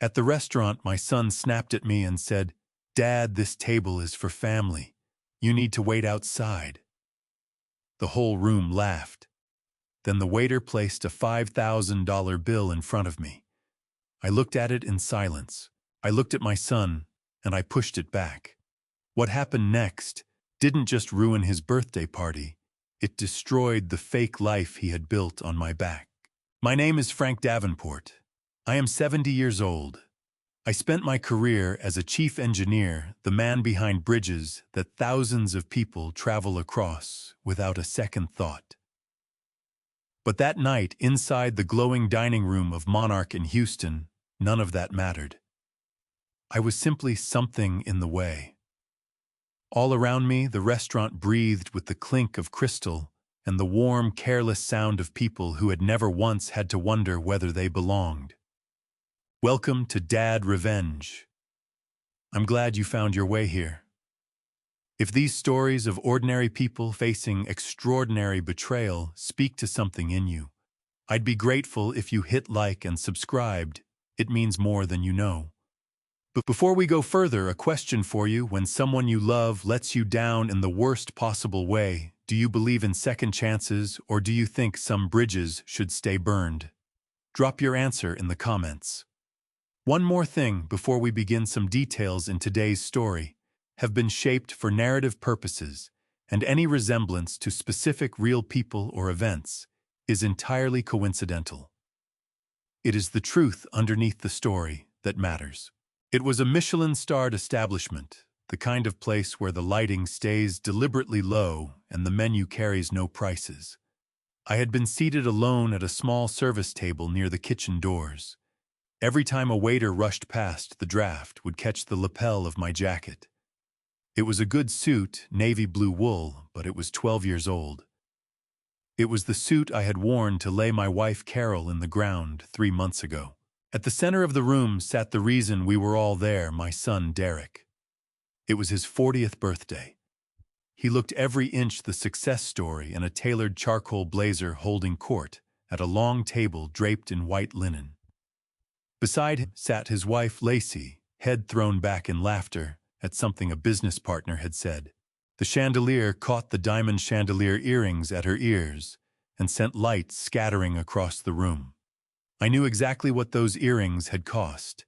At the restaurant, my son snapped at me and said, "Dad, this table is for family. You need to wait outside." The whole room laughed. Then the waiter placed a $5,000 bill in front of me. I looked at it in silence. I looked at my son, and I pushed it back. What happened next didn't just ruin his birthday party, it destroyed the fake life he had built on my back. My name is Frank Davenport. I am 70 years old. I spent my career as a chief engineer, the man behind bridges that thousands of people travel across without a second thought. But that night, inside the glowing dining room of Monarch in Houston, none of that mattered. I was simply something in the way. All around me, the restaurant breathed with the clink of crystal and the warm, careless sound of people who had never once had to wonder whether they belonged. Welcome to Dadrevenge. I'm glad you found your way here. If these stories of ordinary people facing extraordinary betrayal speak to something in you, I'd be grateful if you hit like and subscribed. It means more than you know. But before we go further, a question for you. When someone you love lets you down in the worst possible way, do you believe in second chances, or do you think some bridges should stay burned? Drop your answer in the comments. One more thing before we begin: some details in today's story have been shaped for narrative purposes, and any resemblance to specific real people or events is entirely coincidental. It is the truth underneath the story that matters. It was a Michelin-starred establishment, the kind of place where the lighting stays deliberately low and the menu carries no prices. I had been seated alone at a small service table near the kitchen doors. Every time a waiter rushed past, the draft would catch the lapel of my jacket. It was a good suit, navy blue wool, but it was 12 years old. It was the suit I had worn to lay my wife Carol in the ground 3 months ago. At the center of the room sat the reason we were all there, my son Derek. It was his 40th birthday. He looked every inch the success story in a tailored charcoal blazer holding court at a long table draped in white linen. Beside him sat his wife Lacey, head thrown back in laughter at something a business partner had said. The chandelier caught the diamond chandelier earrings at her ears and sent light scattering across the room. I knew exactly what those earrings had cost,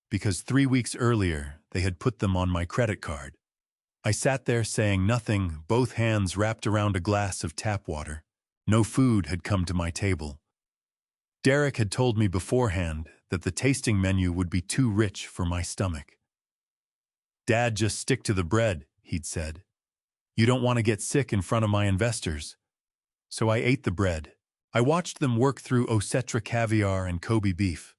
because 3 weeks earlier they had put them on my credit card. I sat there saying nothing, both hands wrapped around a glass of tap water. No food had come to my table. Derek had told me beforehand that the tasting menu would be too rich for my stomach. "Dad, just stick to the bread," he'd said. "You don't want to get sick in front of my investors." So I ate the bread. I watched them work through Osetra caviar and Kobe beef.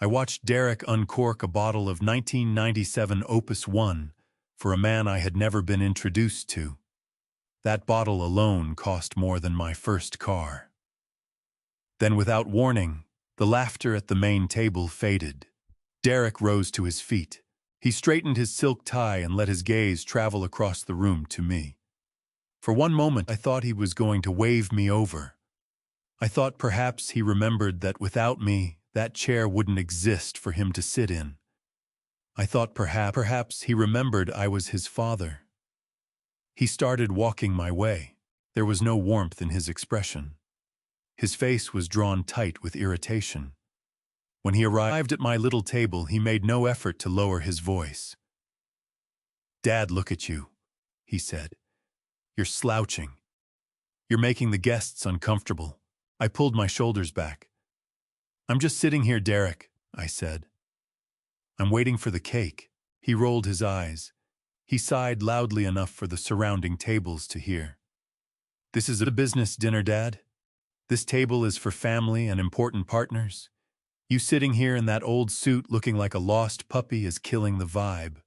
I watched Derek uncork a bottle of 1997 Opus 1 for a man I had never been introduced to. That bottle alone cost more than my first car. Then, without warning, the laughter at the main table faded. Derek rose to his feet. He straightened his silk tie and let his gaze travel across the room to me. For one moment, I thought he was going to wave me over. I thought perhaps he remembered that without me, that chair wouldn't exist for him to sit in. I thought perhaps he remembered I was his father. He started walking my way. There was no warmth in his expression. His face was drawn tight with irritation. When he arrived at my little table, he made no effort to lower his voice. "Dad, look at you," he said. "You're slouching. You're making the guests uncomfortable." I pulled my shoulders back. "I'm just sitting here, Derek," I said. "I'm waiting for the cake." He rolled his eyes. He sighed loudly enough for the surrounding tables to hear. "This is a business dinner, Dad. This table is for family and important partners. You sitting here in that old suit looking like a lost puppy is killing the vibe.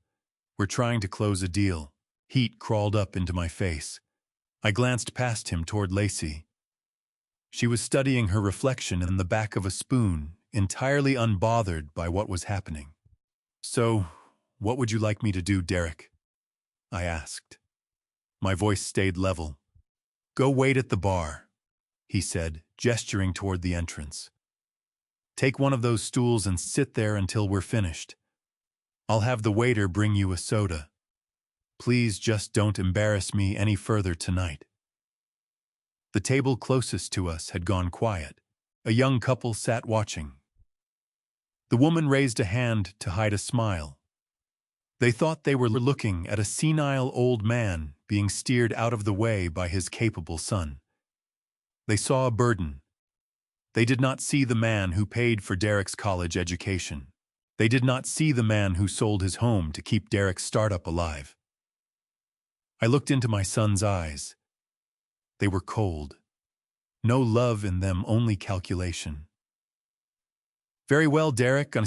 We're trying to close a deal." Heat crawled up into my face. I glanced past him toward Lacey. She was studying her reflection in the back of a spoon, entirely unbothered by what was happening. "So, what would you like me to do, Derek?" I asked. My voice stayed level. "Go wait at the bar," he said, gesturing toward the entrance. Take one of those stools and sit there until we're finished. I'll have the waiter bring you a soda. Please just don't embarrass me any further tonight." The table closest to us had gone quiet. A young couple sat watching. The woman raised a hand to hide a smile. They thought they were looking at a senile old man being steered out of the way by his capable son. They saw a burden. They did not see the man who paid for Derek's college education. They did not see the man who sold his home to keep Derek's startup alive. I looked into my son's eyes. They were cold. No love in them, only calculation. "Very well, Derek, I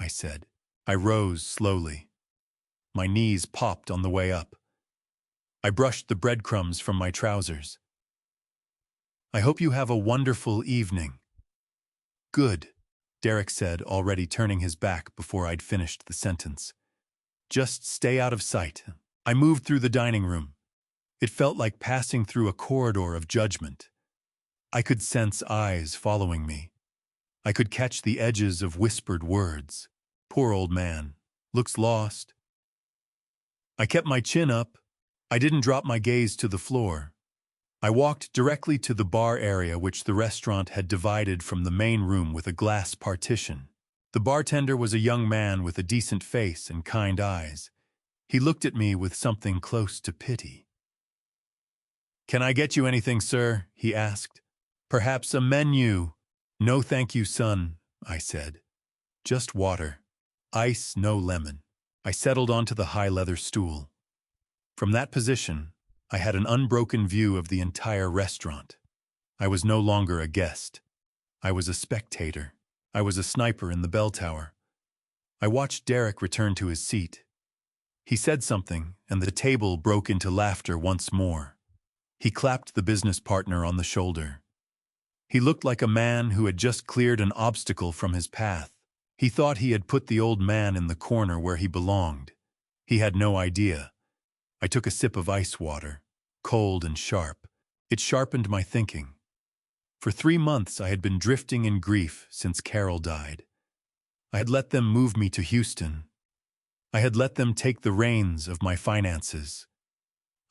said. I rose slowly. My knees popped on the way up. I brushed the breadcrumbs from my trousers. "I hope you have a wonderful evening." "Good," Derek said, already turning his back before I'd finished the sentence. "Just stay out of sight." I moved through the dining room. It felt like passing through a corridor of judgment. I could sense eyes following me. I could catch the edges of whispered words. "Poor old man. Looks lost." I kept my chin up. I didn't drop my gaze to the floor. I walked directly to the bar area which the restaurant had divided from the main room with a glass partition. The bartender was a young man with a decent face and kind eyes. He looked at me with something close to pity. "Can I get you anything, sir?" he asked. "Perhaps a menu?" "No, thank you, son," I said. "Just water. Ice, no lemon." I settled onto the high leather stool. From that position, I had an unbroken view of the entire restaurant. I was no longer a guest. I was a spectator. I was a sniper in the bell tower. I watched Derek return to his seat. He said something, and the table broke into laughter once more. He clapped the business partner on the shoulder. He looked like a man who had just cleared an obstacle from his path. He thought he had put the old man in the corner where he belonged. He had no idea. I took a sip of ice water, cold and sharp. It sharpened my thinking. For 3 months I had been drifting in grief since Carol died. I had let them move me to Houston. I had let them take the reins of my finances.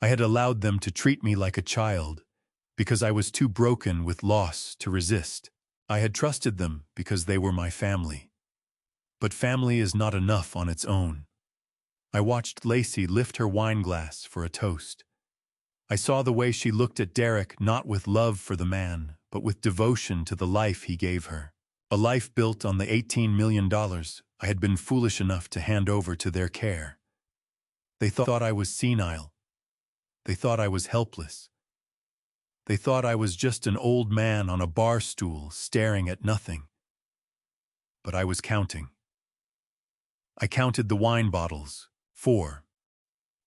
I had allowed them to treat me like a child because I was too broken with loss to resist. I had trusted them because they were my family. But family is not enough on its own. I watched Lacey lift her wine glass for a toast. I saw the way she looked at Derek, not with love for the man, but with devotion to the life he gave her. A life built on the $18 million I had been foolish enough to hand over to their care. They thought I was senile. They thought I was helpless. They thought I was just an old man on a bar stool staring at nothing. But I was counting. I counted the wine bottles. 4.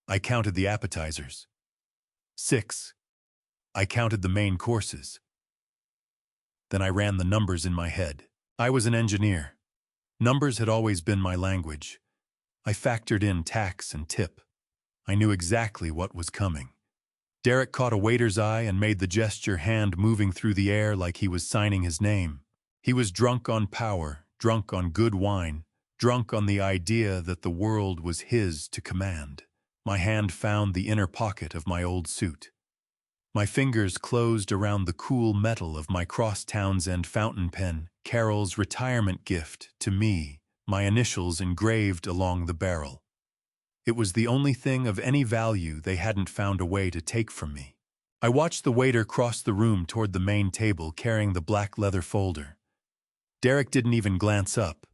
I counted the appetizers. 6. I counted the main courses. Then I ran the numbers in my head. I was an engineer. Numbers had always been my language. I factored in tax and tip. I knew exactly what was coming. Derek caught a waiter's eye and made the gesture, hand moving through the air like he was signing his name. He was drunk on power, drunk on good wine, drunk on the idea that the world was his to command. My hand found the inner pocket of my old suit. My fingers closed around the cool metal of my Cross-Townsend fountain pen, Carol's retirement gift to me, my initials engraved along the barrel. It was the only thing of any value they hadn't found a way to take from me. I watched the waiter cross the room toward the main table carrying the black leather folder. Derek didn't even glance up.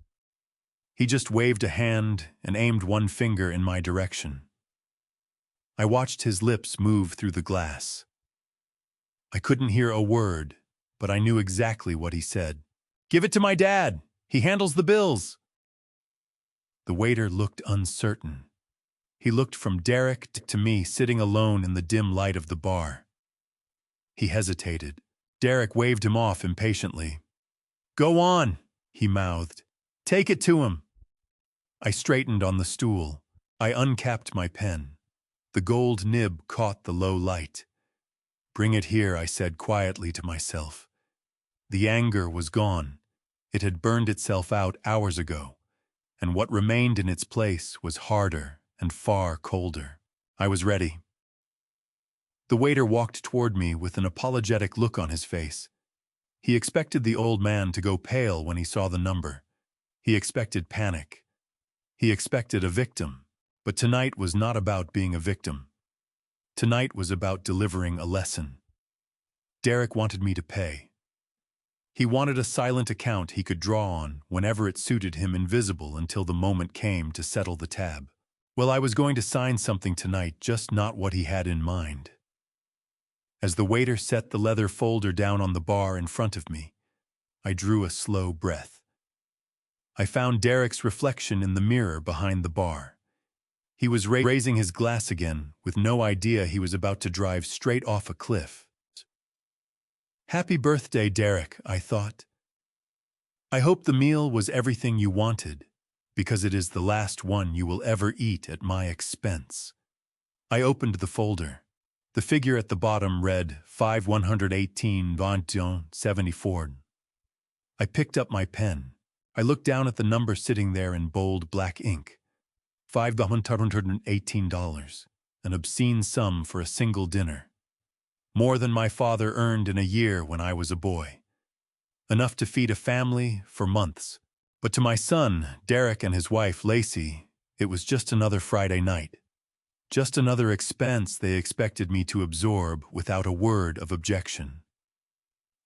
He just waved a hand and aimed one finger in my direction. I watched his lips move through the glass. I couldn't hear a word, but I knew exactly what he said. "Give it to my dad. He handles the bills." The waiter looked uncertain. He looked from Derek to me sitting alone in the dim light of the bar. He hesitated. Derek waved him off impatiently. "Go on," he mouthed. "Take it to him." I straightened on the stool. I uncapped my pen. The gold nib caught the low light. "Bring it here," I said quietly to myself. The anger was gone. It had burned itself out hours ago, and what remained in its place was harder and far colder. I was ready. The waiter walked toward me with an apologetic look on his face. He expected the old man to go pale when he saw the number. He expected panic. He expected a victim. But tonight was not about being a victim. Tonight was about delivering a lesson. Derek wanted me to pay. He wanted a silent account he could draw on whenever it suited him, invisible until the moment came to settle the tab. Well, I was going to sign something tonight, just not what he had in mind. As the waiter set the leather folder down on the bar in front of me, I drew a slow breath. I found Derek's reflection in the mirror behind the bar. He was raising his glass again, with no idea he was about to drive straight off a cliff. Happy birthday, Derek, I thought. I hope the meal was everything you wanted, because it is the last one you will ever eat at my expense. I opened the folder. The figure at the bottom read 5118.74. I picked up my pen. I looked down at the number sitting there in bold black ink. $518, an obscene sum for a single dinner. More than my father earned in a year when I was a boy. Enough to feed a family for months. But to my son, Derek, and his wife, Lacey, it was just another Friday night. Just another expense they expected me to absorb without a word of objection.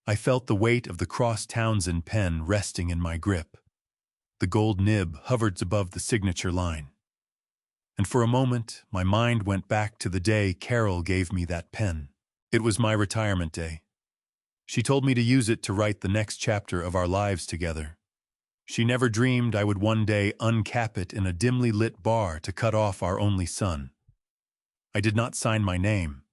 I felt the weight of the Cross-Townsend pen resting in my grip. The gold nib hovered above the signature line. And for a moment, my mind went back to the day Carol gave me that pen. It was my retirement day. She told me to use it to write the next chapter of our lives together. She never dreamed I would one day uncap it in a dimly lit bar to cut off our only son. I did not sign my name.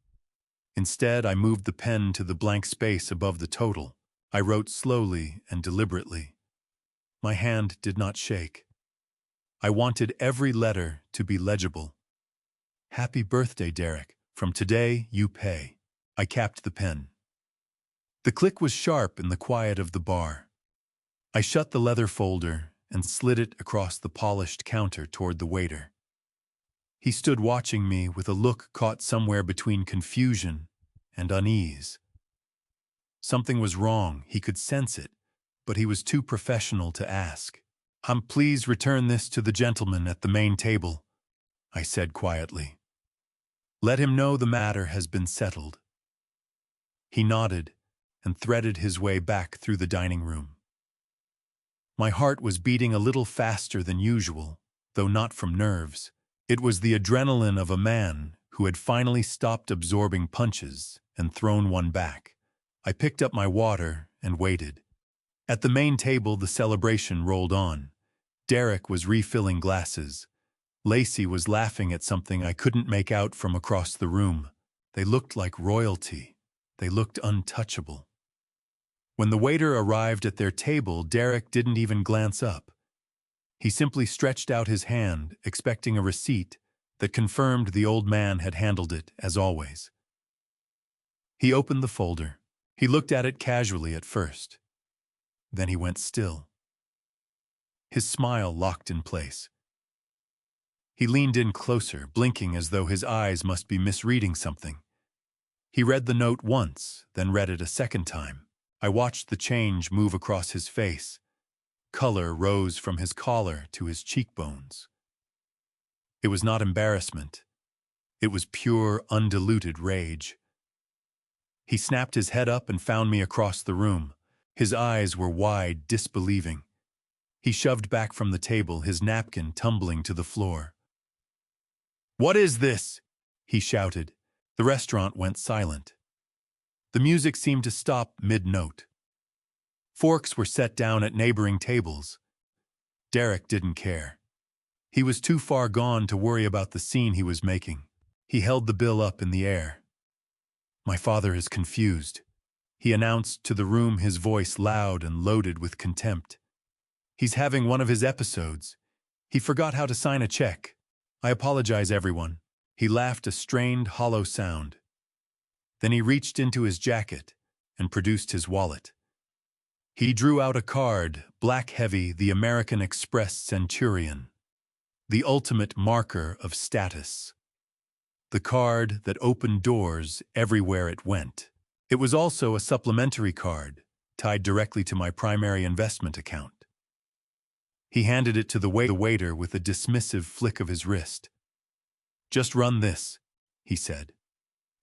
Instead, I moved the pen to the blank space above the total. I wrote slowly and deliberately. My hand did not shake. I wanted every letter to be legible. Happy birthday, Derek. From today, you pay. I capped the pen. The click was sharp in the quiet of the bar. I shut the leather folder and slid it across the polished counter toward the waiter. He stood watching me with a look caught somewhere between confusion and unease. Something was wrong, he could sense it, but he was too professional to ask. Please return this to the gentleman at the main table, I said quietly. Let him know the matter has been settled. He nodded and threaded his way back through the dining room. My heart was beating a little faster than usual, though not from nerves. It was the adrenaline of a man who had finally stopped absorbing punches and thrown one back. I picked up my water and waited. At the main table, the celebration rolled on. Derek was refilling glasses. Lacey was laughing at something I couldn't make out from across the room. They looked like royalty. They looked untouchable. When the waiter arrived at their table, Derek didn't even glance up. He simply stretched out his hand, expecting a receipt that confirmed the old man had handled it as always. He opened the folder. He looked at it casually at first. Then he went still. His smile locked in place. He leaned in closer, blinking as though his eyes must be misreading something. He read the note once, then read it a second time. I watched the change move across his face. Color rose from his collar to his cheekbones. It was not embarrassment. It was pure, undiluted rage. He snapped his head up and found me across the room. His eyes were wide, disbelieving. He shoved back from the table, his napkin tumbling to the floor. "What is this?" he shouted. The restaurant went silent. The music seemed to stop mid-note. Forks were set down at neighboring tables. Derek didn't care. He was too far gone to worry about the scene he was making. He held the bill up in the air. "My father is confused," he announced to the room, his voice loud and loaded with contempt. "He's having one of his episodes. He forgot how to sign a check. I apologize, everyone." He laughed a strained, hollow sound. Then he reached into his jacket and produced his wallet. He drew out a card, black heavy, the American Express Centurion, the ultimate marker of status. The card that opened doors everywhere it went. It was also a supplementary card, tied directly to my primary investment account. He handed it to the waiter with a dismissive flick of his wrist. "Just run this," he said.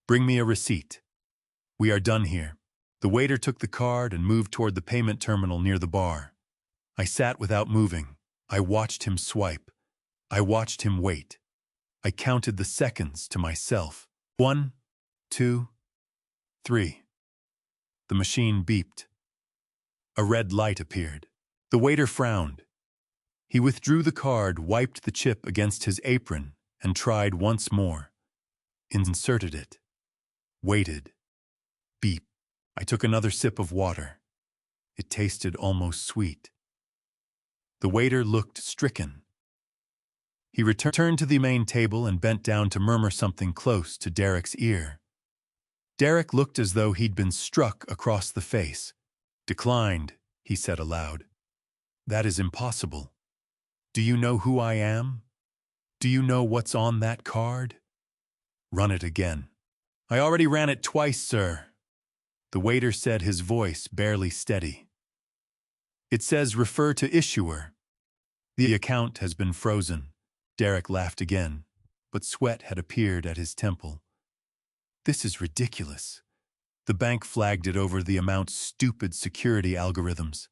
"Bring me a receipt. We are done here." The waiter took the card and moved toward the payment terminal near the bar. I sat without moving. I watched him swipe. I watched him wait. I counted the seconds to myself. 1, 2, 3. The machine beeped. A red light appeared. The waiter frowned. He withdrew the card, wiped the chip against his apron, and tried once more. Inserted it. Waited. Beep. I took another sip of water. It tasted almost sweet. The waiter looked stricken. He returned to the main table and bent down to murmur something close to Derek's ear. Derek looked as though he'd been struck across the face. "Declined," he said aloud. "That is impossible. Do you know who I am? Do you know what's on that card?" "Run it again." "I already ran it twice, sir," the waiter said, his voice barely steady. "It says refer to issuer. The account has been frozen." Derek laughed again, but sweat had appeared at his temple. "This is ridiculous." The bank flagged it over the amount's stupid security algorithms.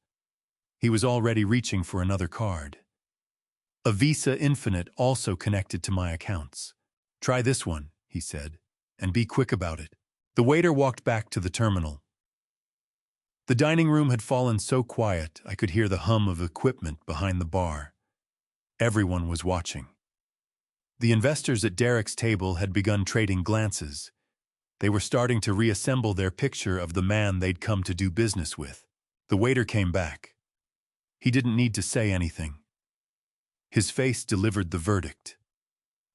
He was already reaching for another card. "A Visa Infinite also connected to my accounts. Try this one," he said, "and be quick about it." The waiter walked back to the terminal. The dining room had fallen so quiet I could hear the hum of equipment behind the bar. Everyone was watching. The investors at Derek's table had begun trading glances. They were starting to reassemble their picture of the man they'd come to do business with. The waiter came back. He didn't need to say anything. His face delivered the verdict.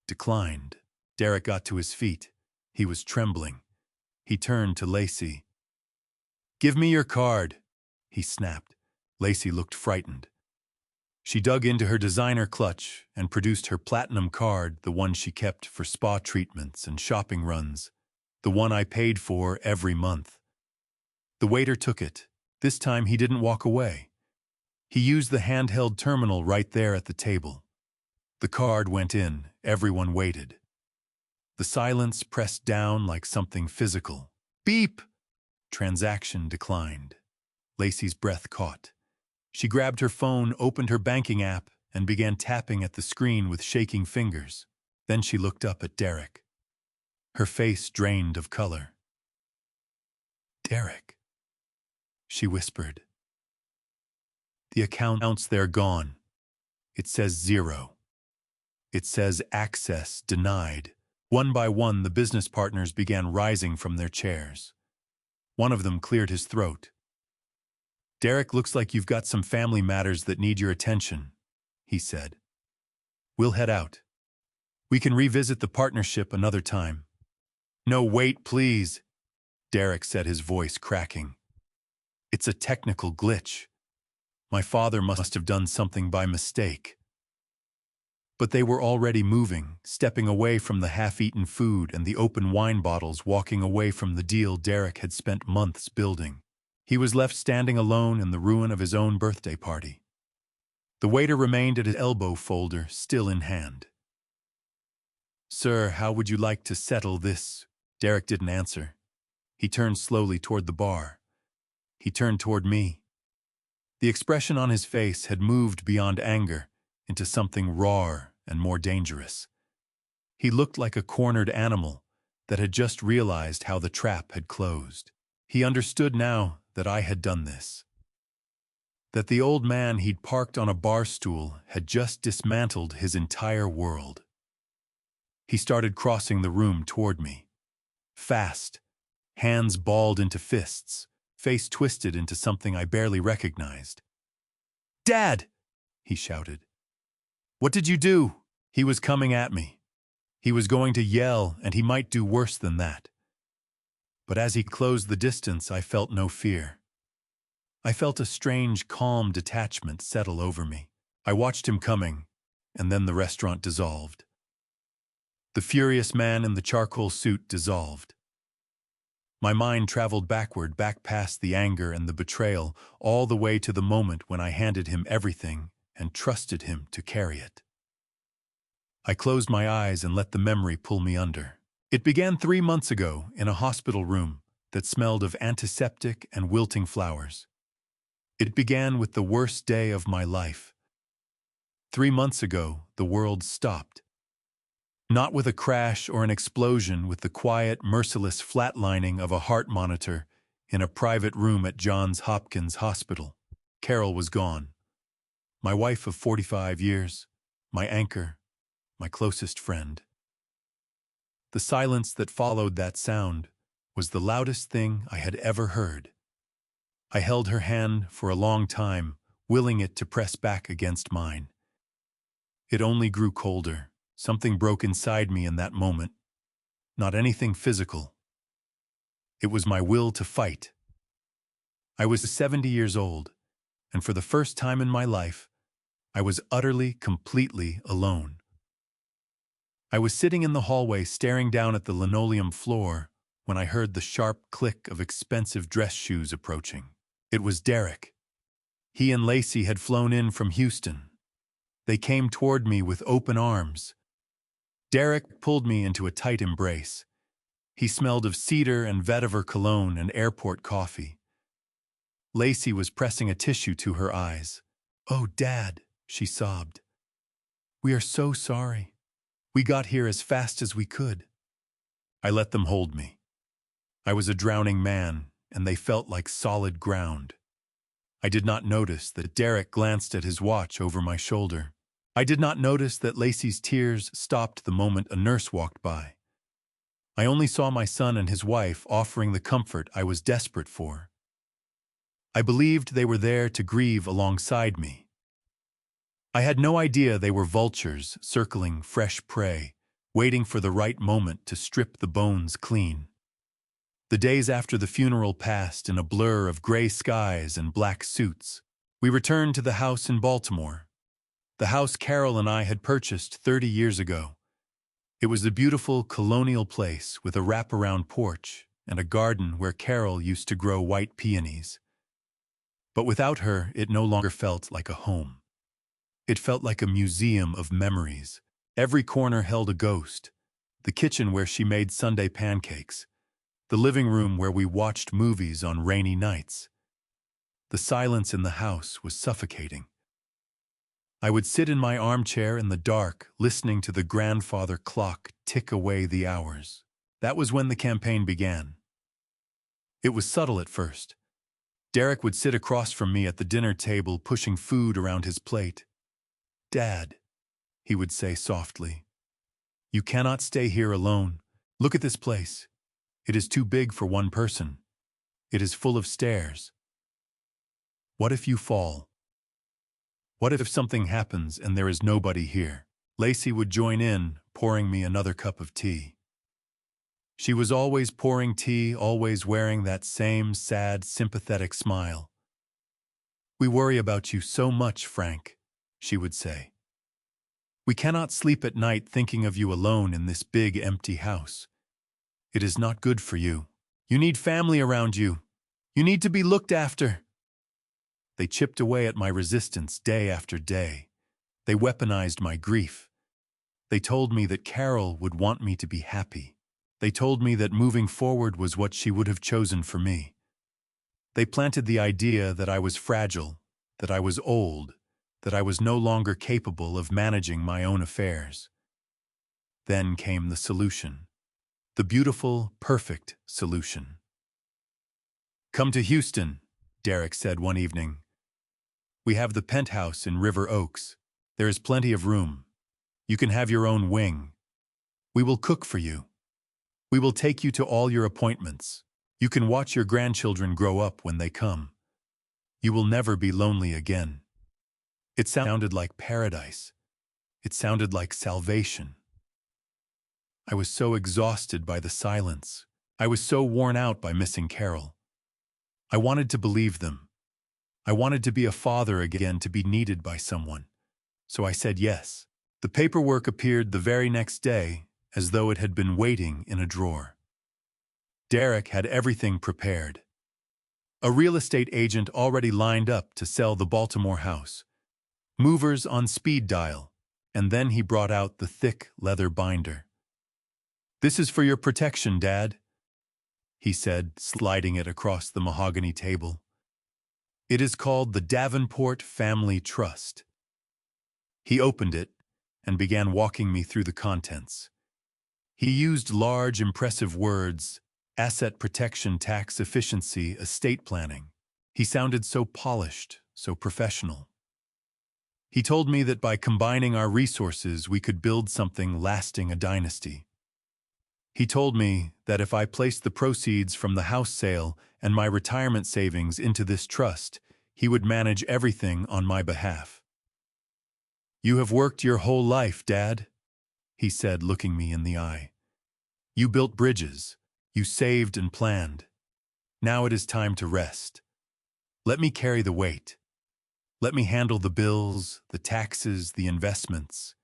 Declined. Derek got to his feet. He was trembling. He turned to Lacey. "Give me your card," he snapped. Lacey looked frightened. She dug into her designer clutch and produced her platinum card, the one she kept for spa treatments and shopping runs, the one I paid for every month. The waiter took it. This time he didn't walk away. He used the handheld terminal right there at the table. The card went in. Everyone waited. The silence pressed down like something physical. Beep! Transaction declined. Lacey's breath caught. She grabbed her phone, opened her banking app, and began tapping at the screen with shaking fingers. Then she looked up at Derek. Her face drained of color. "Derek," she whispered. "The accounts, they're gone. It says 0. It says access denied." One by one, the business partners began rising from their chairs. One of them cleared his throat. "Derek, looks like you've got some family matters that need your attention," he said. "We'll head out. We can revisit the partnership another time." "No, wait, please," Derek said, his voice cracking. "It's a technical glitch. My father must have done something by mistake." But they were already moving, stepping away from the half-eaten food and the open wine bottles, walking away from the deal Derek had spent months building. He was left standing alone in the ruin of his own birthday party. The waiter remained at his elbow folder, still in hand. "Sir, how would you like to settle this?" Derek didn't answer. He turned slowly toward the bar. He turned toward me. The expression on his face had moved beyond anger into something rawer and more dangerous. He looked like a cornered animal that had just realized how the trap had closed. He understood now that I had done this. That the old man he'd parked on a bar stool had just dismantled his entire world. He started crossing the room toward me. Fast, hands balled into fists, face twisted into something I barely recognized. "Dad!" he shouted. "What did you do?" He was coming at me. He was going to yell, and he might do worse than that. But as he closed the distance, I felt no fear. I felt a strange, calm detachment settle over me. I watched him coming, and then the restaurant dissolved. The furious man in the charcoal suit dissolved. My mind traveled backward, back past the anger and the betrayal, all the way to the moment when I handed him everything and trusted him to carry it. I closed my eyes and let the memory pull me under. It began 3 months ago in a hospital room that smelled of antiseptic and wilting flowers. It began with the worst day of my life. 3 months ago, the world stopped. Not with a crash or an explosion, with the quiet, merciless flatlining of a heart monitor in a private room at Johns Hopkins Hospital. Carol was gone. My wife of 45 years, my anchor, my closest friend. The silence that followed that sound was the loudest thing I had ever heard. I held her hand for a long time, willing it to press back against mine. It only grew colder. Something broke inside me in that moment. Not anything physical. It was my will to fight. I was 70 years old, and for the first time in my life, I was utterly, completely alone. I was sitting in the hallway staring down at the linoleum floor when I heard the sharp click of expensive dress shoes approaching. It was Derek. He and Lacey had flown in from Houston. They came toward me with open arms. Derek pulled me into a tight embrace. He smelled of cedar and vetiver cologne and airport coffee. Lacey was pressing a tissue to her eyes. "Oh, Dad," she sobbed. "We are so sorry. We got here as fast as we could." I let them hold me. I was a drowning man, and they felt like solid ground. I did not notice that Derek glanced at his watch over my shoulder. I did not notice that Lacey's tears stopped the moment a nurse walked by. I only saw my son and his wife offering the comfort I was desperate for. I believed they were there to grieve alongside me. I had no idea they were vultures circling fresh prey, waiting for the right moment to strip the bones clean. The days after the funeral passed in a blur of gray skies and black suits. We returned to the house in Baltimore. The house Carol and I had purchased 30 years ago. It was a beautiful colonial place with a wraparound porch and a garden where Carol used to grow white peonies. But without her, it no longer felt like a home. It felt like a museum of memories. Every corner held a ghost. The kitchen where she made Sunday pancakes. The living room where we watched movies on rainy nights. The silence in the house was suffocating. I would sit in my armchair in the dark, listening to the grandfather clock tick away the hours. That was when the campaign began. It was subtle at first. Derek would sit across from me at the dinner table, pushing food around his plate. "Dad," he would say softly, "you cannot stay here alone. Look at this place. It is too big for one person. It is full of stairs. What if you fall? What if something happens and there is nobody here?" Lacey would join in, pouring me another cup of tea. She was always pouring tea, always wearing that same sad, sympathetic smile. "We worry about you so much, Frank," she would say. "We cannot sleep at night thinking of you alone in this big, empty house. It is not good for you. You need family around you. You need to be looked after." They chipped away at my resistance day after day. They weaponized my grief. They told me that Carol would want me to be happy. They told me that moving forward was what she would have chosen for me. They planted the idea that I was fragile, that I was old, that I was no longer capable of managing my own affairs. Then came the solution. The beautiful, perfect solution. "Come to Houston," Derek said one evening. "We have the penthouse in River Oaks. There is plenty of room. You can have your own wing. We will cook for you. We will take you to all your appointments. You can watch your grandchildren grow up when they come. You will never be lonely again." It sounded like paradise. It sounded like salvation. I was so exhausted by the silence. I was so worn out by missing Carol. I wanted to believe them. I wanted to be a father again, to be needed by someone. So I said yes. The paperwork appeared the very next day, as though it had been waiting in a drawer. Derek had everything prepared. A real estate agent already lined up to sell the Baltimore house. Movers on speed dial, and then he brought out the thick leather binder. "This is for your protection, Dad," he said, sliding it across the mahogany table. "It is called the Davenport Family Trust." He opened it and began walking me through the contents. He used large, impressive words: asset protection, tax efficiency, estate planning. He sounded so polished, so professional. He told me that by combining our resources, we could build something lasting, a dynasty. He told me that if I placed the proceeds from the house sale and my retirement savings into this trust, he would manage everything on my behalf. "You have worked your whole life, Dad," he said, looking me in the eye. "You built bridges. You saved and planned. Now it is time to rest. Let me carry the weight. Let me handle the bills, the taxes, the investments.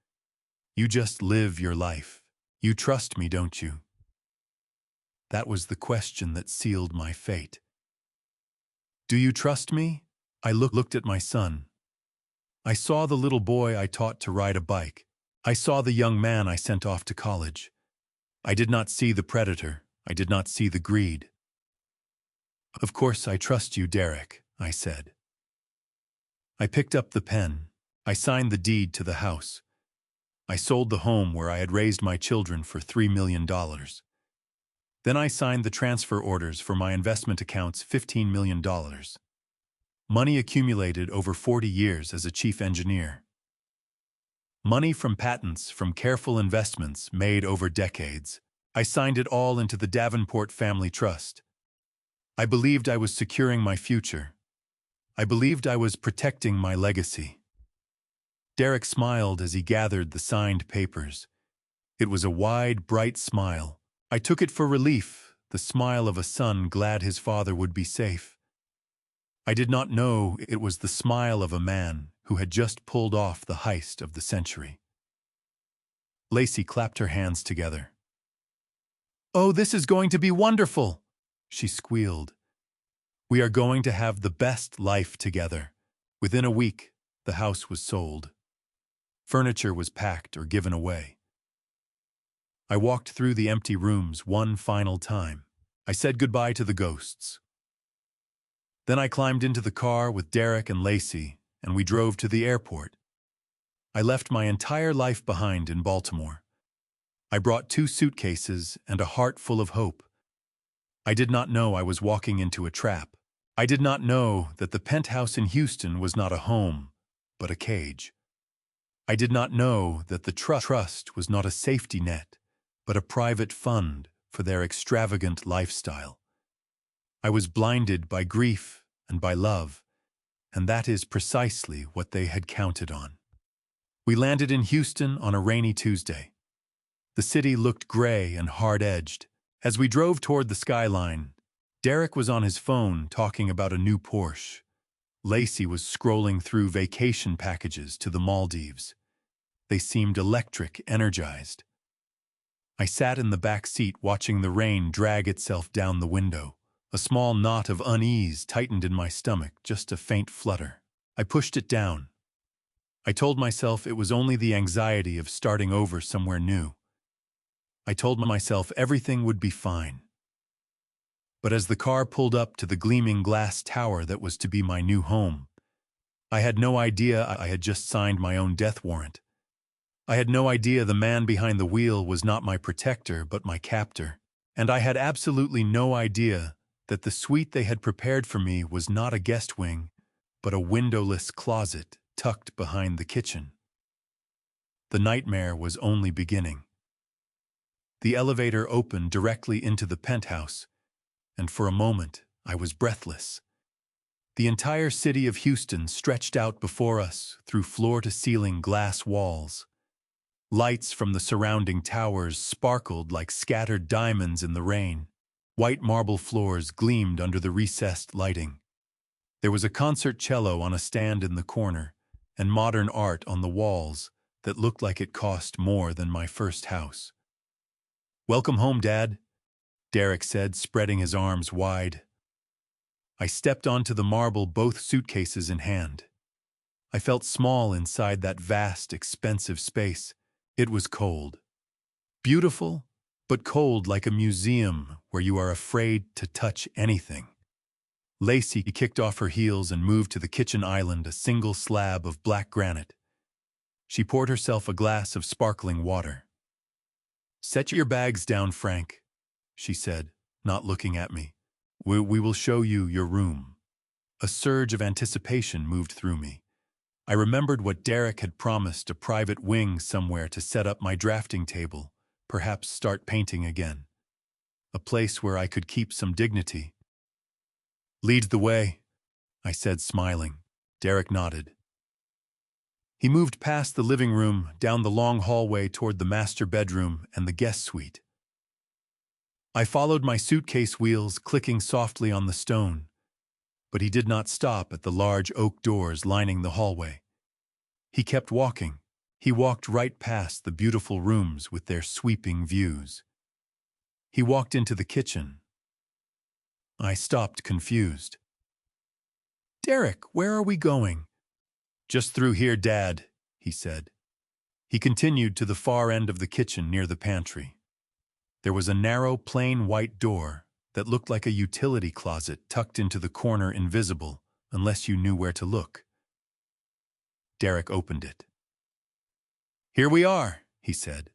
You just live your life. You trust me, don't you?" That was the question that sealed my fate. "Do you trust me?" I looked at my son. I saw the little boy I taught to ride a bike. I saw the young man I sent off to college. I did not see the predator. I did not see the greed. "Of course I trust you, Derek," I said. I picked up the pen. I signed the deed to the house. I sold the home where I had raised my children for $3 million. Then I signed the transfer orders for my investment accounts, $15 million. Money accumulated over 40 years as a chief engineer. Money from patents, from careful investments made over decades. I signed it all into the Davenport Family Trust. I believed I was securing my future. I believed I was protecting my legacy. Derek smiled as he gathered the signed papers. It was a wide, bright smile. I took it for relief, the smile of a son glad his father would be safe. I did not know it was the smile of a man who had just pulled off the heist of the century. Lacey clapped her hands together. "Oh, this is going to be wonderful," she squealed. "We are going to have the best life together." Within a week, the house was sold. Furniture was packed or given away. I walked through the empty rooms one final time. I said goodbye to the ghosts. Then I climbed into the car with Derek and Lacey, and we drove to the airport. I left my entire life behind in Baltimore. I brought 2 suitcases and a heart full of hope. I did not know I was walking into a trap. I did not know that the penthouse in Houston was not a home, but a cage. I did not know that the trust was not a safety net, but a private fund for their extravagant lifestyle. I was blinded by grief and by love, and that is precisely what they had counted on. We landed in Houston on a rainy Tuesday. The city looked gray and hard-edged. As we drove toward the skyline, Derek was on his phone talking about a new Porsche. Lacey was scrolling through vacation packages to the Maldives. They seemed electric, energized. I sat in the back seat watching the rain drag itself down the window. A small knot of unease tightened in my stomach, just a faint flutter. I pushed it down. I told myself it was only the anxiety of starting over somewhere new. I told myself everything would be fine. But as the car pulled up to the gleaming glass tower that was to be my new home, I had no idea I had just signed my own death warrant. I had no idea the man behind the wheel was not my protector but my captor. And I had absolutely no idea that the suite they had prepared for me was not a guest wing, but a windowless closet tucked behind the kitchen. The nightmare was only beginning. The elevator opened directly into the penthouse, and for a moment I was breathless. The entire city of Houston stretched out before us through floor-to-ceiling glass walls. Lights from the surrounding towers sparkled like scattered diamonds in the rain. White marble floors gleamed under the recessed lighting. There was a concert cello on a stand in the corner, and modern art on the walls that looked like it cost more than my first house. "Welcome home, Dad," Derek said, spreading his arms wide. I stepped onto the marble, both suitcases in hand. I felt small inside that vast, expensive space. It was cold. Beautiful, but cold, like a museum where you are afraid to touch anything. Lacey kicked off her heels and moved to the kitchen island, a single slab of black granite. She poured herself a glass of sparkling water. "Set your bags down, Frank," she said, not looking at me. We will show you your room." A surge of anticipation moved through me. I remembered what Derek had promised, a private wing somewhere to set up my drafting table, perhaps start painting again. A place where I could keep some dignity. "Lead the way," I said, smiling. Derek nodded. He moved past the living room, down the long hallway toward the master bedroom and the guest suite. I followed my suitcase wheels, clicking softly on the stone, but he did not stop at the large oak doors lining the hallway. He kept walking. He walked right past the beautiful rooms with their sweeping views. He walked into the kitchen. I stopped, confused. "Derek, where are we going?" "Just through here, Dad," he said. He continued to the far end of the kitchen near the pantry. There was a narrow, plain white door that looked like a utility closet tucked into the corner, invisible unless you knew where to look. Derek opened it. "Here we are," he said.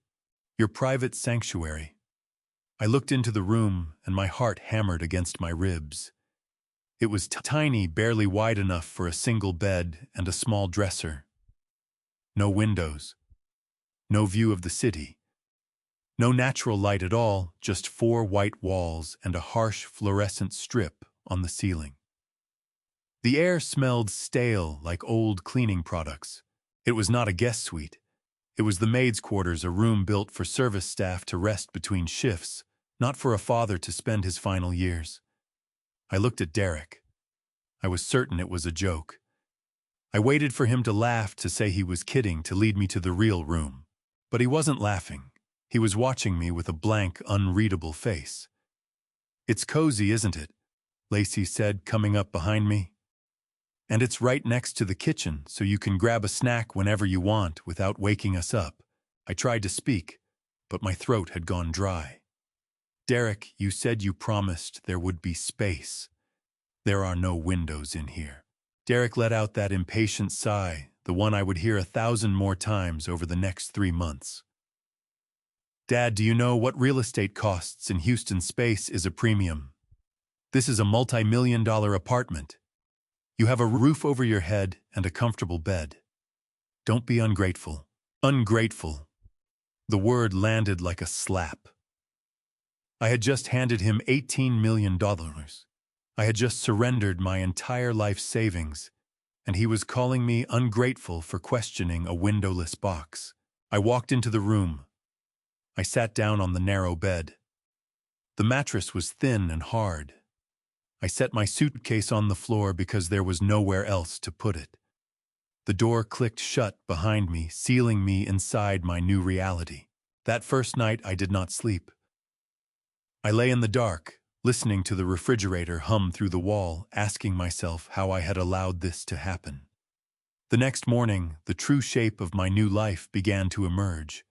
"Your private sanctuary." I looked into the room, and my heart hammered against my ribs. It was tiny, barely wide enough for a single bed and a small dresser. No windows. No view of the city. No natural light at all, just 4 white walls and a harsh fluorescent strip on the ceiling. The air smelled stale, like old cleaning products. It was not a guest suite. It was the maid's quarters, a room built for service staff to rest between shifts, not for a father to spend his final years. I looked at Derek. I was certain it was a joke. I waited for him to laugh, to say he was kidding, to lead me to the real room. But he wasn't laughing. He was watching me with a blank, unreadable face. "It's cozy, isn't it?" Lacey said, coming up behind me. "And it's right next to the kitchen, so you can grab a snack whenever you want without waking us up." I tried to speak, but my throat had gone dry. "Derek, you said you promised there would be space. There are no windows in here." Derek let out that impatient sigh, the one I would hear 1,000 more times over the next 3 months. "Dad, do you know what real estate costs in Houston? Space is a premium. This is a multi-million-dollar apartment. You have a roof over your head and a comfortable bed. Don't be ungrateful." Ungrateful. The word landed like a slap. I had just handed him $18 million. I had just surrendered my entire life savings, and he was calling me ungrateful for questioning a windowless box. I walked into the room. I sat down on the narrow bed. The mattress was thin and hard. I set my suitcase on the floor because there was nowhere else to put it. The door clicked shut behind me, sealing me inside my new reality. That first night I did not sleep. I lay in the dark, listening to the refrigerator hum through the wall, asking myself how I had allowed this to happen. The next morning, the true shape of my new life began to emerge.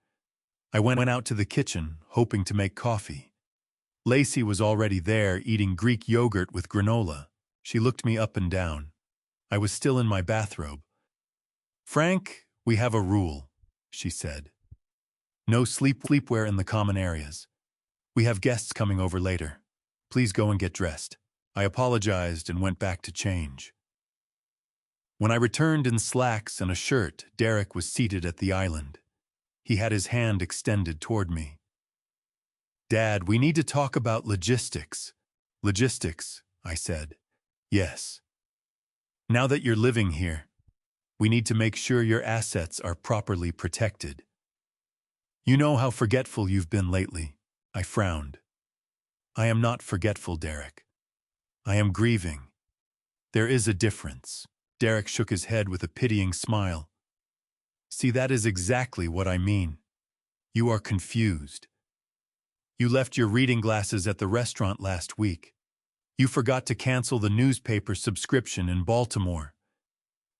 I went out to the kitchen, hoping to make coffee. Lacey was already there, eating Greek yogurt with granola. She looked me up and down. I was still in my bathrobe. "Frank, we have a rule," she said. "No sleepwear in the common areas. We have guests coming over later. Please go and get dressed." I apologized and went back to change. When I returned in slacks and a shirt, Derek was seated at the island. He had his hand extended toward me. "Dad, we need to talk about logistics." "Logistics," I said. "Yes. Now that you're living here, we need to make sure your assets are properly protected. You know how forgetful you've been lately." I frowned. "I am not forgetful, Derek. I am grieving. There is a difference. Derek shook his head with a pitying smile. See, that is exactly what I mean. You are confused. You left your reading glasses at the restaurant last week. You forgot to cancel the newspaper subscription in Baltimore.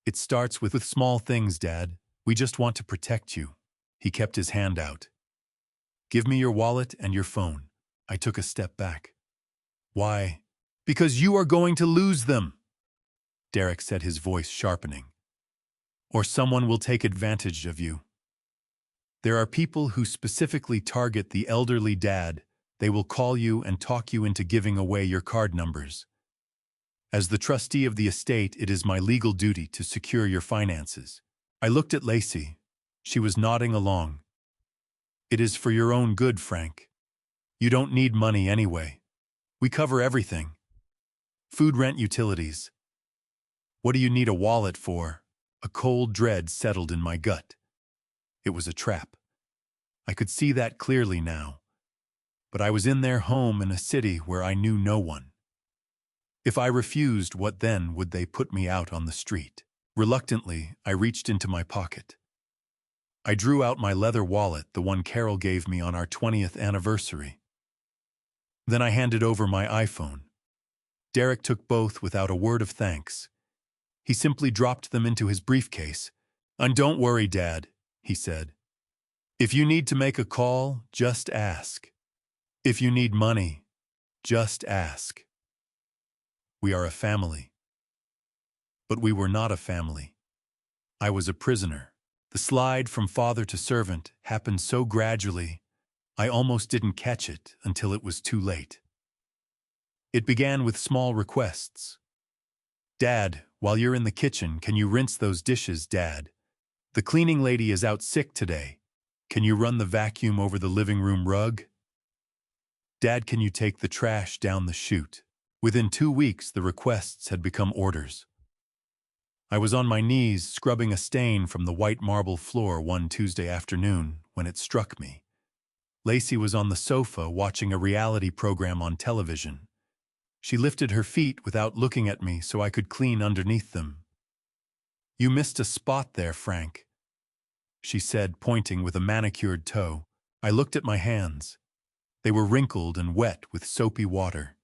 It starts with small things, Dad. We just want to protect you. He kept his hand out. Give me your wallet and your phone. I took a step back. Why? Because you are going to lose them, Derek said, his voice sharpening. Or someone will take advantage of you. There are people who specifically target the elderly dad. They will call you and talk you into giving away your card numbers. As the trustee of the estate, it is my legal duty to secure your finances. I looked at Lacey. She was nodding along. It is for your own good, Frank. You don't need money anyway. We cover everything. Food, rent, utilities. What do you need a wallet for? A cold dread settled in my gut. It was a trap. I could see that clearly now. But I was in their home in a city where I knew no one. If I refused, what then? Would they put me out on the street? Reluctantly, I reached into my pocket. I drew out my leather wallet, the one Carol gave me on our 20th anniversary. Then I handed over my iPhone. Derek took both without a word of thanks. He simply dropped them into his briefcase. And don't worry, Dad, he said. If you need to make a call, just ask. If you need money, just ask. We are a family. But we were not a family. I was a prisoner. The slide from father to servant happened so gradually, I almost didn't catch it until it was too late. It began with small requests. Dad, while you're in the kitchen, can you rinse those dishes, Dad? The cleaning lady is out sick today. Can you run the vacuum over the living room rug? Dad, can you take the trash down the chute? Within 2 weeks, the requests had become orders. I was on my knees scrubbing a stain from the white marble floor one Tuesday afternoon when it struck me. Lacey was on the sofa watching a reality program on television. She lifted her feet without looking at me so I could clean underneath them. You missed a spot there, Frank, she said, pointing with a manicured toe. I looked at my hands. They were wrinkled and wet with soapy water.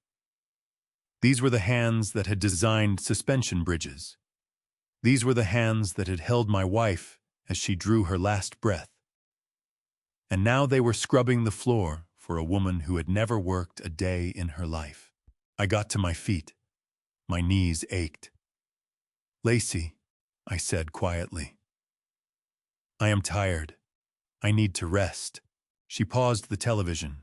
These were the hands that had designed suspension bridges. These were the hands that had held my wife as she drew her last breath. And now they were scrubbing the floor for a woman who had never worked a day in her life. I got to my feet. My knees ached. Lacey, I said quietly. I am tired. I need to rest. She paused the television.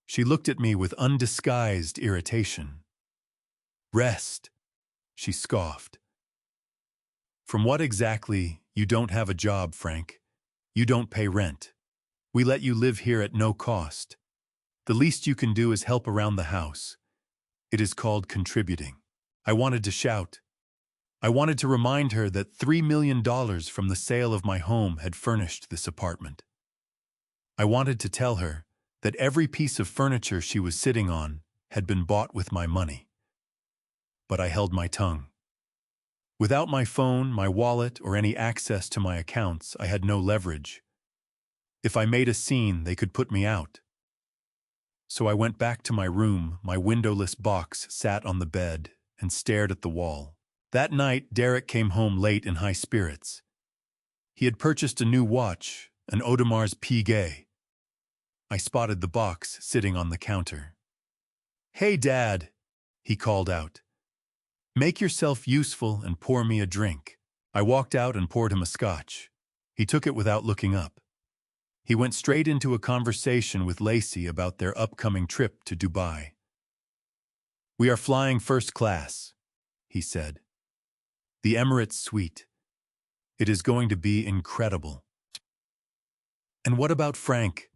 She looked at me with undisguised irritation. Rest, she scoffed. From what exactly? You don't have a job, Frank. You don't pay rent. We let you live here at no cost. The least you can do is help around the house. It is called contributing. I wanted to shout. I wanted to remind her that $3 million from the sale of my home had furnished this apartment. I wanted to tell her that every piece of furniture she was sitting on had been bought with my money. But I held my tongue. Without my phone, my wallet, or any access to my accounts, I had no leverage. If I made a scene, they could put me out. So I went back to my room. My windowless box sat on the bed and stared at the wall. That night, Derek came home late in high spirits. He had purchased a new watch, an Audemars Piguet. I spotted the box sitting on the counter. Hey, Dad, he called out. Make yourself useful and pour me a drink. I walked out and poured him a scotch. He took it without looking up. He went straight into a conversation with Lacey about their upcoming trip to Dubai. We are flying first class, he said. The Emirates suite. It is going to be incredible. And what about Frank?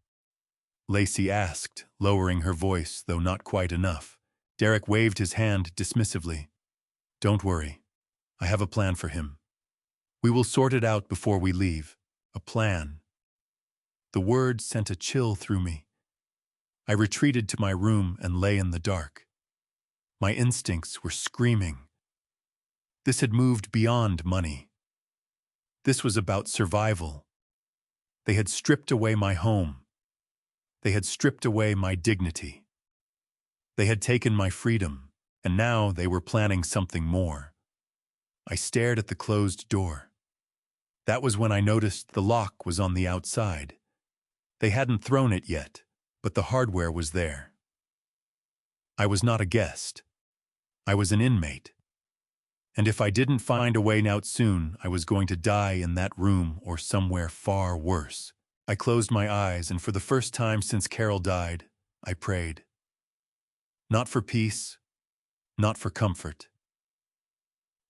Lacey asked, lowering her voice, though not quite enough. Derek waved his hand dismissively. Don't worry. I have a plan for him. We will sort it out before we leave. A plan. The word sent a chill through me. I retreated to my room and lay in the dark. My instincts were screaming. This had moved beyond money. This was about survival. They had stripped away my home. They had stripped away my dignity. They had taken my freedom, and now they were planning something more. I stared at the closed door. That was when I noticed the lock was on the outside. They hadn't thrown it yet, but the hardware was there. I was not a guest. I was an inmate. And if I didn't find a way out soon, I was going to die in that room or somewhere far worse. I closed my eyes, and for the first time since Carol died, I prayed. Not for peace, not for comfort.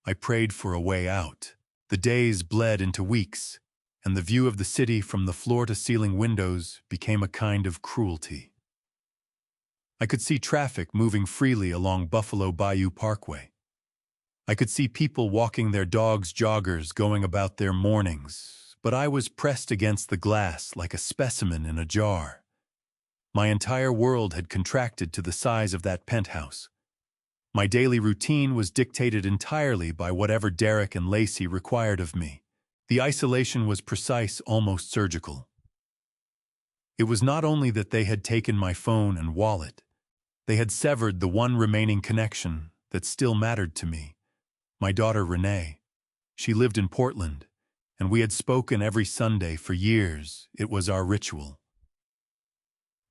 I prayed for a way out. The days bled into weeks, and the view of the city from the floor-to-ceiling windows became a kind of cruelty. I could see traffic moving freely along Buffalo Bayou Parkway. I could see people walking their dogs, joggers, going about their mornings, but I was pressed against the glass like a specimen in a jar. My entire world had contracted to the size of that penthouse. My daily routine was dictated entirely by whatever Derek and Lacey required of me. The isolation was precise, almost surgical. It was not only that they had taken my phone and wallet. They had severed the one remaining connection that still mattered to me. My daughter Renee. She lived in Portland, and we had spoken every Sunday for years. It was our ritual.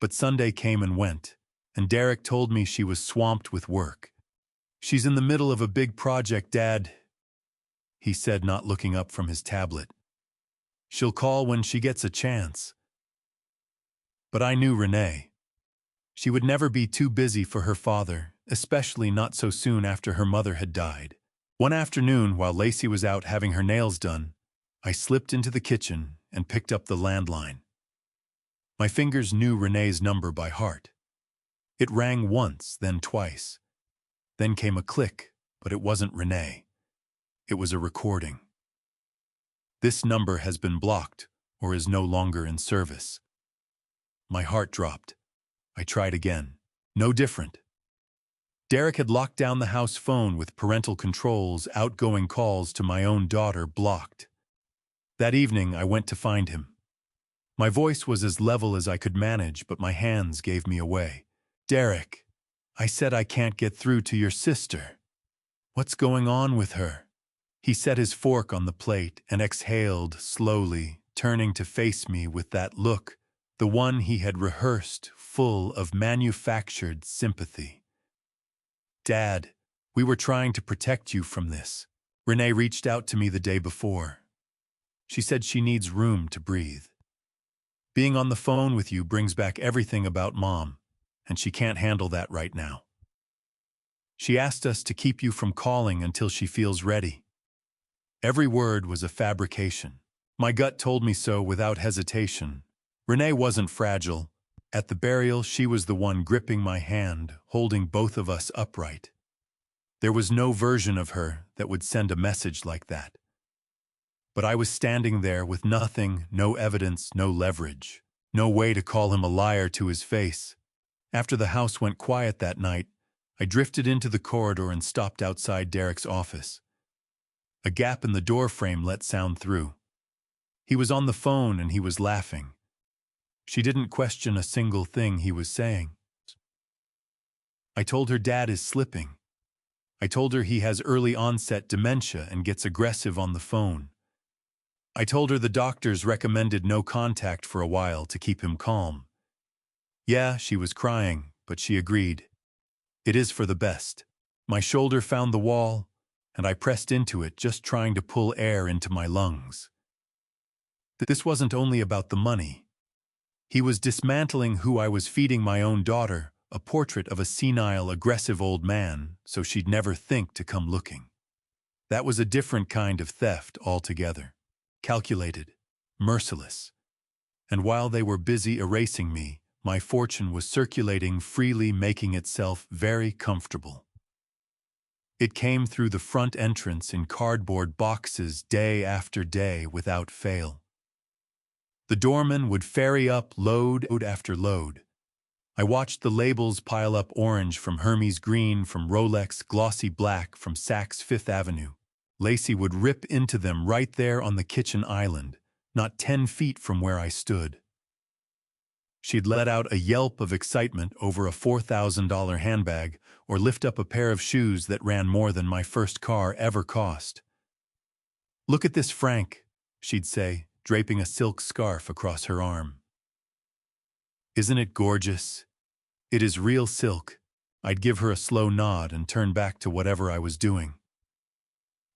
But Sunday came and went, and Derek told me she was swamped with work. "She's in the middle of a big project, Dad," he said, not looking up from his tablet. "She'll call when she gets a chance." But I knew Renee. She would never be too busy for her father, especially not so soon after her mother had died. One afternoon, while Lacey was out having her nails done, I slipped into the kitchen and picked up the landline. My fingers knew Renee's number by heart. It rang once, then twice. Then came a click, but it wasn't Renee. It was a recording. "This number has been blocked or is no longer in service." My heart dropped. I tried again. No different. Derek had locked down the house phone with parental controls, outgoing calls to my own daughter blocked. That evening, I went to find him. My voice was as level as I could manage, but my hands gave me away. "Derek, I said I can't get through to your sister. What's going on with her?" He set his fork on the plate and exhaled slowly, turning to face me with that look, the one he had rehearsed, full of manufactured sympathy. "Dad, we were trying to protect you from this. Renee reached out to me the day before. She said she needs room to breathe. Being on the phone with you brings back everything about Mom, and she can't handle that right now. She asked us to keep you from calling until she feels ready." Every word was a fabrication. My gut told me so without hesitation. Renee wasn't fragile. At the burial, she was the one gripping my hand, holding both of us upright. There was no version of her that would send a message like that. But I was standing there with nothing, no evidence, no leverage, no way to call him a liar to his face. After the house went quiet that night, I drifted into the corridor and stopped outside Derek's office. A gap in the door frame let sound through. He was on the phone and he was laughing. She didn't question a single thing he was saying. "I told her Dad is slipping. I told her he has early onset dementia and gets aggressive on the phone. I told her the doctors recommended no contact for a while to keep him calm." Yeah, she was crying, but she agreed. "It is for the best." My shoulder found the wall, and I pressed into it, just trying to pull air into my lungs. This wasn't only about the money. He was dismantling who I was feeding my own daughter, a portrait of a senile, aggressive old man, so she'd never think to come looking. That was a different kind of theft altogether. Calculated, merciless. And while they were busy erasing me, my fortune was circulating freely, making itself very comfortable. It came through the front entrance in cardboard boxes day after day without fail. The doorman would ferry up load after load. I watched the labels pile up: orange from Hermes, green from Rolex, glossy black from Saks Fifth Avenue. Lacey would rip into them right there on the kitchen island, not 10 feet from where I stood. She'd let out a yelp of excitement over a $4,000 handbag or lift up a pair of shoes that ran more than my first car ever cost. "Look at this, Frank," she'd say, draping a silk scarf across her arm. "Isn't it gorgeous? It is real silk." I'd give her a slow nod and turn back to whatever I was doing.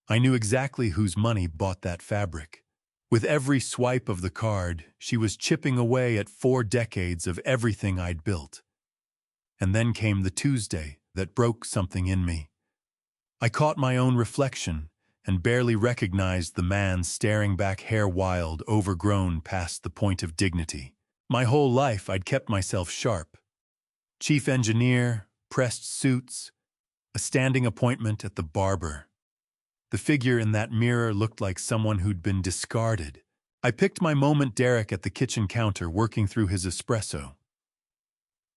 I knew exactly whose money bought that fabric. With every swipe of the card, she was chipping away at 4 decades of everything I'd built. And then came the Tuesday that broke something in me. I caught my own reflection and barely recognized the man staring back, hair wild, overgrown past the point of dignity. My whole life I'd kept myself sharp. Chief engineer, pressed suits, a standing appointment at the barber. The figure in that mirror looked like someone who'd been discarded. I picked my moment. Derek at the kitchen counter working through his espresso.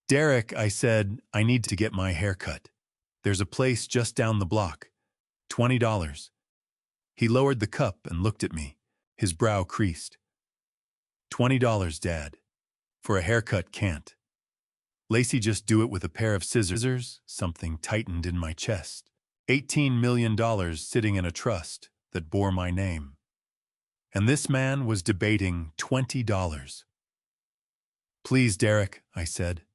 "Derek," I said, "I need to get my hair cut. There's a place just down the block. $20. He lowered the cup and looked at me, his brow creased. $20, Dad. For a haircut, can't. Lacey, just do it with a pair of scissors." Something tightened in my chest. $18 million sitting in a trust that bore my name. And this man was debating $20. "Please, Derek," I said.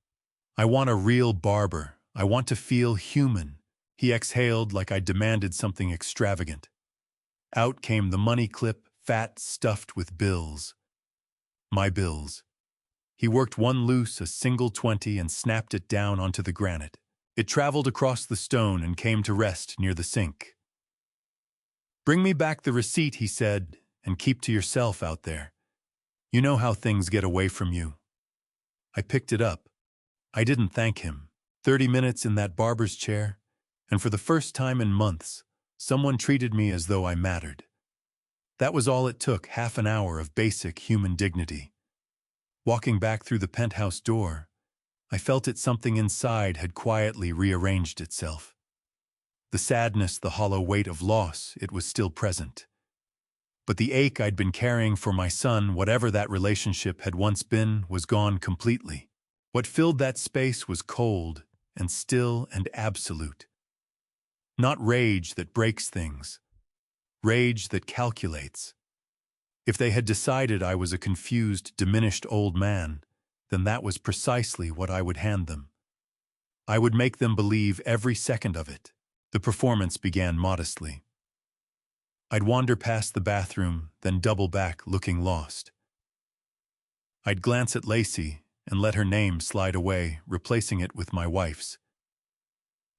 "I want a real barber. I want to feel human." He exhaled like I demanded something extravagant. Out came the money clip, fat, stuffed with bills. My bills. He worked one loose, a single 20, and snapped it down onto the granite. It traveled across the stone and came to rest near the sink. "Bring me back the receipt," he said, "and keep to yourself out there. You know how things get away from you." I picked it up. I didn't thank him. 30 minutes in that barber's chair, and for the first time in months, someone treated me as though I mattered. That was all it took, half an hour of basic human dignity. Walking back through the penthouse door, I felt it. Something inside had quietly rearranged itself. The sadness, the hollow weight of loss, it was still present. But the ache I'd been carrying for my son, whatever that relationship had once been, was gone completely. What filled that space was cold and still and absolute. Not rage that breaks things. Rage that calculates. If they had decided I was a confused, diminished old man, then that was precisely what I would hand them. I would make them believe every second of it. The performance began modestly. I'd wander past the bathroom, then double back, looking lost. I'd glance at Lacey and let her name slide away, replacing it with my wife's.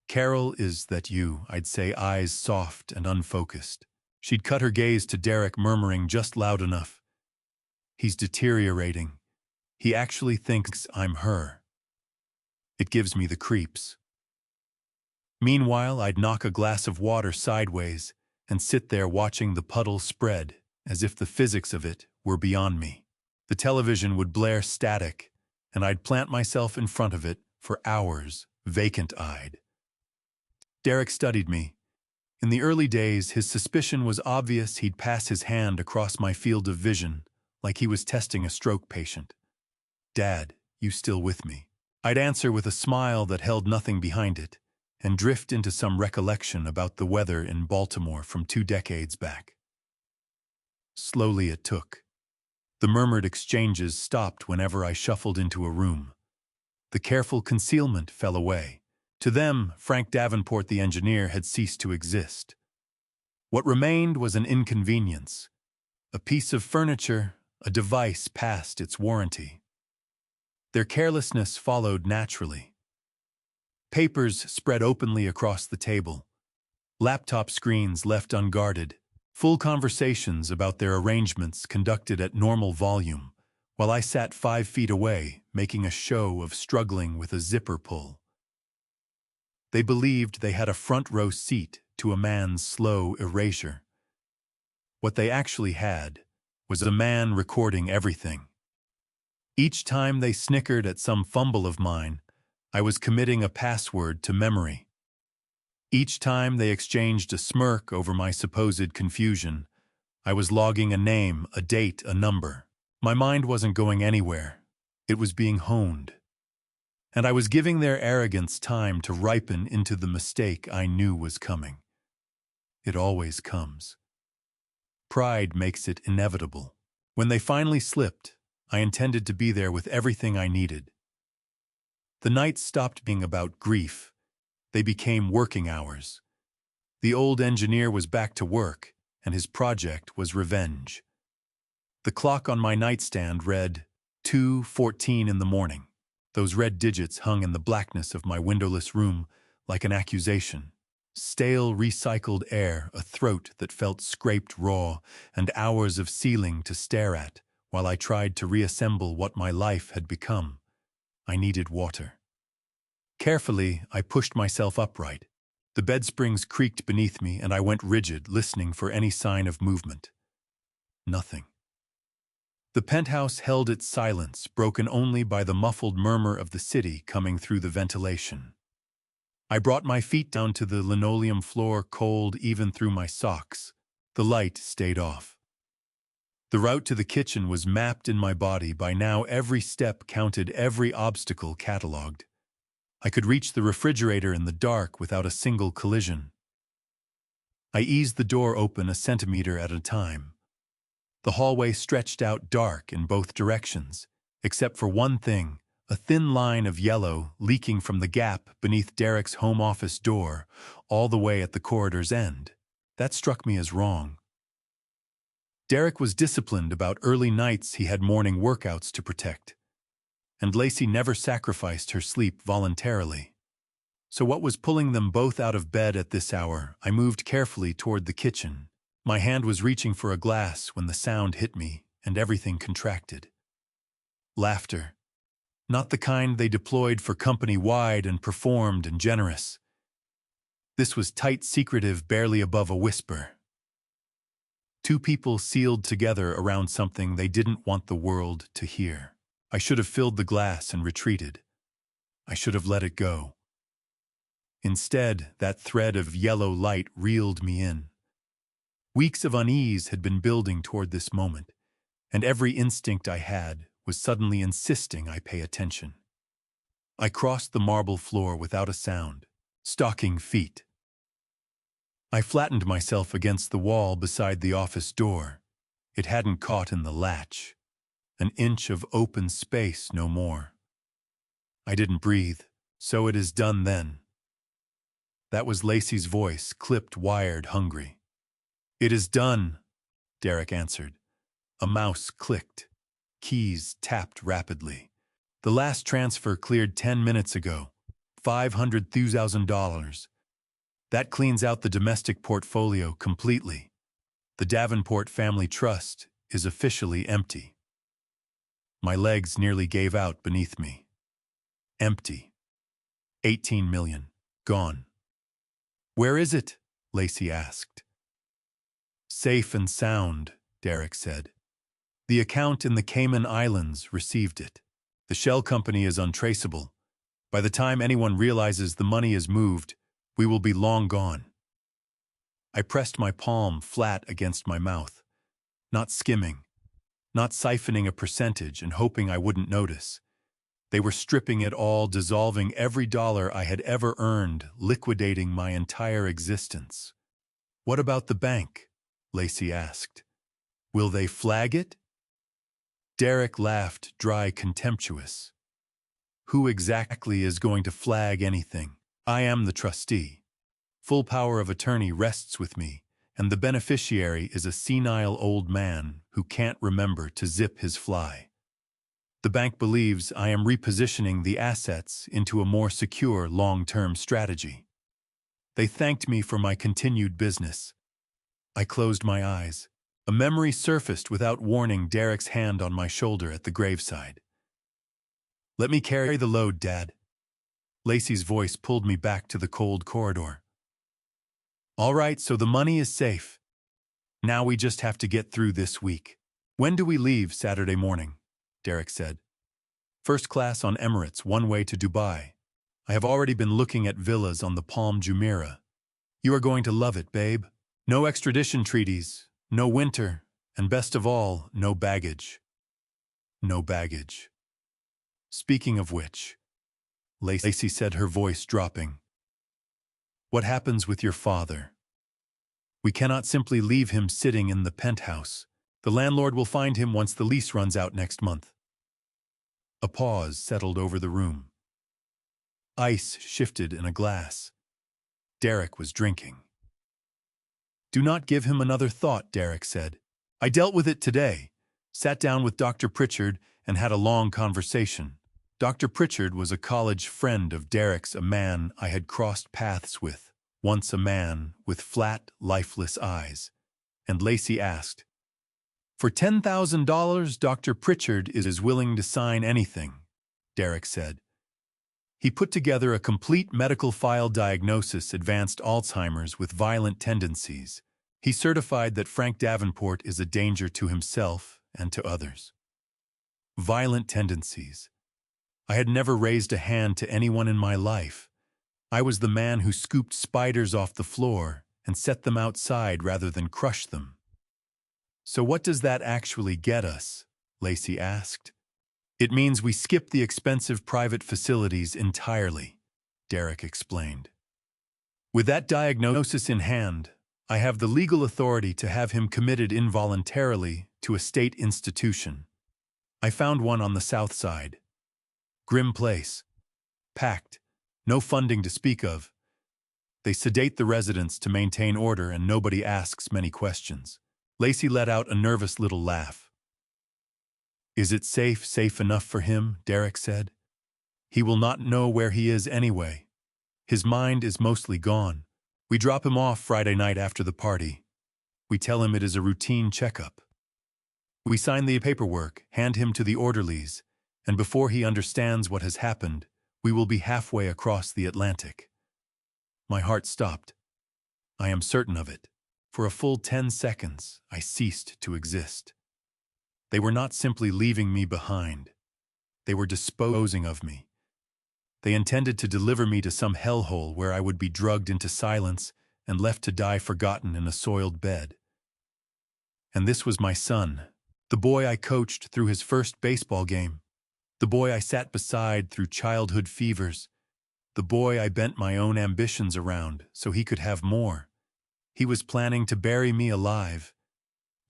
"Carol, is that you?" I'd say, eyes soft and unfocused. She'd cut her gaze to Derek, murmuring just loud enough, "He's deteriorating. He actually thinks I'm her." It gives me the creeps. Meanwhile, I'd knock a glass of water sideways and sit there watching the puddle spread, as if the physics of it were beyond me. The television would blare static, and I'd plant myself in front of it for hours, vacant-eyed. Derek studied me. In the early days, his suspicion was obvious. He'd pass his hand across my field of vision, like he was testing a stroke patient. "Dad, you still with me?" I'd answer with a smile that held nothing behind it, and drift into some recollection about the weather in Baltimore from 2 decades back. Slowly it took. The murmured exchanges stopped whenever I shuffled into a room. The careful concealment fell away. To them, Frank Davenport, the engineer, had ceased to exist. What remained was an inconvenience, a piece of furniture, a device past its warranty. Their carelessness followed naturally. Papers spread openly across the table, laptop screens left unguarded, full conversations about their arrangements conducted at normal volume, while I sat 5 feet away, making a show of struggling with a zipper pull. They believed they had a front-row seat to a man's slow erasure. What they actually had was a man recording everything. Each time they snickered at some fumble of mine, I was committing a password to memory. Each time they exchanged a smirk over my supposed confusion. I was logging a name, a date, a number. My mind wasn't going anywhere. It was being honed. And I was giving their arrogance time to ripen into the mistake I knew was coming. It always comes. Pride makes it inevitable. When they finally slipped, I intended to be there with everything I needed. The nights stopped being about grief. They became working hours. The old engineer was back to work, and his project was revenge. The clock on my nightstand read 2:14 in the morning. Those red digits hung in the blackness of my windowless room like an accusation. Stale, recycled air, a throat that felt scraped raw, and hours of ceiling to stare at while I tried to reassemble what my life had become. I needed water. Carefully, I pushed myself upright. The bed springs creaked beneath me, and I went rigid, listening for any sign of movement. Nothing. The penthouse held its silence, broken only by the muffled murmur of the city coming through the ventilation. I brought my feet down to the linoleum floor, cold even through my socks. The light stayed off. The route to the kitchen was mapped in my body. By now, every step counted, every obstacle catalogued. I could reach the refrigerator in the dark without a single collision. I eased the door open a centimeter at a time. The hallway stretched out dark in both directions, except for one thing, a thin line of yellow leaking from the gap beneath Derek's home office door, all the way at the corridor's end. That struck me as wrong. Derek was disciplined about early nights. He had morning workouts to protect. And Lacey never sacrificed her sleep voluntarily. So what was pulling them both out of bed at this hour? I moved carefully toward the kitchen. My hand was reaching for a glass when the sound hit me, and everything contracted. Laughter. Not the kind they deployed for company-wide and performed and generous. This was tight, secretive, barely above a whisper. Two people sealed together around something they didn't want the world to hear. I should have filled the glass and retreated. I should have let it go. Instead, that thread of yellow light reeled me in. Weeks of unease had been building toward this moment, and every instinct I had was suddenly insisting I pay attention. I crossed the marble floor without a sound, stocking feet. I flattened myself against the wall beside the office door. It hadn't caught in the latch. An inch of open space, no more. I didn't breathe. So it is done then. That was Lacey's voice, clipped, wired, hungry. It is done, Derek answered. A mouse clicked. Keys tapped rapidly. The last transfer cleared 10 minutes ago. $500,000. That cleans out the domestic portfolio completely. The Davenport Family Trust is officially empty. My legs nearly gave out beneath me. Empty. 18 million. Gone. Where is it? Lacey asked. Safe and sound, Derek said. The account in the Cayman Islands received it. The shell company is untraceable. By the time anyone realizes the money is moved, we will be long gone. I pressed my palm flat against my mouth, not skimming, not siphoning a percentage and hoping I wouldn't notice. They were stripping it all, dissolving every dollar I had ever earned, liquidating my entire existence. What about the bank? Lacey asked. Will they flag it? Derek laughed, dry, contemptuous. Who exactly is going to flag anything? I am the trustee. Full power of attorney rests with me, and the beneficiary is a senile old man who can't remember to zip his fly. The bank believes I am repositioning the assets into a more secure long-term strategy. They thanked me for my continued business. I closed my eyes. A memory surfaced without warning, Derek's hand on my shoulder at the graveside. Let me carry the load, Dad. Lacey's voice pulled me back to the cold corridor. All right, so the money is safe. Now we just have to get through this week. When do we leave? Saturday morning, Derek said. First class on Emirates, one way to Dubai. I have already been looking at villas on the Palm Jumeirah. You are going to love it, babe. No extradition treaties, no winter, and best of all, no baggage. No baggage. Speaking of which, Lacey said, her voice dropping, what happens with your father? We cannot simply leave him sitting in the penthouse. The landlord will find him once the lease runs out next month. A pause settled over the room. Ice shifted in a glass. Derek was drinking. Do not give him another thought, Derek said. I dealt with it today, sat down with Dr. Pritchard and had a long conversation. Dr. Pritchard was a college friend of Derek's, a man I had crossed paths with, once a man with flat, lifeless eyes. And Lacey asked, for $10,000, Dr. Pritchard is willing to sign anything, Derek said. He put together a complete medical file diagnosis, advanced Alzheimer's with violent tendencies. He certified that Frank Davenport is a danger to himself and to others. Violent tendencies. I had never raised a hand to anyone in my life. I was the man who scooped spiders off the floor and set them outside rather than crush them. So what does that actually get us? Lacey asked. It means we skip the expensive private facilities entirely, Derek explained. With that diagnosis in hand, I have the legal authority to have him committed involuntarily to a state institution. I found one on the south side. Grim place. Packed. No funding to speak of. They sedate the residents to maintain order and nobody asks many questions. Lacey let out a nervous little laugh. Is it safe enough for him? Derek said. He will not know where he is anyway. His mind is mostly gone. We drop him off Friday night after the party. We tell him it is a routine checkup. We sign the paperwork, hand him to the orderlies, and before he understands what has happened, we will be halfway across the Atlantic. My heart stopped. I am certain of it. For a full 10 seconds, I ceased to exist. They were not simply leaving me behind. They were disposing of me. They intended to deliver me to some hellhole where I would be drugged into silence and left to die forgotten in a soiled bed. And this was my son, the boy I coached through his first baseball game, the boy I sat beside through childhood fevers, the boy I bent my own ambitions around so he could have more. He was planning to bury me alive.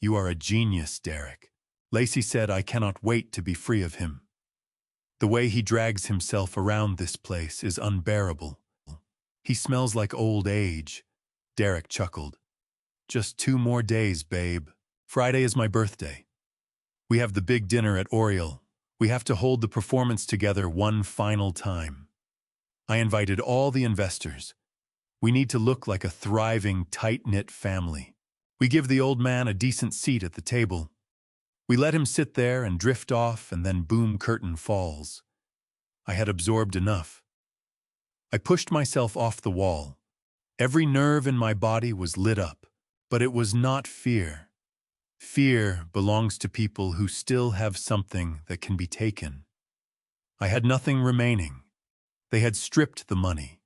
You are a genius, Derek. Lacey said, I cannot wait to be free of him. The way he drags himself around this place is unbearable. He smells like old age. Derek chuckled. Just 2 more days, babe. Friday is my birthday. We have the big dinner at Oriole. We have to hold the performance together one final time. I invited all the investors. We need to look like a thriving, tight-knit family. We give the old man a decent seat at the table. We let him sit there and drift off, and then boom, curtain falls. I had absorbed enough. I pushed myself off the wall. Every nerve in my body was lit up, but it was not fear. Fear belongs to people who still have something that can be taken. I had nothing remaining. They had stripped the money.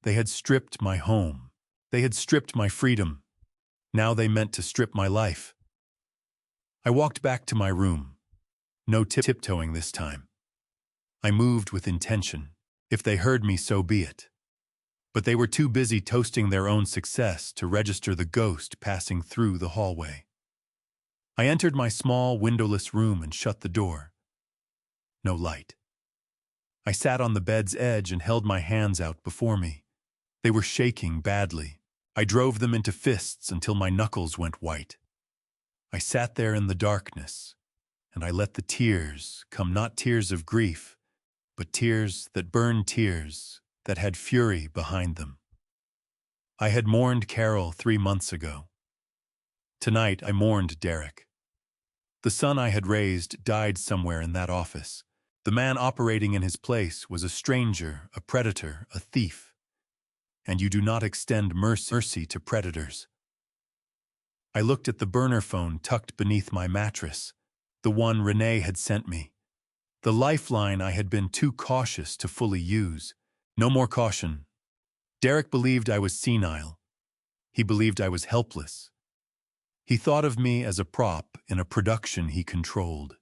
They had stripped my home. They had stripped my freedom. Now they meant to strip my life. I walked back to my room. No tiptoeing this time. I moved with intention. If they heard me, so be it. But they were too busy toasting their own success to register the ghost passing through the hallway. I entered my small, windowless room and shut the door. No light. I sat on the bed's edge and held my hands out before me. They were shaking badly. I drove them into fists until my knuckles went white. I sat there in the darkness, and I let the tears come, not tears of grief, but tears that burned, tears that had fury behind them. I had mourned Carol 3 months ago. Tonight I mourned Derek. The son I had raised died somewhere in that office. The man operating in his place was a stranger, a predator, a thief. And you do not extend mercy to predators. I looked at the burner phone tucked beneath my mattress, the one Renee had sent me. The lifeline I had been too cautious to fully use. No more caution. Derek believed I was senile. He believed I was helpless. He thought of me as a prop in a production he controlled.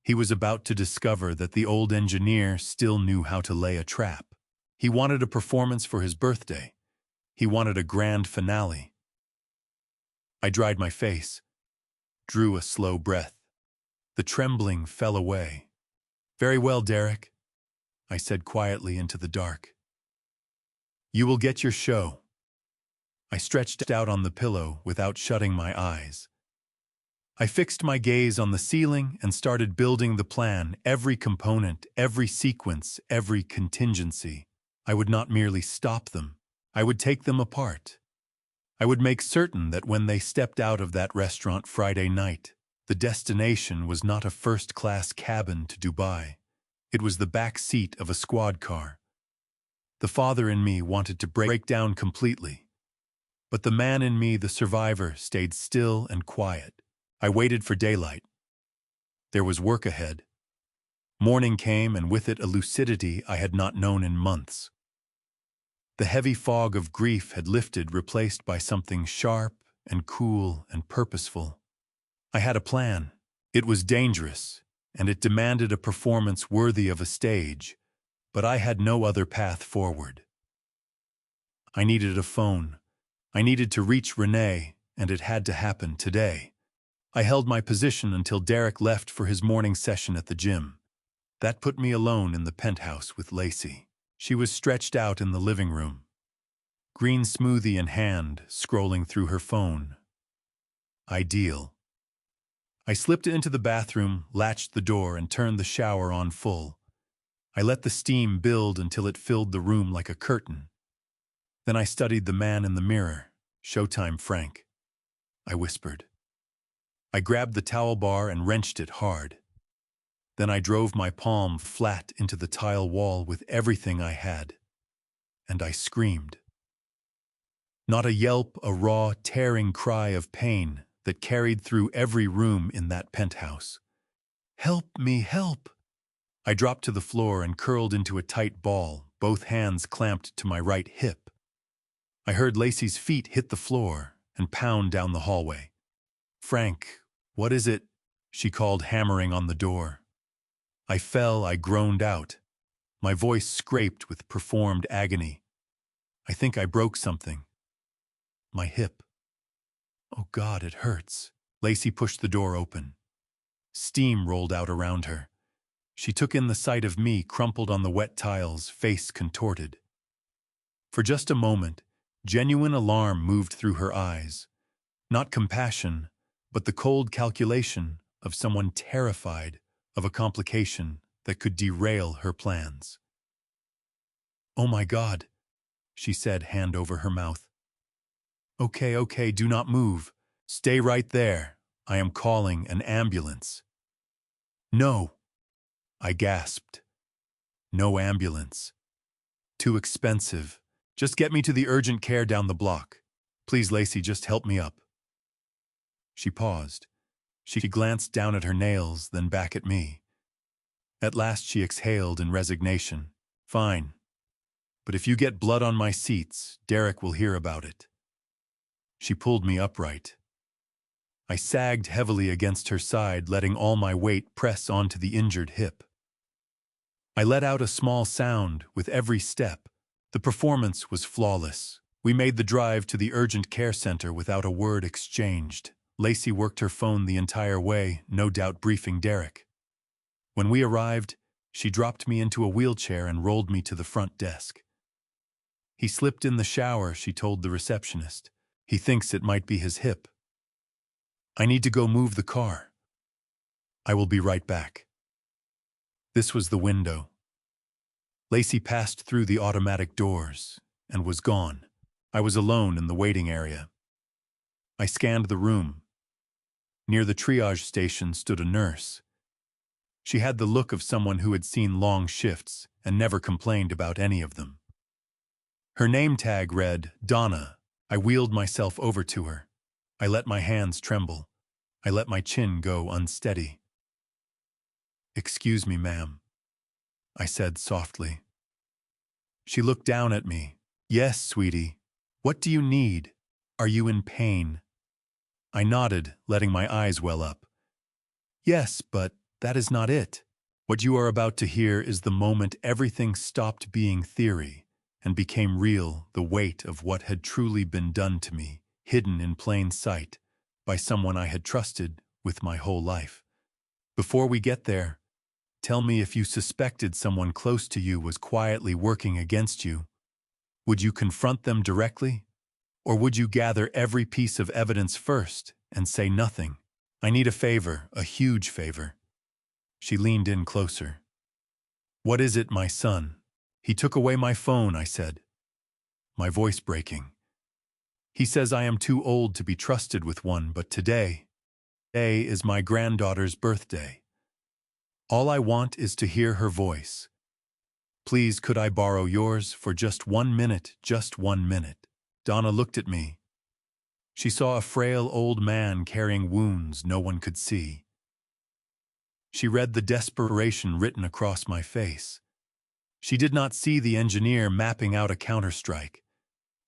He was about to discover that the old engineer still knew how to lay a trap. He wanted a performance for his birthday. He wanted a grand finale. I dried my face, drew a slow breath. The trembling fell away. "Very well, Derek," I said quietly into the dark. "You will get your show." I stretched out on the pillow without shutting my eyes. I fixed my gaze on the ceiling and started building the plan, every component, every sequence, every contingency. I would not merely stop them. I would take them apart. I would make certain that when they stepped out of that restaurant Friday night, the destination was not a first-class cabin to Dubai. It was the back seat of a squad car. The father in me wanted to break down completely, but the man in me, the survivor, stayed still and quiet. I waited for daylight. There was work ahead. Morning came, and with it a lucidity I had not known in months. The heavy fog of grief had lifted, replaced by something sharp and cool and purposeful. I had a plan. It was dangerous, and it demanded a performance worthy of a stage, but I had no other path forward. I needed a phone. I needed to reach Renee, and it had to happen today. I held my position until Derek left for his morning session at the gym. That put me alone in the penthouse with Lacey. She was stretched out in the living room, green smoothie in hand, scrolling through her phone. Ideal. I slipped into the bathroom, latched the door, and turned the shower on full. I let the steam build until it filled the room like a curtain. Then I studied the man in the mirror. "Showtime, Frank," I whispered. I grabbed the towel bar and wrenched it hard. Then I drove my palm flat into the tile wall with everything I had. And I screamed. Not a yelp, a raw, tearing cry of pain that carried through every room in that penthouse. "Help me, help!" I dropped to the floor and curled into a tight ball, both hands clamped to my right hip. I heard Lacey's feet hit the floor and pound down the hallway. "Frank, what is it?" she called, hammering on the door. I fell, I groaned out. My voice scraped with performed agony. "I think I broke something. My hip." "Oh God, it hurts." Lacey pushed the door open. Steam rolled out around her. She took in the sight of me, crumpled on the wet tiles, face contorted. For just a moment, genuine alarm moved through her eyes. Not compassion, but the cold calculation of someone terrified of a complication that could derail her plans. "Oh my God," she said, hand over her mouth. Okay, do not move. Stay right there. I am calling an ambulance." "No," I gasped. "No ambulance. Too expensive. Just get me to the urgent care down the block. Please, Lacey, just help me up." She paused. She glanced down at her nails, then back at me. At last she exhaled in resignation. "Fine. But if you get blood on my seats, Derek will hear about it." She pulled me upright. I sagged heavily against her side, letting all my weight press onto the injured hip. I let out a small sound with every step. The performance was flawless. We made the drive to the urgent care center without a word exchanged. Lacey worked her phone the entire way, no doubt briefing Derek. When we arrived, she dropped me into a wheelchair and rolled me to the front desk. "He slipped in the shower," she told the receptionist. "He thinks it might be his hip. I need to go move the car. I will be right back." This was the window. Lacey passed through the automatic doors and was gone. I was alone in the waiting area. I scanned the room. Near the triage station stood a nurse. She had the look of someone who had seen long shifts and never complained about any of them. Her name tag read, Donna. I wheeled myself over to her. I let my hands tremble. I let my chin go unsteady. "Excuse me, ma'am," I said softly. She looked down at me. "Yes, sweetie. What do you need?" Are you in pain? I nodded, letting my eyes well up. Yes, but that is not it. What you are about to hear is the moment everything stopped being theory and became real, the weight of what had truly been done to me, hidden in plain sight, by someone I had trusted with my whole life. Before we get there, tell me if you suspected someone close to you was quietly working against you. Would you confront them directly? Or would you gather every piece of evidence first and say nothing? I need a favor, a huge favor. She leaned in closer. What is it, my son? He took away my phone, I said, my voice breaking. He says I am too old to be trusted with one, but today is my granddaughter's birthday. All I want is to hear her voice. Please, could I borrow yours for just 1 minute, just 1 minute? Donna looked at me. She saw a frail old man carrying wounds no one could see. She read the desperation written across my face. She did not see the engineer mapping out a counterstrike.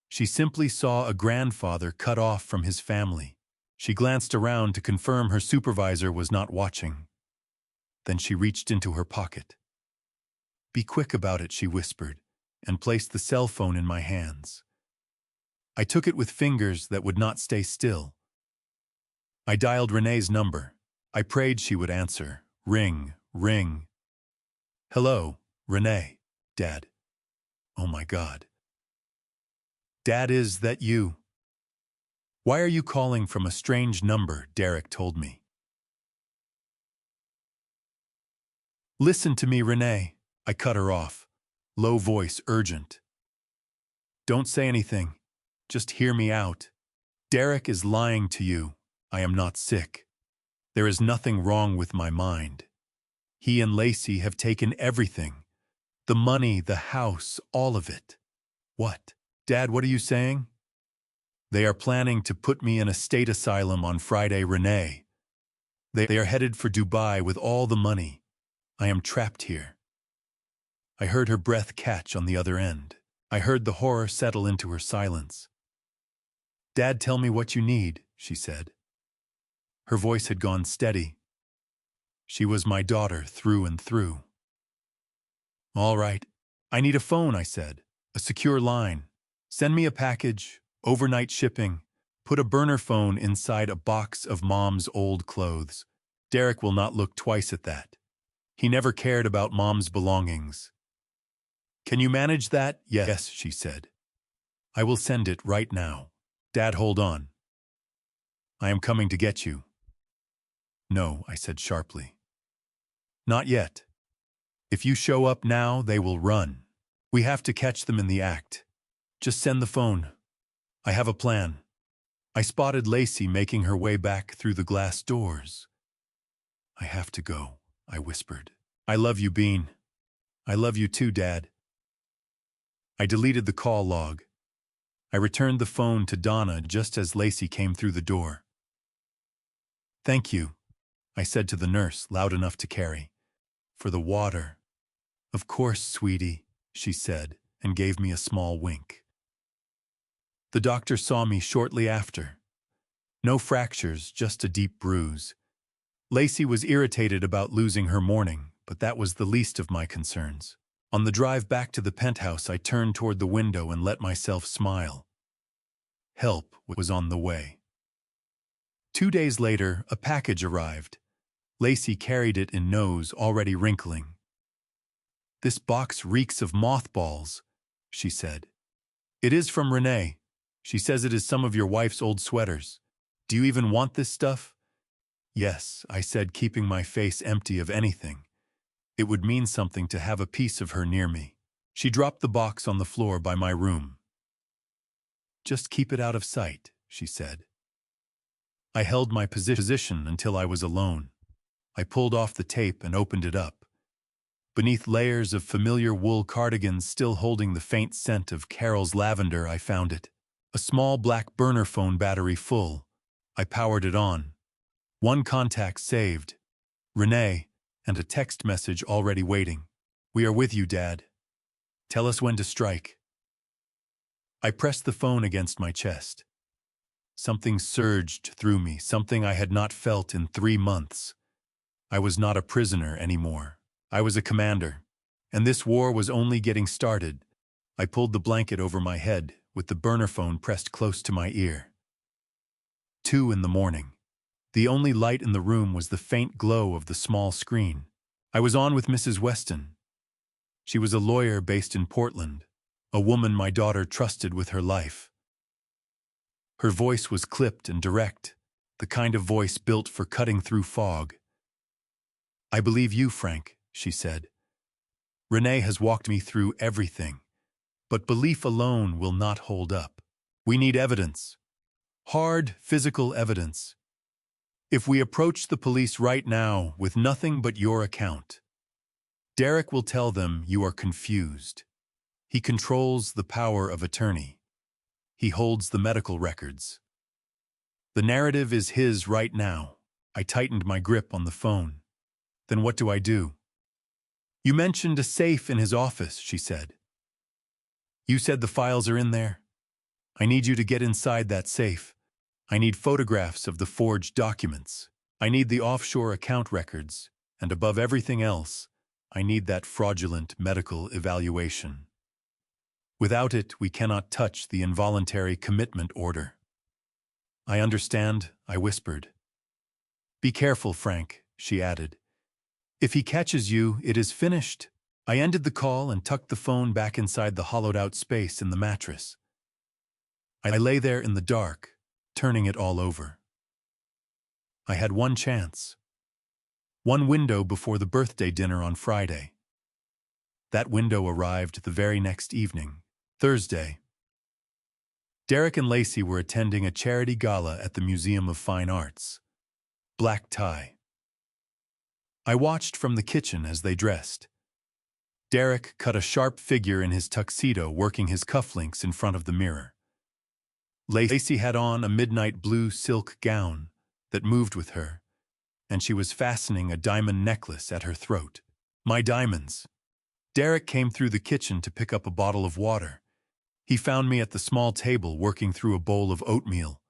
She simply saw a grandfather cut off from his family. She glanced around to confirm her supervisor was not watching. Then she reached into her pocket. Be quick about it, she whispered, and placed the cell phone in my hands. I took it with fingers that would not stay still. I dialed Renee's number. I prayed she would answer. Ring, ring. Hello, Renee. Dad. Oh my God. Dad, is that you? Why are you calling from a strange number? Derek told me. Listen to me, Renee. I cut her off. Low voice, urgent. Don't say anything. Just hear me out. Derek is lying to you. I am not sick. There is nothing wrong with my mind. He and Lacey have taken everything. The money, the house, all of it. What? Dad, what are you saying? They are planning to put me in a state asylum on Friday, Renee. They are headed for Dubai with all the money. I am trapped here. I heard her breath catch on the other end. I heard the horror settle into her silence. Dad, tell me what you need, she said. Her voice had gone steady. She was my daughter through and through. All right. I need a phone, I said. A secure line. Send me a package, overnight shipping. Put a burner phone inside a box of Mom's old clothes. Derek will not look twice at that. He never cared about Mom's belongings. Can you manage that? Yes, she said. I will send it right now. Dad, hold on. I am coming to get you. No, I said sharply. Not yet. If you show up now, they will run. We have to catch them in the act. Just send the phone. I have a plan. I spotted Lacey making her way back through the glass doors. I have to go, I whispered. I love you, Bean. I love you too, Dad. I deleted the call log. I returned the phone to Donna just as Lacey came through the door. Thank you, I said to the nurse, loud enough to carry. For the water. Of course, sweetie, she said, and gave me a small wink. The doctor saw me shortly after. No fractures, just a deep bruise. Lacey was irritated about losing her morning, but that was the least of my concerns. On the drive back to the penthouse, I turned toward the window and let myself smile. Help was on the way. 2 days later, a package arrived. Lacey carried it in nose already wrinkling. This box reeks of mothballs, she said. It is from Renee. She says it is some of your wife's old sweaters. Do you even want this stuff? Yes, I said, keeping my face empty of anything. It would mean something to have a piece of her near me. She dropped the box on the floor by my room. Just keep it out of sight, she said. I held my position until I was alone. I pulled off the tape and opened it up. Beneath layers of familiar wool cardigans still holding the faint scent of Carol's lavender, I found it. A small black burner phone battery full. I powered it on. One contact saved. Renee, and a text message already waiting. We are with you, Dad. Tell us when to strike. I pressed the phone against my chest. Something surged through me, something I had not felt in 3 months. I was not a prisoner anymore. I was a commander. And this war was only getting started. I pulled the blanket over my head, with the burner phone pressed close to my ear. 2 in the morning. The only light in the room was the faint glow of the small screen. I was on with Mrs. Weston. She was a lawyer based in Portland, a woman my daughter trusted with her life. Her voice was clipped and direct, the kind of voice built for cutting through fog. "I believe you, Frank," she said. "Renee has walked me through everything, but belief alone will not hold up. We need evidence. Hard, physical evidence. If we approach the police right now with nothing but your account, Derek will tell them you are confused. He controls the power of attorney. He holds the medical records. The narrative is his right now." I tightened my grip on the phone. "Then what do I do?" "You mentioned a safe in his office," she said. "You said the files are in there? I need you to get inside that safe. I need photographs of the forged documents. I need the offshore account records. And above everything else, I need that fraudulent medical evaluation. Without it, we cannot touch the involuntary commitment order." "I understand," I whispered. "Be careful, Frank," she added. "If he catches you, it is finished." I ended the call and tucked the phone back inside the hollowed-out space in the mattress. I lay there in the dark, turning it all over. I had one chance. One window before the birthday dinner on Friday. That window arrived the very next evening, Thursday. Derek and Lacey were attending a charity gala at the Museum of Fine Arts. Black tie. I watched from the kitchen as they dressed. Derek cut a sharp figure in his tuxedo, working his cufflinks in front of the mirror. Lacey had on a midnight blue silk gown that moved with her, and she was fastening a diamond necklace at her throat. My diamonds. Derek came through the kitchen to pick up a bottle of water. He found me at the small table working through a bowl of oatmeal.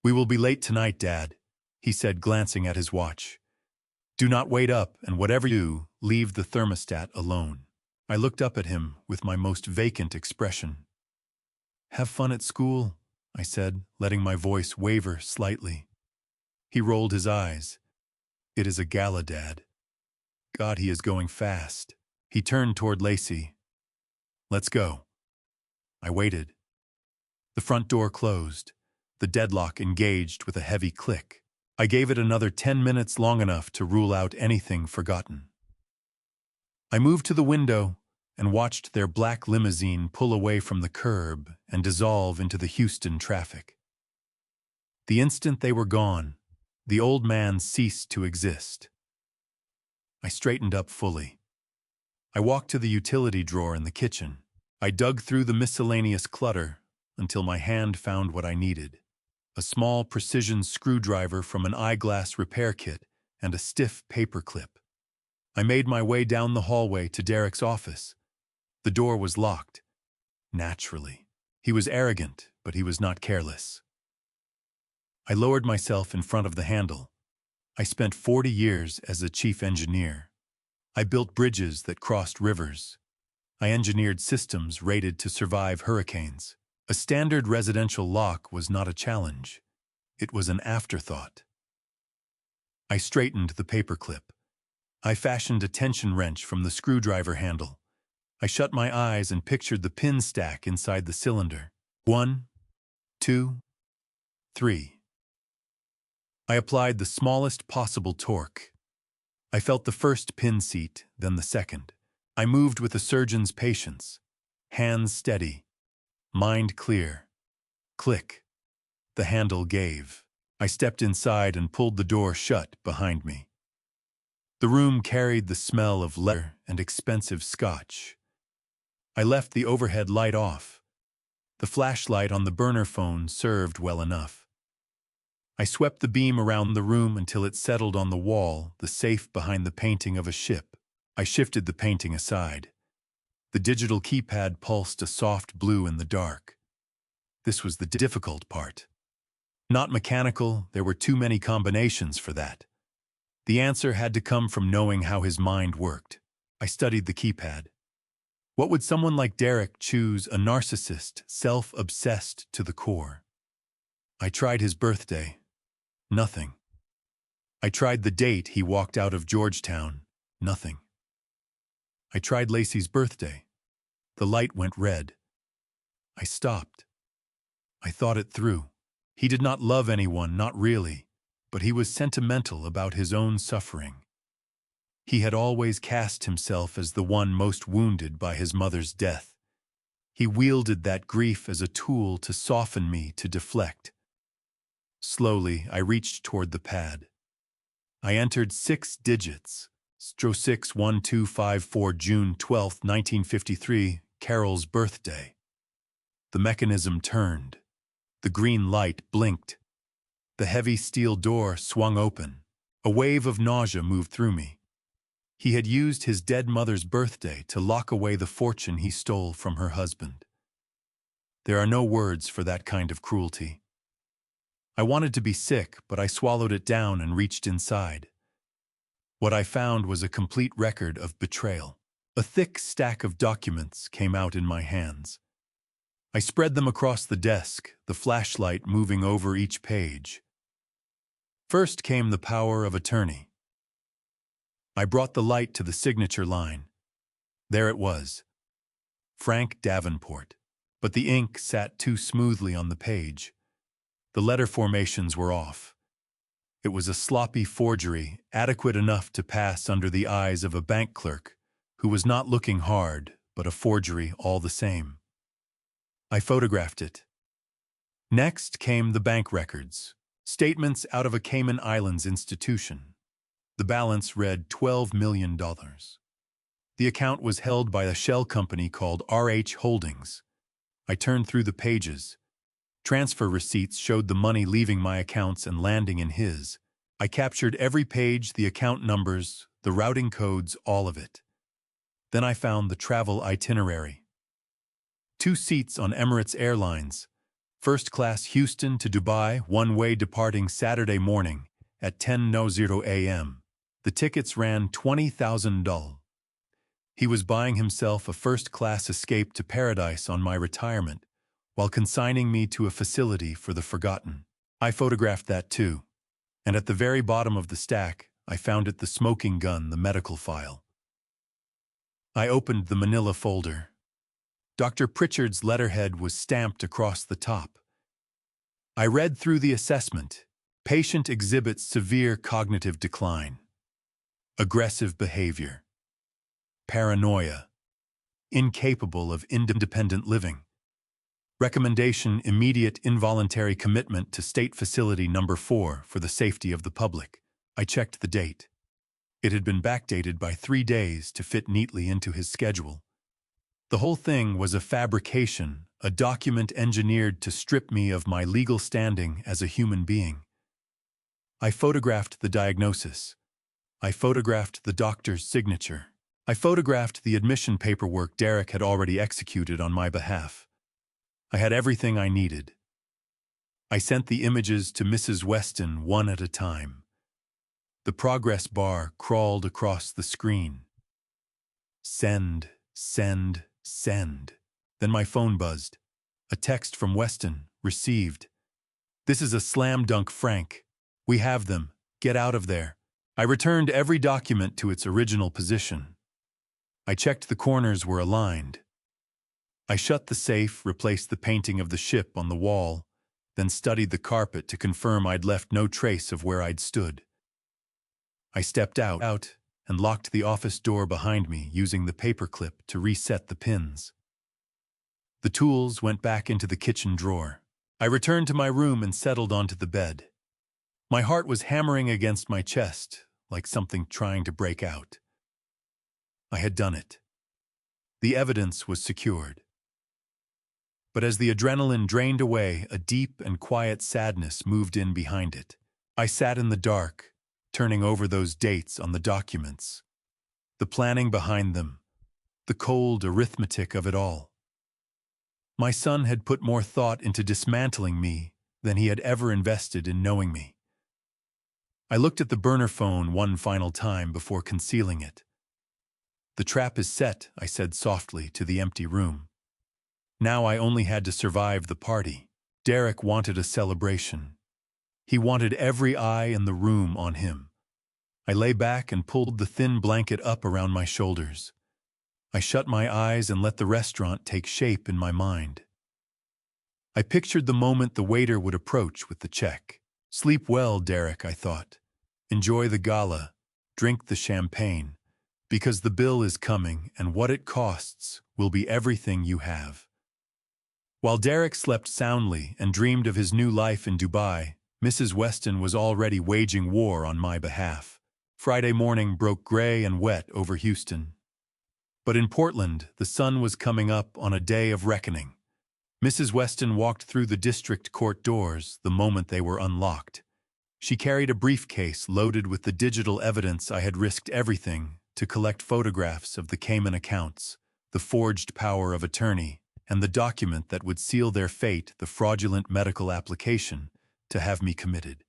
"We will be late tonight, Dad," he said, glancing at his watch. "Do not wait up, and whatever you do, leave the thermostat alone." I looked up at him with my most vacant expression. "Have fun at school," I said, letting my voice waver slightly. He rolled his eyes. "It is a gala, Dad." God, he is going fast. He turned toward Lacey. "Let's go." I waited. The front door closed, the deadlock engaged with a heavy click. I gave it another 10 minutes, long enough to rule out anything forgotten. I moved to the window and watched their black limousine pull away from the curb and dissolve into the Houston traffic. The instant they were gone, the old man ceased to exist. I straightened up fully. I walked to the utility drawer in the kitchen. I dug through the miscellaneous clutter until my hand found what I needed: a small precision screwdriver from an eyeglass repair kit and a stiff paper clip. I made my way down the hallway to Derek's office. The door was locked. Naturally. He was arrogant, but he was not careless. I lowered myself in front of the handle. I spent 40 years as a chief engineer. I built bridges that crossed rivers. I engineered systems rated to survive hurricanes. A standard residential lock was not a challenge. It was an afterthought. I straightened the paperclip. I fashioned a tension wrench from the screwdriver handle. I shut my eyes and pictured the pin stack inside the cylinder. 1, 2, 3. I applied the smallest possible torque. I felt the first pin seat, then the second. I moved with a surgeon's patience. Hands steady. Mind clear. Click. The handle gave. I stepped inside and pulled the door shut behind me. The room carried the smell of leather and expensive scotch. I left the overhead light off. The flashlight on the burner phone served well enough. I swept the beam around the room until it settled on the wall, the safe behind the painting of a ship. I shifted the painting aside. The digital keypad pulsed a soft blue in the dark. This was the difficult part. Not mechanical, there were too many combinations for that. The answer had to come from knowing how his mind worked. I studied the keypad. What would someone like Derek choose? A narcissist, self-obsessed to the core. I tried his birthday. Nothing. I tried the date he walked out of Georgetown. Nothing. I tried Lacey's birthday. The light went red. I stopped. I thought it through. He did not love anyone, not really, but he was sentimental about his own suffering. He had always cast himself as the one most wounded by his mother's death. He wielded that grief as a tool to soften me, to deflect. Slowly, I reached toward the pad. I entered 6 digits. 61254, June 12, 1953, Carol's birthday. The mechanism turned. The green light blinked. The heavy steel door swung open. A wave of nausea moved through me. He had used his dead mother's birthday to lock away the fortune he stole from her husband. There are no words for that kind of cruelty. I wanted to be sick, but I swallowed it down and reached inside. What I found was a complete record of betrayal. A thick stack of documents came out in my hands. I spread them across the desk, the flashlight moving over each page. First came the power of attorney. I brought the light to the signature line. There it was. Frank Davenport. But the ink sat too smoothly on the page. The letter formations were off. It was a sloppy forgery, adequate enough to pass under the eyes of a bank clerk who was not looking hard, but a forgery all the same. I photographed it. Next came the bank records, statements out of a Cayman Islands institution. The balance read $12 million. The account was held by a shell company called RH Holdings. I turned through the pages. Transfer receipts showed the money leaving my accounts and landing in his. I captured every page, the account numbers, the routing codes, all of it. Then I found the travel itinerary. 2 seats on Emirates Airlines. First class Houston to Dubai, one-way departing Saturday morning at 10:00 a.m. The tickets ran $20,000. He was buying himself a first-class escape to paradise on my retirement, while consigning me to a facility for the forgotten. I photographed that too. And at the very bottom of the stack, I found it, the smoking gun, the medical file. I opened the manila folder. Dr. Pritchard's letterhead was stamped across the top. I read through the assessment. Patient exhibits severe cognitive decline. Aggressive behavior. Paranoia. Incapable of independent living. Recommendation: immediate involuntary commitment to State Facility Number 4 for the safety of the public. I checked the date. It had been backdated by 3 days to fit neatly into his schedule. The whole thing was a fabrication, a document engineered to strip me of my legal standing as a human being. I photographed the diagnosis. I photographed the doctor's signature. I photographed the admission paperwork Derek had already executed on my behalf. I had everything I needed. I sent the images to Mrs. Weston one at a time. The progress bar crawled across the screen. Send, send, send. Then my phone buzzed. A text from Weston, received. This is a slam dunk, Frank. We have them. Get out of there. I returned every document to its original position. I checked the corners were aligned. I shut the safe, replaced the painting of the ship on the wall, then studied the carpet to confirm I'd left no trace of where I'd stood. I stepped out and locked the office door behind me, using the paperclip to reset the pins. The tools went back into the kitchen drawer. I returned to my room and settled onto the bed. My heart was hammering against my chest, like something trying to break out. I had done it. The evidence was secured. But as the adrenaline drained away, a deep and quiet sadness moved in behind it. I sat in the dark, turning over those dates on the documents, the planning behind them, the cold arithmetic of it all. My son had put more thought into dismantling me than he had ever invested in knowing me. I looked at the burner phone one final time before concealing it. "The trap is set," I said softly to the empty room. Now I only had to survive the party. Derek wanted a celebration. He wanted every eye in the room on him. I lay back and pulled the thin blanket up around my shoulders. I shut my eyes and let the restaurant take shape in my mind. I pictured the moment the waiter would approach with the check. "Sleep well, Derek," I thought. "Enjoy the gala, drink the champagne, because the bill is coming and what it costs will be everything you have." While Derek slept soundly and dreamed of his new life in Dubai, Mrs. Weston was already waging war on my behalf. Friday morning broke gray and wet over Houston. But in Portland, the sun was coming up on a day of reckoning. Mrs. Weston walked through the district court doors the moment they were unlocked. She carried a briefcase loaded with the digital evidence I had risked everything to collect: photographs of the Cayman accounts, the forged power of attorney, and the document that would seal their fate, the fraudulent medical application, to have me committed.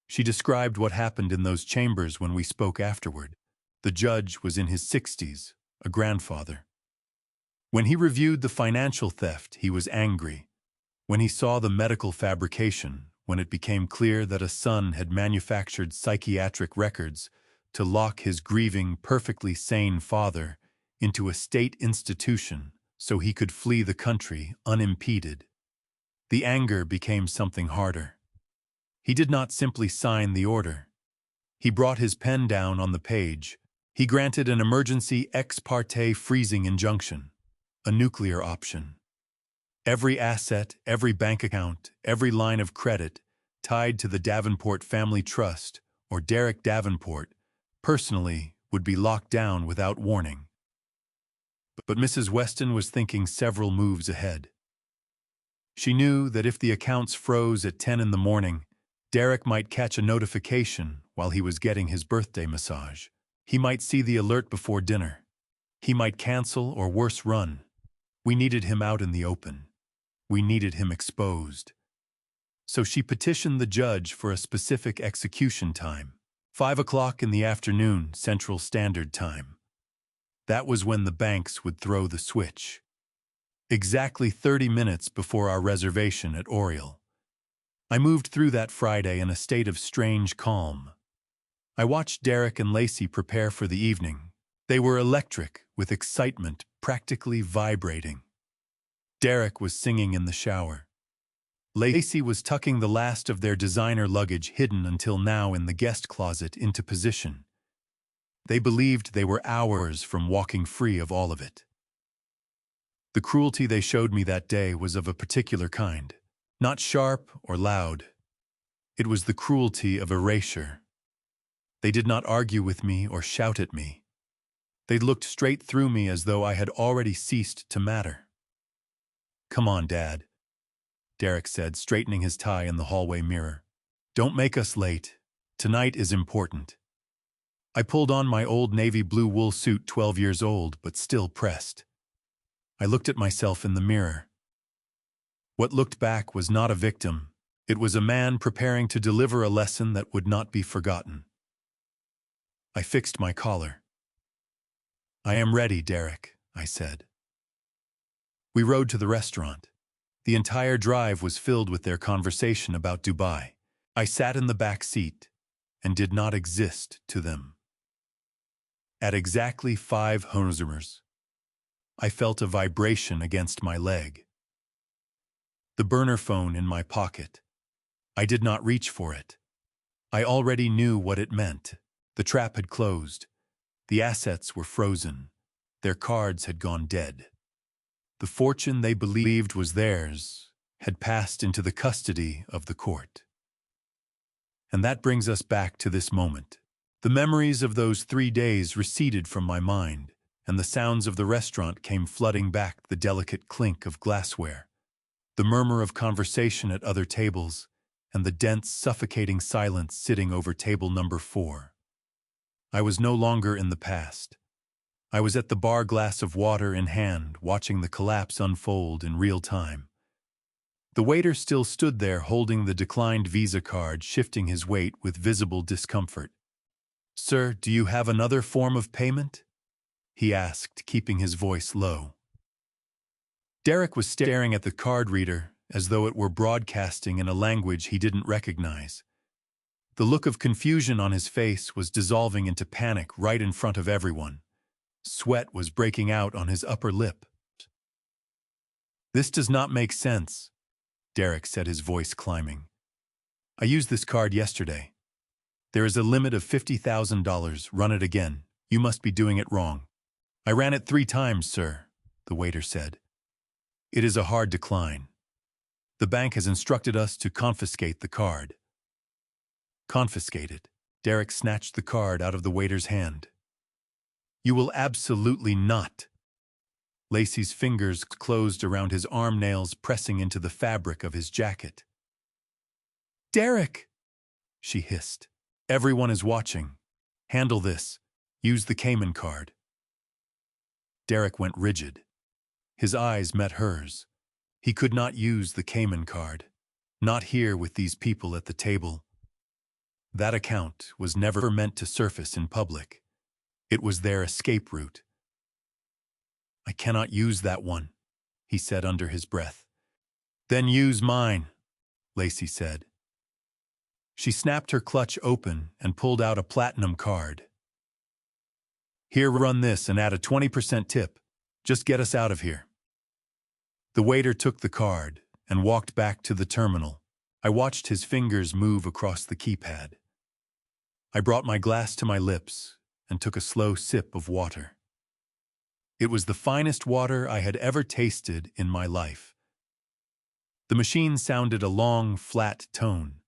She described what happened in those chambers when we spoke afterward. The judge was in his 60s, a grandfather. When he reviewed the financial theft, he was angry. When he saw the medical fabrication, when it became clear that a son had manufactured psychiatric records to lock his grieving, perfectly sane father into a state institution so he could flee the country unimpeded, the anger became something harder. He did not simply sign the order. He brought his pen down on the page. He granted an emergency ex parte freezing injunction, a nuclear option. Every asset, every bank account, every line of credit tied to the Davenport Family Trust, or Derek Davenport, personally, would be locked down without warning. But Mrs. Weston was thinking several moves ahead. She knew that if the accounts froze at 10 in the morning, Derek might catch a notification while he was getting his birthday massage. He might see the alert before dinner. He might cancel or worse, run. We needed him out in the open. We needed him exposed. So she petitioned the judge for a specific execution time, 5 o'clock in the afternoon, Central Standard Time. That was when the banks would throw the switch. Exactly 30 minutes before our reservation at Oriole. I moved through that Friday in a state of strange calm. I watched Derek and Lacey prepare for the evening. They were electric, with excitement practically vibrating. Derek was singing in the shower. Lacey was tucking the last of their designer luggage, hidden until now in the guest closet, into position. They believed they were hours from walking free of all of it. The cruelty they showed me that day was of a particular kind. Not sharp or loud. It was the cruelty of erasure. They did not argue with me or shout at me. They looked straight through me as though I had already ceased to matter. "Come on, Dad," Derek said, straightening his tie in the hallway mirror. "Don't make us late. Tonight is important." I pulled on my old navy blue wool suit, 12 years old, but still pressed. I looked at myself in the mirror. What looked back was not a victim. It was a man preparing to deliver a lesson that would not be forgotten. I fixed my collar. "I am ready, Derek," I said. We rode to the restaurant. The entire drive was filled with their conversation about Dubai. I sat in the back seat and did not exist to them. At exactly 5 Honzimers, I felt a vibration against my leg. The burner phone in my pocket. I did not reach for it. I already knew what it meant. The trap had closed. The assets were frozen. Their cards had gone dead. The fortune they believed was theirs had passed into the custody of the court. And that brings us back to this moment. The memories of those 3 days receded from my mind, and the sounds of the restaurant came flooding back: the delicate clink of glassware, the murmur of conversation at other tables, and the dense, suffocating silence sitting over table number 4. I was no longer in the past. I was at the bar, glass of water in hand, watching the collapse unfold in real time. The waiter still stood there holding the declined Visa card, shifting his weight with visible discomfort. "Sir, do you have another form of payment?" he asked, keeping his voice low. Derek was staring at the card reader as though it were broadcasting in a language he didn't recognize. The look of confusion on his face was dissolving into panic right in front of everyone. Sweat was breaking out on his upper lip. "This does not make sense," Derek said, his voice climbing. "I used this card yesterday. There is a limit of $50,000. Run it again. You must be doing it wrong." "I ran it 3 times, sir," the waiter said. "It is a hard decline. The bank has instructed us to confiscate the card." "Confiscate it." Derek snatched the card out of the waiter's hand. "You will absolutely not." Lacey's fingers closed around his arm nails, pressing into the fabric of his jacket. "Derek!" she hissed. "Everyone is watching. Handle this. Use the Cayman card." Derek went rigid. His eyes met hers. He could not use the Cayman card. Not here with these people at the table. That account was never meant to surface in public. It was their escape route. "I cannot use that one," he said under his breath. "Then use mine," Lacey said. She snapped her clutch open and pulled out a platinum card. "Here, run this and add a 20% tip. Just get us out of here." The waiter took the card and walked back to the terminal. I watched his fingers move across the keypad. I brought my glass to my lips and took a slow sip of water. It was the finest water I had ever tasted in my life. The machine sounded a long, flat tone.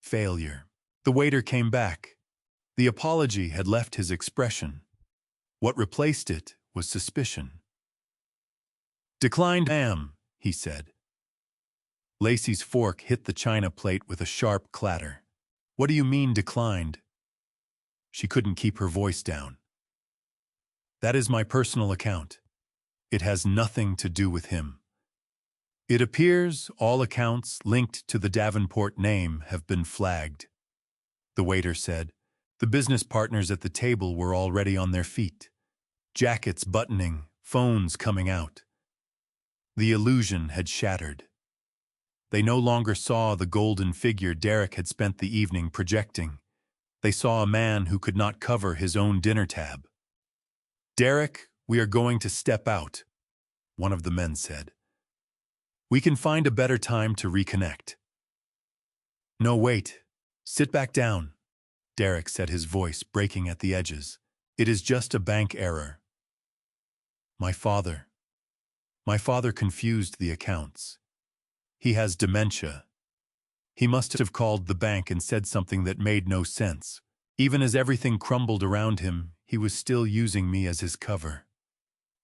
Failure. The waiter came back. The apology had left his expression. What replaced it was suspicion. "Declined, ma'am," he said. Lacey's fork hit the china plate with a sharp clatter. "What do you mean, declined?" She couldn't keep her voice down. "That is my personal account. It has nothing to do with him. It appears all accounts linked to the Davenport name have been flagged," the waiter said. The business partners at the table were already on their feet. Jackets buttoning, phones coming out. The illusion had shattered. They no longer saw the golden figure Derek had spent the evening projecting. They saw a man who could not cover his own dinner tab. "Derek, we are going to step out," one of the men said. "We can find a better time to reconnect." "No, wait. Sit back down," Derek said, his voice breaking at the edges. "It is just a bank error. My father confused the accounts. He has dementia. He must have called the bank and said something that made no sense. Even as everything crumbled around him, he was still using me as his cover,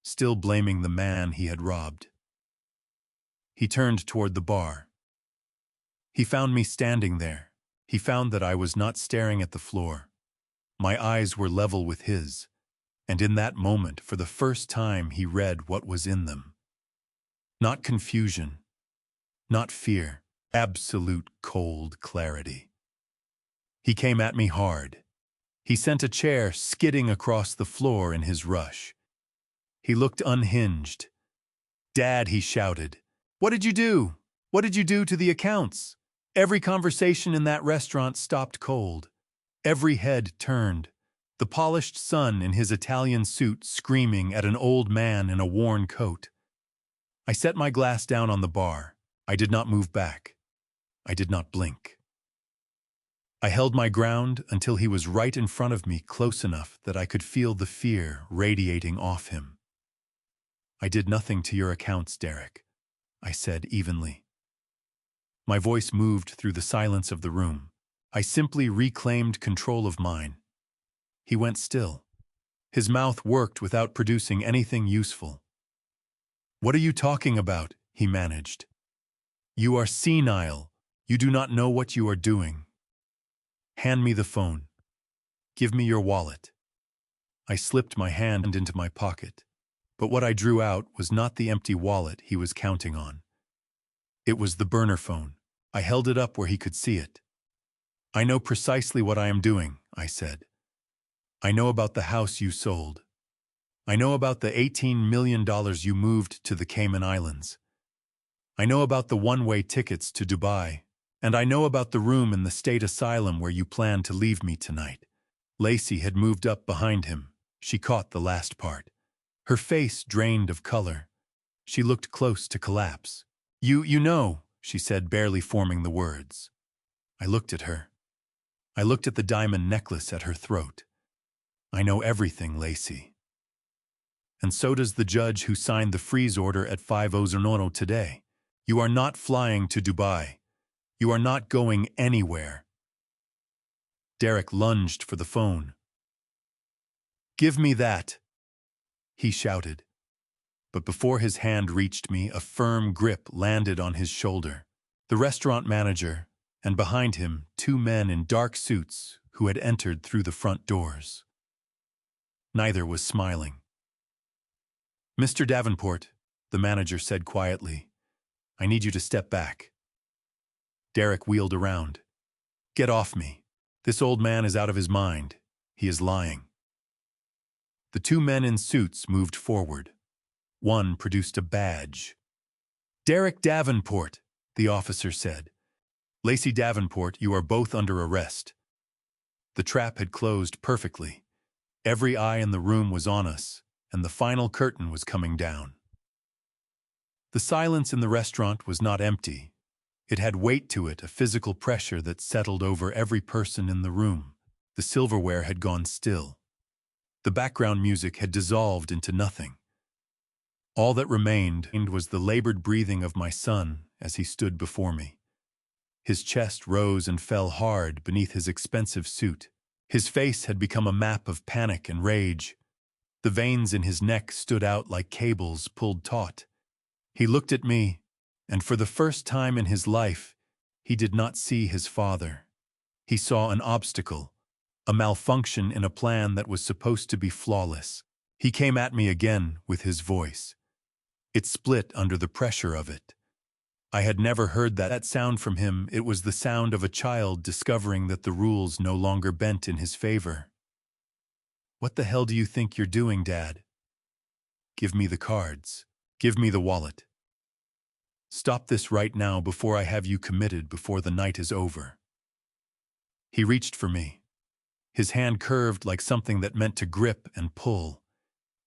still blaming the man he had robbed." He turned toward the bar. He found me standing there. He found that I was not staring at the floor. My eyes were level with his, and in that moment, for the first time, he read what was in them. Not confusion, not fear, absolute cold clarity. He came at me hard. He sent a chair skidding across the floor in his rush. He looked unhinged. "Dad," he shouted, "what did you do? What did you do to the accounts?" Every conversation in that restaurant stopped cold. Every head turned. The polished son in his Italian suit screaming at an old man in a worn coat. I set my glass down on the bar. I did not move back. I did not blink. I held my ground until he was right in front of me, close enough that I could feel the fear radiating off him. "I did nothing to your accounts, Derek," I said evenly. My voice moved through the silence of the room. I simply reclaimed control of mine. He went still. His mouth worked without producing anything useful. "What are you talking about?" he managed. "You are senile. You do not know what you are doing. Hand me the phone. Give me your wallet." I slipped my hand into my pocket, but what I drew out was not the empty wallet he was counting on. It was the burner phone. I held it up where he could see it. I know precisely what I am doing, I said. I know about the house you sold. I know about the $18 million you moved to the Cayman Islands. I know about the one-way tickets to Dubai. And I know about the room in the state asylum where you plan to leave me tonight. Lacey had moved up behind him. She caught the last part. Her face drained of color. She looked close to collapse. You know, she said, barely forming the words. I looked at her. I looked at the diamond necklace at her throat. I know everything, Lacey. And so does the judge who signed the freeze order at 5 Ozonoro today. You are not flying to Dubai. You are not going anywhere. Derek lunged for the phone. Give me that, he shouted. But before his hand reached me, a firm grip landed on his shoulder. The restaurant manager, and behind him, 2 men in dark suits who had entered through the front doors. Neither was smiling. Mr. Davenport, the manager said quietly, I need you to step back. Derek wheeled around. Get off me. This old man is out of his mind. He is lying. The 2 men in suits moved forward. One produced a badge. Derek Davenport, the officer said. Lacey Davenport, you are both under arrest. The trap had closed perfectly. Every eye in the room was on us, and the final curtain was coming down. The silence in the restaurant was not empty. It had weight to it, a physical pressure that settled over every person in the room. The silverware had gone still. The background music had dissolved into nothing. All that remained was the labored breathing of my son as he stood before me. His chest rose and fell hard beneath his expensive suit. His face had become a map of panic and rage. The veins in his neck stood out like cables pulled taut. He looked at me, and for the first time in his life, he did not see his father. He saw an obstacle, a malfunction in a plan that was supposed to be flawless. He came at me again with his voice. It split under the pressure of it. I had never heard that sound from him. It was the sound of a child discovering that the rules no longer bent in his favor. What the hell do you think you're doing, Dad? Give me the cards. Give me the wallet. Stop this right now before I have you committed before the night is over. He reached for me. His hand curved like something that meant to grip and pull.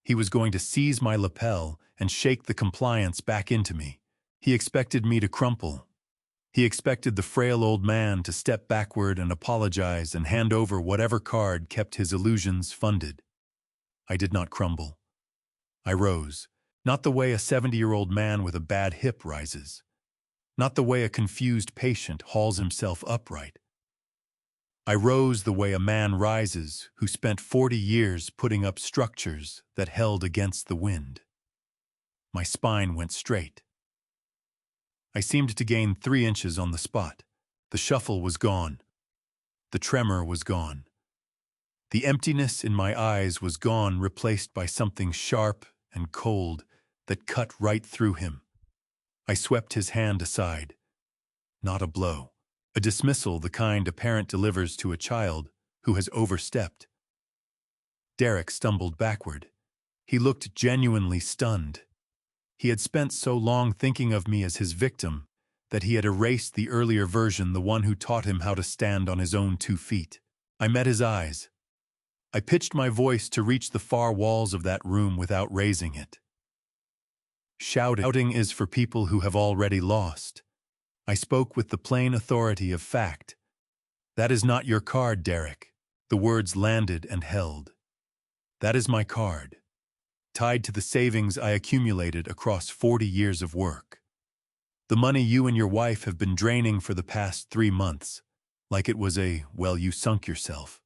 He was going to seize my lapel and shake the compliance back into me. He expected me to crumple. He expected the frail old man to step backward and apologize and hand over whatever card kept his illusions funded. I did not crumble. I rose. Not the way a 70-year-old man with a bad hip rises. Not the way a confused patient hauls himself upright. I rose the way a man rises who spent 40 years putting up structures that held against the wind. My spine went straight. I seemed to gain 3 inches on the spot. The shuffle was gone. The tremor was gone. The emptiness in my eyes was gone, replaced by something sharp and cold that cut right through him. I swept his hand aside. Not a blow. A dismissal, the kind a parent delivers to a child who has overstepped. Derek stumbled backward. He looked genuinely stunned. He had spent so long thinking of me as his victim that he had erased the earlier version, the one who taught him how to stand on his own 2 feet. I met his eyes. I pitched my voice to reach the far walls of that room without raising it. Shouting is for people who have already lost. I spoke with the plain authority of fact. That is not your card, Derek. The words landed and held. That is my card, tied to the savings I accumulated across 40 years of work. The money you and your wife have been draining for the past 3 months, like it was you sunk yourself.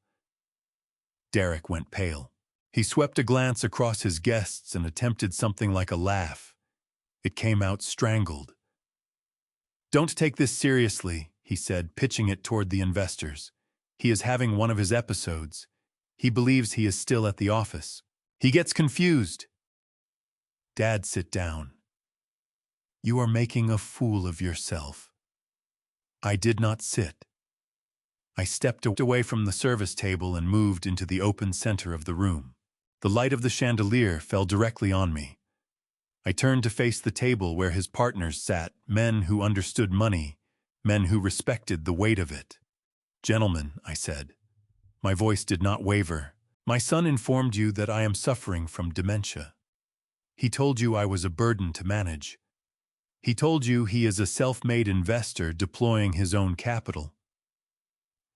Derek went pale. He swept a glance across his guests and attempted something like a laugh. It came out strangled. Don't take this seriously, he said, pitching it toward the investors. He is having one of his episodes. He believes he is still at the office. He gets confused. Dad, sit down. You are making a fool of yourself. I did not sit. I stepped away from the service table and moved into the open center of the room. The light of the chandelier fell directly on me. I turned to face the table where his partners sat, men who understood money, men who respected the weight of it. "Gentlemen," I said. My voice did not waver. "My son informed you that I am suffering from dementia. He told you I was a burden to manage. He told you he is a self-made investor deploying his own capital."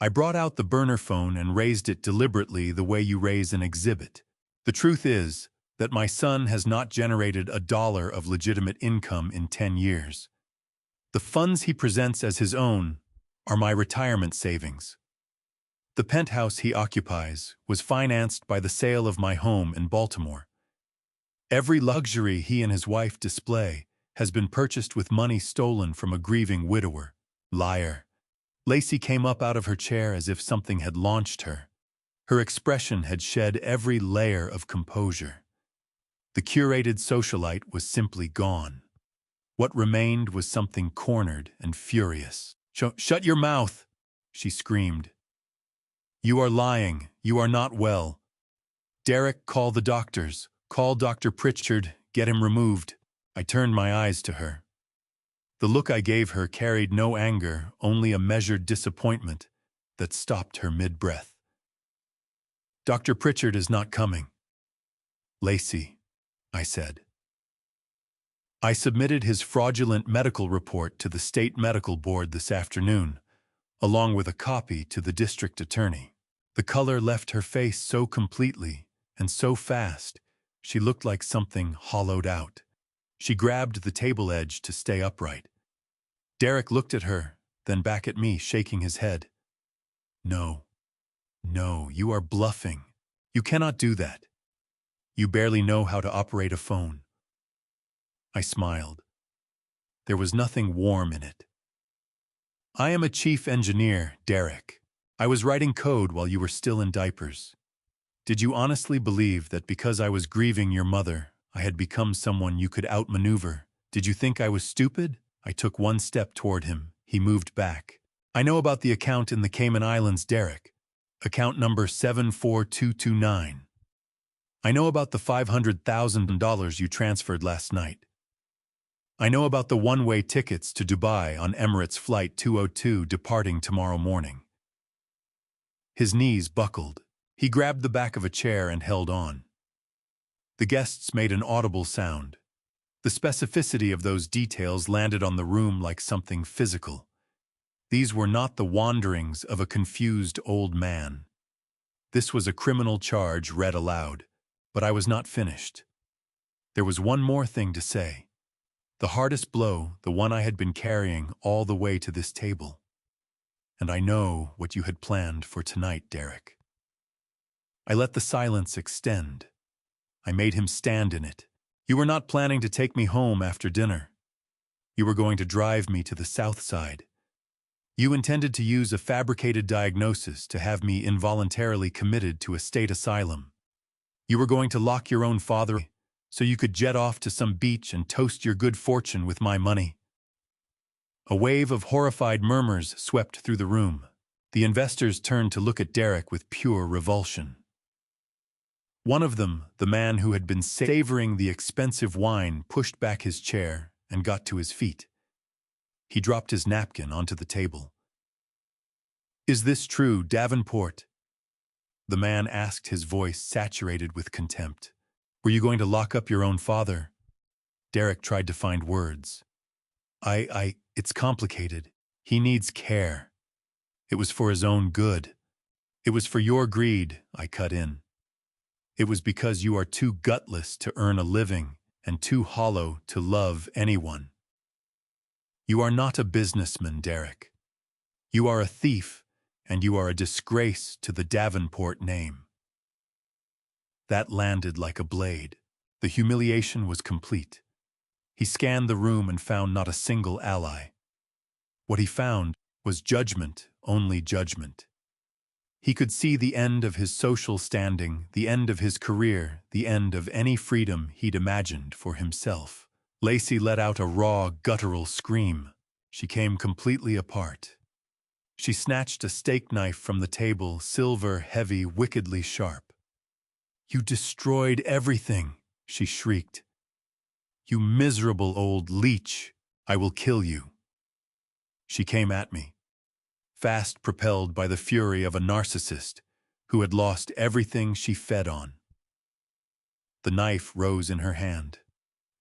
I brought out the burner phone and raised it deliberately the way you raise an exhibit. "The truth is that my son has not generated $1 of legitimate income in 10 years. The funds he presents as his own are my retirement savings. The penthouse he occupies was financed by the sale of my home in Baltimore. Every luxury he and his wife display has been purchased with money stolen from a grieving widower." Liar. Lacey came up out of her chair as if something had launched her. Her expression had shed every layer of composure. The curated socialite was simply gone. What remained was something cornered and furious. Shut your mouth!" she screamed. "You are lying. You are not well. Derek, call the doctors. Call Dr. Pritchard. Get him removed." I turned my eyes to her. The look I gave her carried no anger, only a measured disappointment that stopped her mid-breath. "Dr. Pritchard is not coming." "Lacey," I said. "I submitted his fraudulent medical report to the state medical board this afternoon, along with a copy to the district attorney." The color left her face so completely and so fast, she looked like something hollowed out. She grabbed the table edge to stay upright. Derek looked at her, then back at me, shaking his head. "No, no, you are bluffing. You cannot do that. You barely know how to operate a phone." I smiled. There was nothing warm in it. "I am a chief engineer, Derek. I was writing code while you were still in diapers. Did you honestly believe that because I was grieving your mother, I had become someone you could outmaneuver? Did you think I was stupid?" I took one step toward him. He moved back. "I know about the account in the Cayman Islands, Derek. Account number 74229. I know about the $500,000 you transferred last night. I know about the one-way tickets to Dubai on Emirates Flight 202 departing tomorrow morning." His knees buckled. He grabbed the back of a chair and held on. The guests made an audible sound. The specificity of those details landed on the room like something physical. These were not the wanderings of a confused old man. This was a criminal charge read aloud, but I was not finished. There was one more thing to say. The hardest blow, the one I had been carrying all the way to this table. "And I know what you had planned for tonight, Derek." I let the silence extend. I made him stand in it. "You were not planning to take me home after dinner. You were going to drive me to the south side. You intended to use a fabricated diagnosis to have me involuntarily committed to a state asylum. You were going to lock your own father so you could jet off to some beach and toast your good fortune with my money." A wave of horrified murmurs swept through the room. The investors turned to look at Derek with pure revulsion. One of them, the man who had been savoring the expensive wine, pushed back his chair and got to his feet. He dropped his napkin onto the table. "Is this true, Davenport?" the man asked, his voice saturated with contempt. "Were you going to lock up your own father?" Derek tried to find words. It's complicated. He needs care. It was for his own good. It was for your greed," I cut in. "It was because you are too gutless to earn a living and too hollow to love anyone. You are not a businessman, Derek. You are a thief, and you are a disgrace to the Davenport name." That landed like a blade. The humiliation was complete. He scanned the room and found not a single ally. What he found was judgment, only judgment. He could see the end of his social standing, the end of his career, the end of any freedom he'd imagined for himself. Lacey let out a raw, guttural scream. She came completely apart. She snatched a steak knife from the table, silver, heavy, wickedly sharp. "You destroyed everything," she shrieked. "You miserable old leech! I will kill you." She came at me, fast propelled by the fury of a narcissist who had lost everything she fed on. The knife rose in her hand.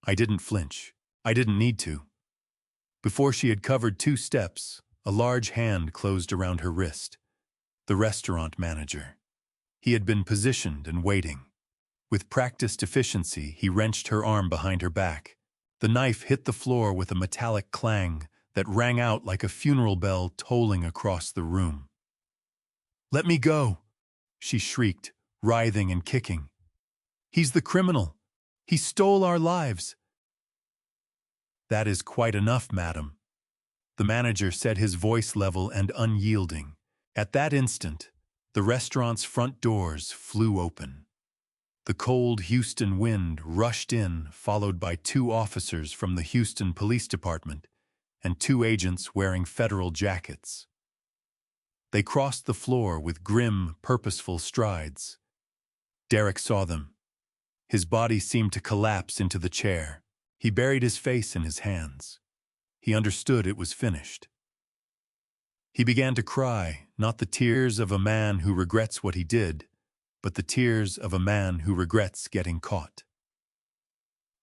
I didn't flinch. I didn't need to. Before she had covered 2 steps, a large hand closed around her wrist. The restaurant manager. He had been positioned and waiting. With practiced efficiency, he wrenched her arm behind her back. The knife hit the floor with a metallic clang that rang out like a funeral bell tolling across the room. "Let me go!" she shrieked, writhing and kicking. "He's the criminal! He stole our lives!" "That is quite enough, madam," the manager said, his voice level and unyielding. At that instant, the restaurant's front doors flew open. The cold Houston wind rushed in, followed by 2 officers from the Houston Police Department and 2 agents wearing federal jackets. They crossed the floor with grim, purposeful strides. Derek saw them. His body seemed to collapse into the chair. He buried his face in his hands. He understood it was finished. He began to cry, not the tears of a man who regrets what he did, but the tears of a man who regrets getting caught.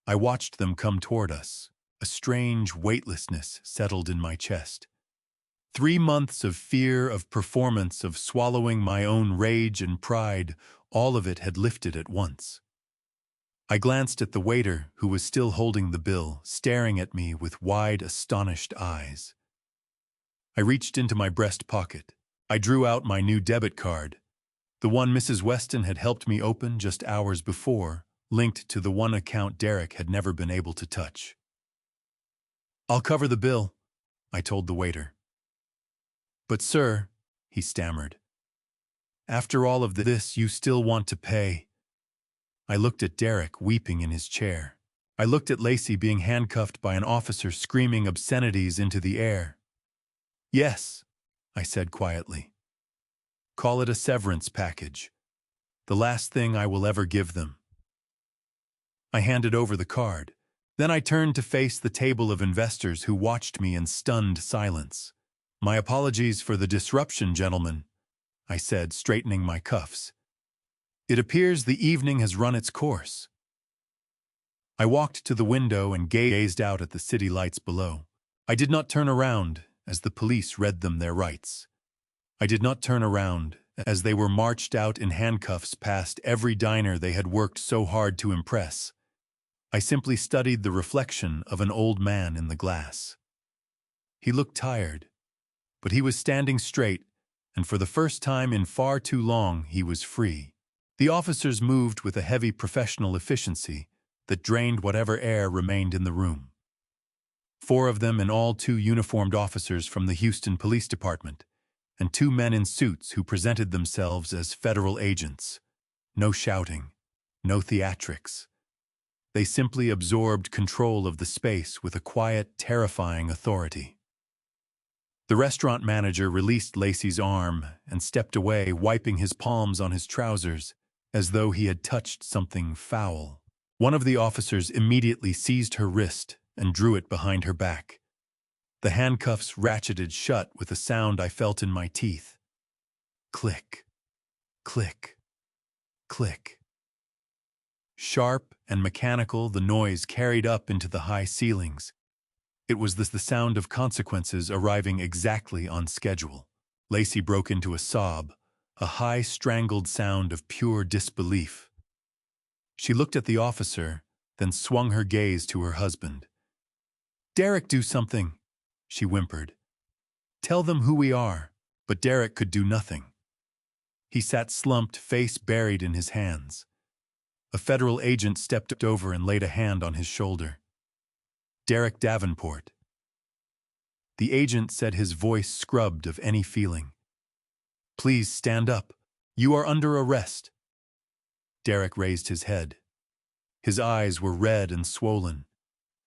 I watched them come toward us. A strange weightlessness settled in my chest. 3 months of fear, of performance, of swallowing my own rage and pride, all of it had lifted at once. I glanced at the waiter, who was still holding the bill, staring at me with wide, astonished eyes. I reached into my breast pocket. I drew out my new debit card, the one Mrs. Weston had helped me open just hours before, linked to the one account Derek had never been able to touch. "I'll cover the bill," I told the waiter. "But sir," he stammered, "after all of this, you still want to pay." I looked at Derek weeping in his chair. I looked at Lacey being handcuffed by an officer screaming obscenities into the air. "Yes," I said quietly. "Call it a severance package. The last thing I will ever give them." I handed over the card. Then I turned to face the table of investors who watched me in stunned silence. "My apologies for the disruption, gentlemen," I said, straightening my cuffs. "It appears the evening has run its course." I walked to the window and gazed out at the city lights below. I did not turn around as the police read them their rights. I did not turn around as they were marched out in handcuffs past every diner they had worked so hard to impress. I simply studied the reflection of an old man in the glass. He looked tired, but he was standing straight, and for the first time in far too long, he was free. The officers moved with a heavy professional efficiency that drained whatever air remained in the room. 4 of them, in all 2 uniformed officers from the Houston Police Department, and 2 men in suits who presented themselves as federal agents. No shouting, no theatrics. They simply absorbed control of the space with a quiet, terrifying authority. The restaurant manager released Lacey's arm and stepped away, wiping his palms on his trousers, as though he had touched something foul. One of the officers immediately seized her wrist and drew it behind her back. The handcuffs ratcheted shut with a sound I felt in my teeth. Click, click, click. Sharp and mechanical, the noise carried up into the high ceilings. It was the sound of consequences arriving exactly on schedule. Lacey broke into a sob, a high, strangled sound of pure disbelief. She looked at the officer, then swung her gaze to her husband. "Derek, do something," she whimpered. "Tell them who we are." But Derek could do nothing. He sat slumped, face buried in his hands. A federal agent stepped over and laid a hand on his shoulder. "Derek Davenport." The agent said, his voice scrubbed of any feeling. "Please stand up. You are under arrest." Derek raised his head. His eyes were red and swollen.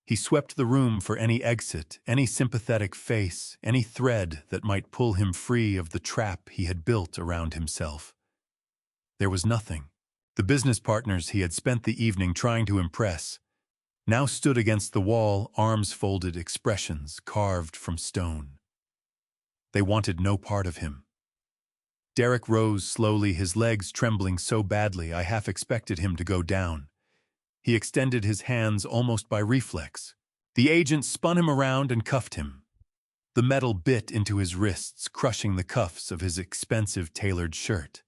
He swept the room for any exit, any sympathetic face, any thread that might pull him free of the trap he had built around himself. There was nothing. The business partners he had spent the evening trying to impress now stood against the wall, arms folded, expressions carved from stone. They wanted no part of him. Derek rose slowly, his legs trembling so badly I half expected him to go down. He extended his hands almost by reflex. The agent spun him around and cuffed him. The metal bit into his wrists, crushing the cuffs of his expensive tailored shirt.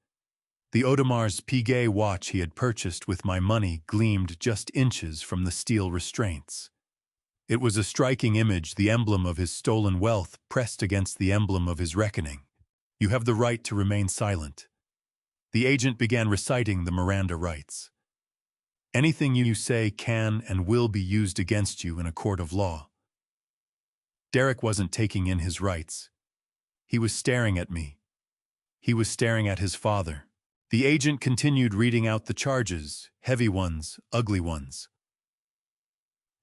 The Audemars Piguet watch he had purchased with my money gleamed just inches from the steel restraints. It was a striking image, the emblem of his stolen wealth pressed against the emblem of his reckoning. You have the right to remain silent. The agent began reciting the Miranda rights. Anything you say can and will be used against you in a court of law. Derek wasn't taking in his rights. He was staring at me. He was staring at his father. The agent continued reading out the charges, heavy ones, ugly ones.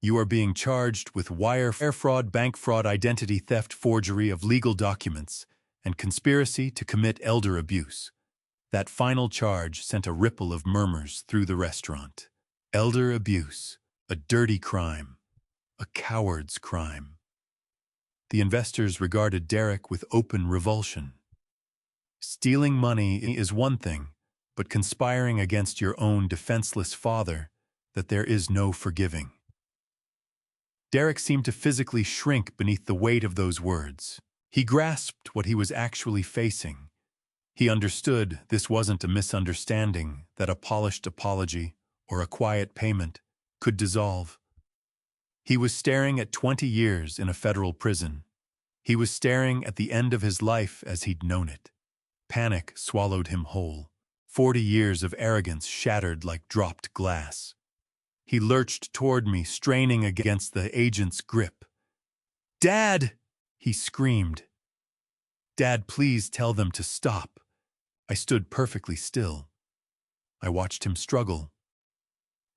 You are being charged with wire fraud, bank fraud, identity theft, forgery of legal documents, and conspiracy to commit elder abuse. That final charge sent a ripple of murmurs through the restaurant. Elder abuse, a dirty crime, a coward's crime. The investors regarded Derek with open revulsion. Stealing money is one thing, but conspiring against your own defenseless father, that there is no forgiving. Derek seemed to physically shrink beneath the weight of those words. He grasped what he was actually facing. He understood this wasn't a misunderstanding that a polished apology or a quiet payment could dissolve. He was staring at 20 years in a federal prison. He was staring at the end of his life as he'd known it. Panic swallowed him whole. 40 years of arrogance shattered like dropped glass. He lurched toward me, straining against the agent's grip. "Dad!" he screamed. "Dad, please tell them to stop." I stood perfectly still. I watched him struggle.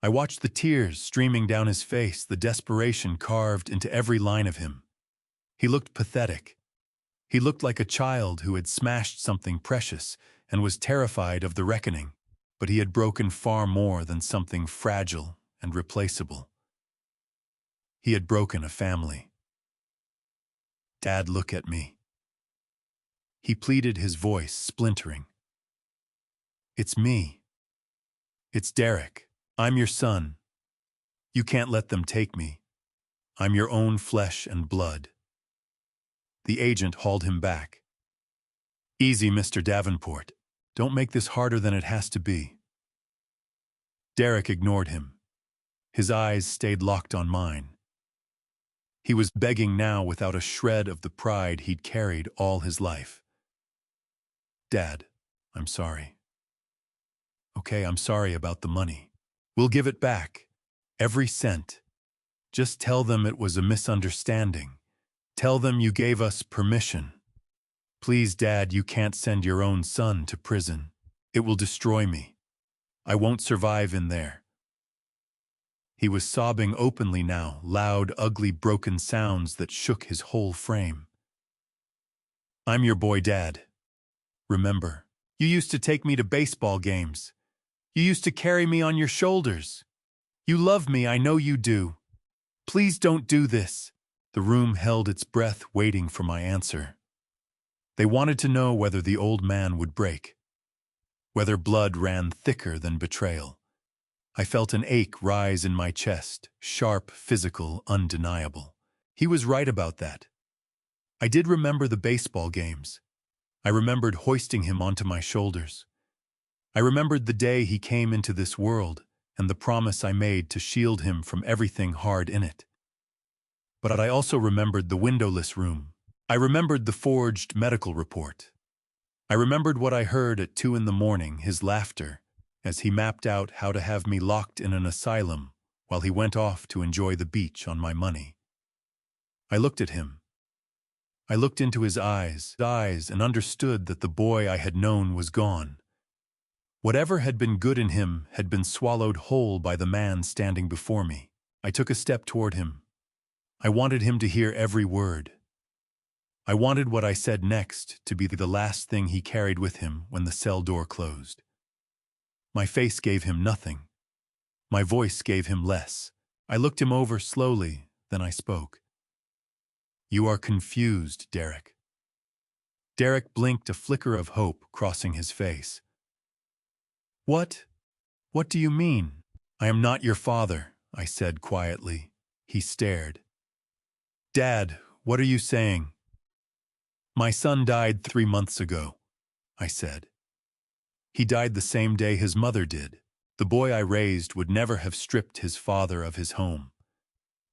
I watched the tears streaming down his face, the desperation carved into every line of him. He looked pathetic. He looked like a child who had smashed something precious and was terrified of the reckoning, but he had broken far more than something fragile and replaceable. He had broken a family. "Dad, look at me." He pleaded, his voice splintering. "It's me. It's Derek. I'm your son. You can't let them take me. I'm your own flesh and blood." The agent hauled him back. "Easy, Mr. Davenport. Don't make this harder than it has to be." Derek ignored him. His eyes stayed locked on mine. He was begging now without a shred of the pride he'd carried all his life. "Dad, I'm sorry." "Okay, I'm sorry about the money. We'll give it back. Every cent. Just tell them it was a misunderstanding. Tell them you gave us permission. Please, Dad, you can't send your own son to prison. It will destroy me. I won't survive in there." He was sobbing openly now, loud, ugly, broken sounds that shook his whole frame. "I'm your boy, Dad. Remember, you used to take me to baseball games. You used to carry me on your shoulders. You love me, I know you do. Please don't do this." The room held its breath, waiting for my answer. They wanted to know whether the old man would break, whether blood ran thicker than betrayal. I felt an ache rise in my chest, sharp, physical, undeniable. He was right about that. I did remember the baseball games. I remembered hoisting him onto my shoulders. I remembered the day he came into this world and the promise I made to shield him from everything hard in it. But I also remembered the windowless room. I remembered the forged medical report. I remembered what I heard at 2 a.m, his laughter, as he mapped out how to have me locked in an asylum while he went off to enjoy the beach on my money. I looked at him. I looked into his eyes and understood that the boy I had known was gone. Whatever had been good in him had been swallowed whole by the man standing before me. I took a step toward him, I wanted him to hear every word. I wanted what I said next to be the last thing he carried with him when the cell door closed. My face gave him nothing. My voice gave him less. I looked him over slowly, then I spoke. You are confused, Derek. Derek blinked, a flicker of hope crossing his face. What? What do you mean? I am not your father, I said quietly. He stared. Dad, what are you saying? My son died 3 months ago, I said. He died the same day his mother did. The boy I raised would never have stripped his father of his home.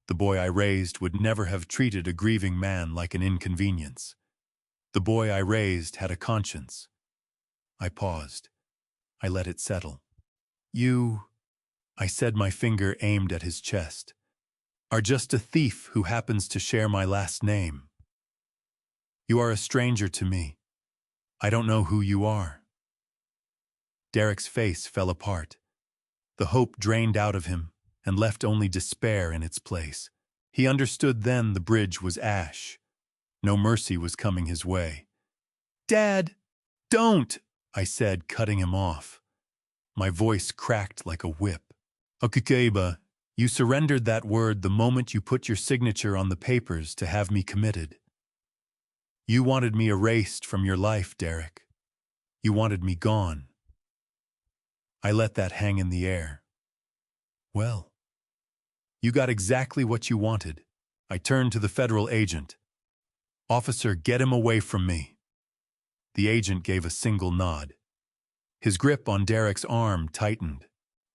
The boy I raised would never have treated a grieving man like an inconvenience. The boy I raised had a conscience. I paused. I let it settle. You, I said, my finger aimed at his chest, are just a thief who happens to share my last name. You are a stranger to me. I don't know who you are. Derek's face fell apart. The hope drained out of him and left only despair in its place. He understood then the bridge was ash. No mercy was coming his way. Dad, don't, I said, cutting him off. My voice cracked like a whip. Okukeba, you surrendered that word the moment you put your signature on the papers to have me committed. You wanted me erased from your life, Derek. You wanted me gone. I let that hang in the air. Well, you got exactly what you wanted. I turned to the federal agent. Officer, get him away from me. The agent gave a single nod. His grip on Derek's arm tightened.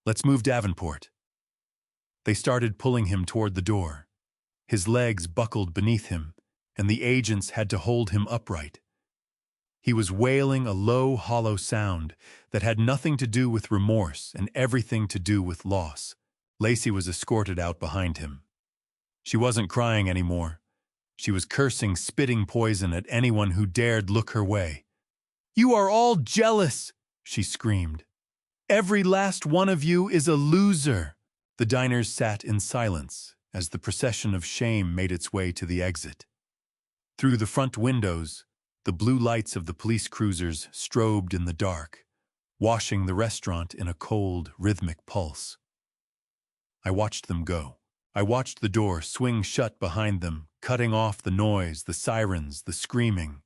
Let's move Davenport. They started pulling him toward the door. His legs buckled beneath him, and the agents had to hold him upright. He was wailing a low, hollow sound that had nothing to do with remorse and everything to do with loss. Lacey was escorted out behind him. She wasn't crying anymore. She was cursing, spitting poison at anyone who dared look her way. You are all jealous, she screamed. Every last one of you is a loser. The diners sat in silence as the procession of shame made its way to the exit. Through the front windows, the blue lights of the police cruisers strobed in the dark, washing the restaurant in a cold, rhythmic pulse. I watched them go. I watched the door swing shut behind them, cutting off the noise, the sirens, the screaming.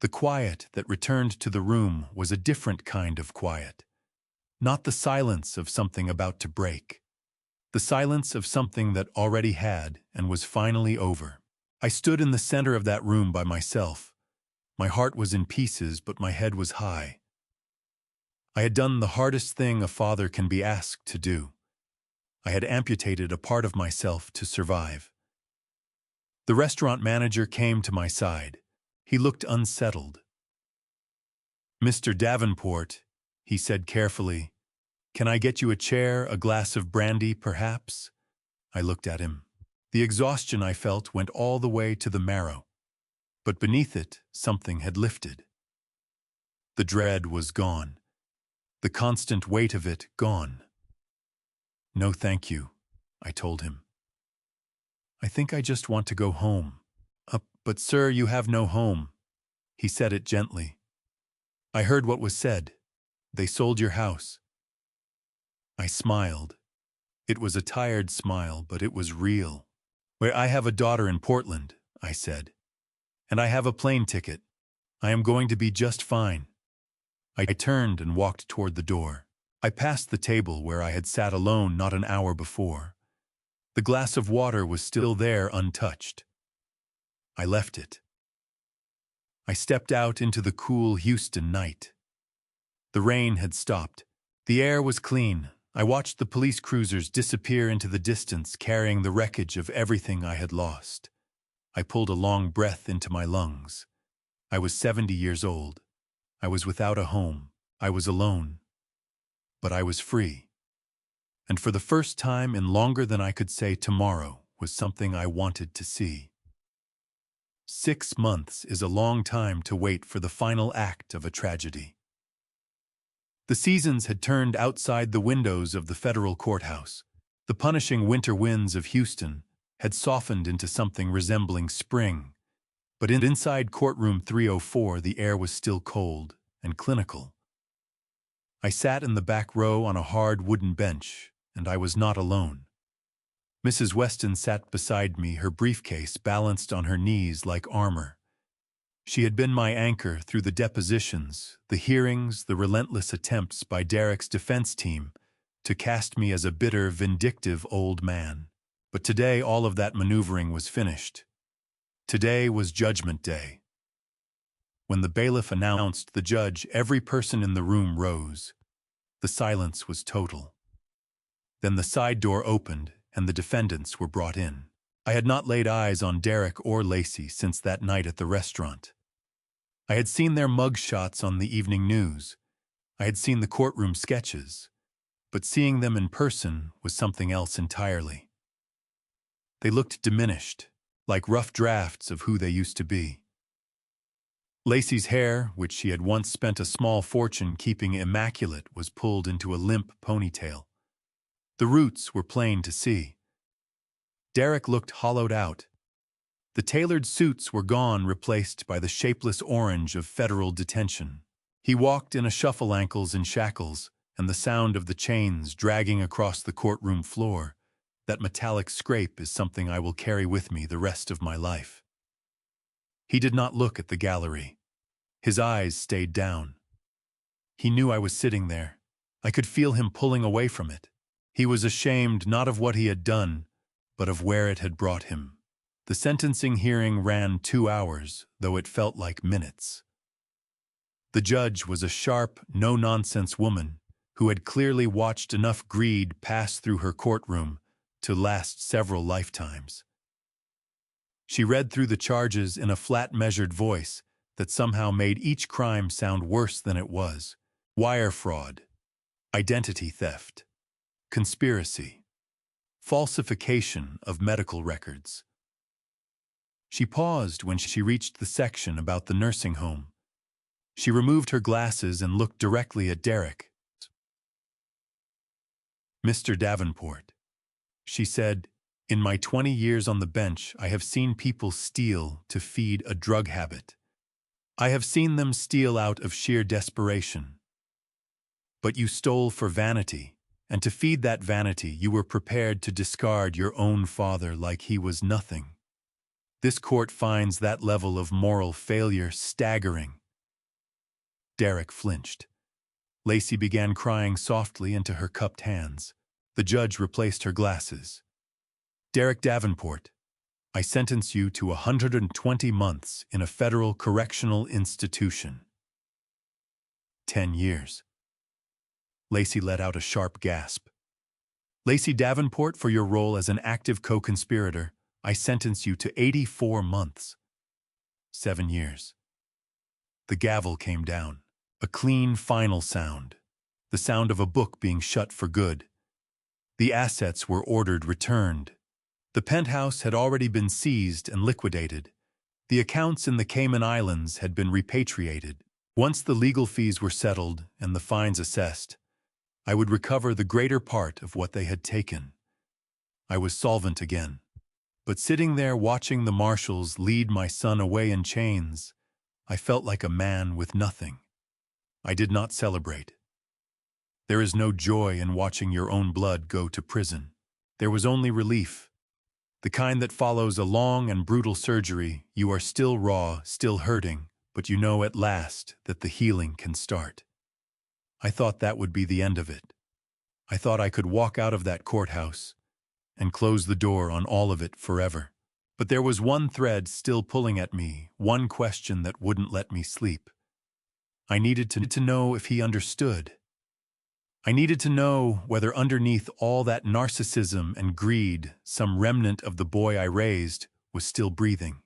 The quiet that returned to the room was a different kind of quiet. Not the silence of something about to break. The silence of something that already had and was finally over. I stood in the center of that room by myself. My heart was in pieces, but my head was high. I had done the hardest thing a father can be asked to do. I had amputated a part of myself to survive. The restaurant manager came to my side. He looked unsettled. Mr. Davenport, he said carefully, can I get you a chair, a glass of brandy, perhaps? I looked at him. The exhaustion I felt went all the way to the marrow. But beneath it, something had lifted. The dread was gone. The constant weight of it gone. No, thank you, I told him. I think I just want to go home. But sir, you have no home. He said it gently. I heard what was said. They sold your house. I smiled. It was a tired smile, but it was real. Where I have a daughter in Portland, I said. And I have a plane ticket. I am going to be just fine. I turned and walked toward the door. I passed the table where I had sat alone not an hour before. The glass of water was still there untouched. I left it. I stepped out into the cool Houston night. The rain had stopped. The air was clean. I watched the police cruisers disappear into the distance, carrying the wreckage of everything I had lost. I pulled a long breath into my lungs. I was 70 years old. I was without a home. I was alone. But I was free. And for the first time in longer than I could say tomorrow was something I wanted to see. 6 months is a long time to wait for the final act of a tragedy. The seasons had turned outside the windows of the federal courthouse. The punishing winter winds of Houston, had softened into something resembling spring, but inside courtroom 304 the air was still cold and clinical. I sat in the back row on a hard wooden bench, and I was not alone. Mrs. Weston sat beside me, her briefcase balanced on her knees like armor. She had been my anchor through the depositions, the hearings, the relentless attempts by Derek's defense team to cast me as a bitter, vindictive old man. But today all of that maneuvering was finished. Today was Judgment Day. When the bailiff announced the judge, every person in the room rose. The silence was total. Then the side door opened, and the defendants were brought in. I had not laid eyes on Derek or Lacey since that night at the restaurant. I had seen their mugshots on the evening news. I had seen the courtroom sketches. But seeing them in person was something else entirely. They looked diminished, like rough drafts of who they used to be. Lacey's hair, which she had once spent a small fortune keeping immaculate, was pulled into a limp ponytail. The roots were plain to see. Derek looked hollowed out. The tailored suits were gone, replaced by the shapeless orange of federal detention. He walked in a shuffle, ankles in shackles, and the sound of the chains dragging across the courtroom floor. That metallic scrape is something I will carry with me the rest of my life. He did not look at the gallery. His eyes stayed down. He knew I was sitting there. I could feel him pulling away from it. He was ashamed not of what he had done, but of where it had brought him. The sentencing hearing ran 2 hours, though it felt like minutes. The judge was a sharp, no-nonsense woman who had clearly watched enough greed pass through her courtroom to last several lifetimes. She read through the charges in a flat, measured voice that somehow made each crime sound worse than it was. Wire fraud, identity theft, conspiracy, falsification of medical records. She paused when she reached the section about the nursing home. She removed her glasses and looked directly at Derek. "Mr. Davenport," she said, "in my 20 years on the bench, I have seen people steal to feed a drug habit. I have seen them steal out of sheer desperation. But you stole for vanity, and to feed that vanity you were prepared to discard your own father like he was nothing. This court finds that level of moral failure staggering." Derek flinched. Lacey began crying softly into her cupped hands. The judge replaced her glasses. "Derek Davenport, I sentence you to 120 months in a federal correctional institution." 10 years. Lacey let out a sharp gasp. "Lacey Davenport, for your role as an active co-conspirator, I sentence you to 84 months. 7 years. The gavel came down. A clean, final sound. The sound of a book being shut for good. The assets were ordered returned. The penthouse had already been seized and liquidated. The accounts in the Cayman Islands had been repatriated. Once the legal fees were settled and the fines assessed, I would recover the greater part of what they had taken. I was solvent again. But sitting there watching the marshals lead my son away in chains, I felt like a man with nothing. I did not celebrate. There is no joy in watching your own blood go to prison. There was only relief. The kind that follows a long and brutal surgery. You are still raw, still hurting, but you know at last that the healing can start. I thought that would be the end of it. I thought I could walk out of that courthouse and close the door on all of it forever. But there was one thread still pulling at me, one question that wouldn't let me sleep. I needed to know if he understood. I needed to know whether underneath all that narcissism and greed, some remnant of the boy I raised was still breathing.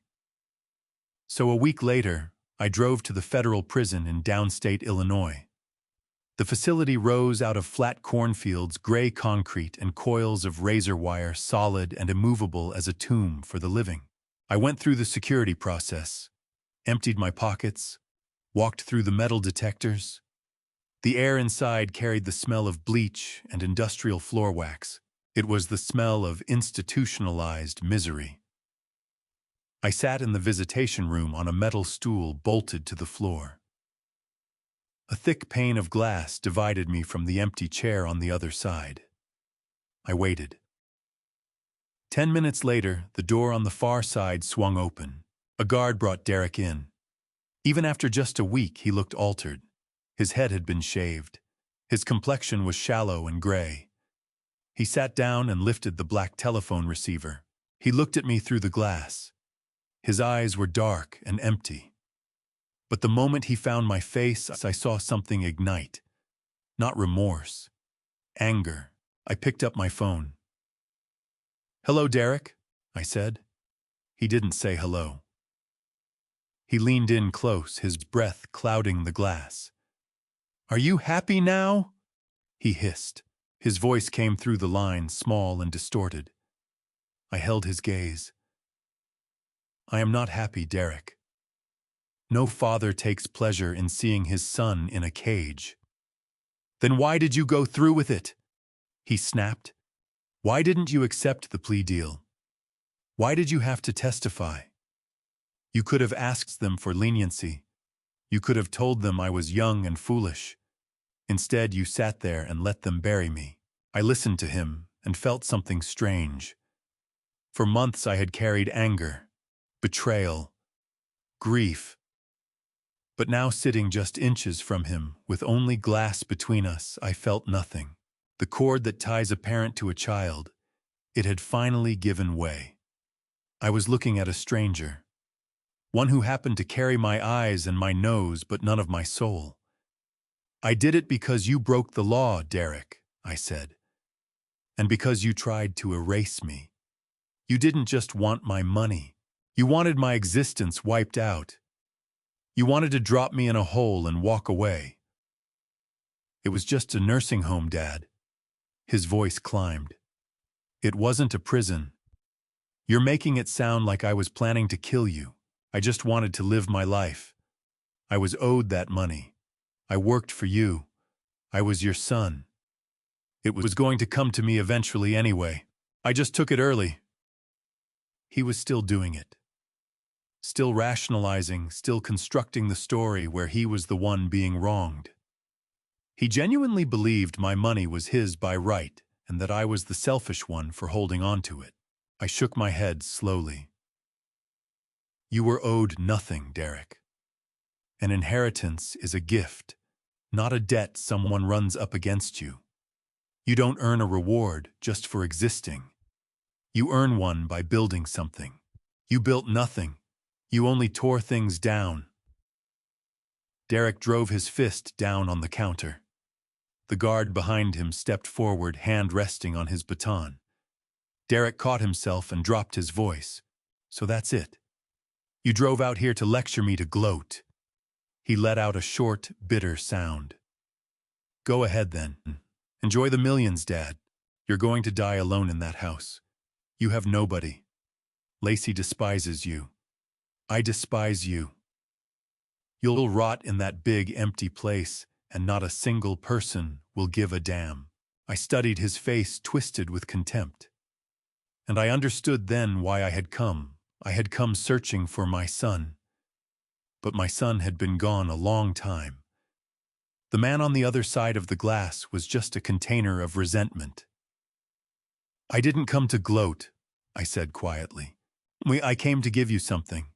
So a week later, I drove to the federal prison in downstate Illinois. The facility rose out of flat cornfields, gray concrete, and coils of razor wire, solid and immovable as a tomb for the living. I went through the security process, emptied my pockets, walked through the metal detectors. The air inside carried the smell of bleach and industrial floor wax. It was the smell of institutionalized misery. I sat in the visitation room on a metal stool bolted to the floor. A thick pane of glass divided me from the empty chair on the other side. I waited. 10 minutes later, the door on the far side swung open. A guard brought Derek in. Even after just a week, he looked altered. His head had been shaved. His complexion was shallow and gray. He sat down and lifted the black telephone receiver. He looked at me through the glass. His eyes were dark and empty. But the moment he found my face, I saw something ignite. Not remorse. Anger. I picked up my phone. "Hello, Derek," I said. He didn't say hello. He leaned in close, his breath clouding the glass. "Are you happy now?" he hissed. His voice came through the line, small and distorted. I held his gaze. "I am not happy, Derek. No father takes pleasure in seeing his son in a cage." "Then why did you go through with it?" he snapped. "Why didn't you accept the plea deal? Why did you have to testify? You could have asked them for leniency. You could have told them I was young and foolish. Instead, you sat there and let them bury me." I listened to him and felt something strange. For months I had carried anger, betrayal, grief. But now, sitting just inches from him, with only glass between us, I felt nothing. The cord that ties a parent to a child, it had finally given way. I was looking at a stranger. One who happened to carry my eyes and my nose, but none of my soul. "I did it because you broke the law, Derek," I said. "And because you tried to erase me. You didn't just want my money. You wanted my existence wiped out. You wanted to drop me in a hole and walk away." "It was just a nursing home, Dad." His voice climbed. "It wasn't a prison. You're making it sound like I was planning to kill you. I just wanted to live my life. I was owed that money. I worked for you. I was your son. It was going to come to me eventually anyway. I just took it early." He was still doing it. Still rationalizing, still constructing the story where he was the one being wronged. He genuinely believed my money was his by right and that I was the selfish one for holding on to it. I shook my head slowly. "You were owed nothing, Derek. An inheritance is a gift, not a debt someone runs up against you. You don't earn a reward just for existing. You earn one by building something. You built nothing. You only tore things down." Derek drove his fist down on the counter. The guard behind him stepped forward, hand resting on his baton. Derek caught himself and dropped his voice. "So that's it. You drove out here to lecture me, to gloat." He let out a short, bitter sound. "Go ahead then. Enjoy the millions, Dad. You're going to die alone in that house. You have nobody. Lacey despises you. I despise you. You'll rot in that big, empty place, and not a single person will give a damn." I studied his face, twisted with contempt. And I understood then why I had come. I had come searching for my son. But my son had been gone a long time. The man on the other side of the glass was just a container of resentment. "I didn't come to gloat," I said quietly. I came to give you something."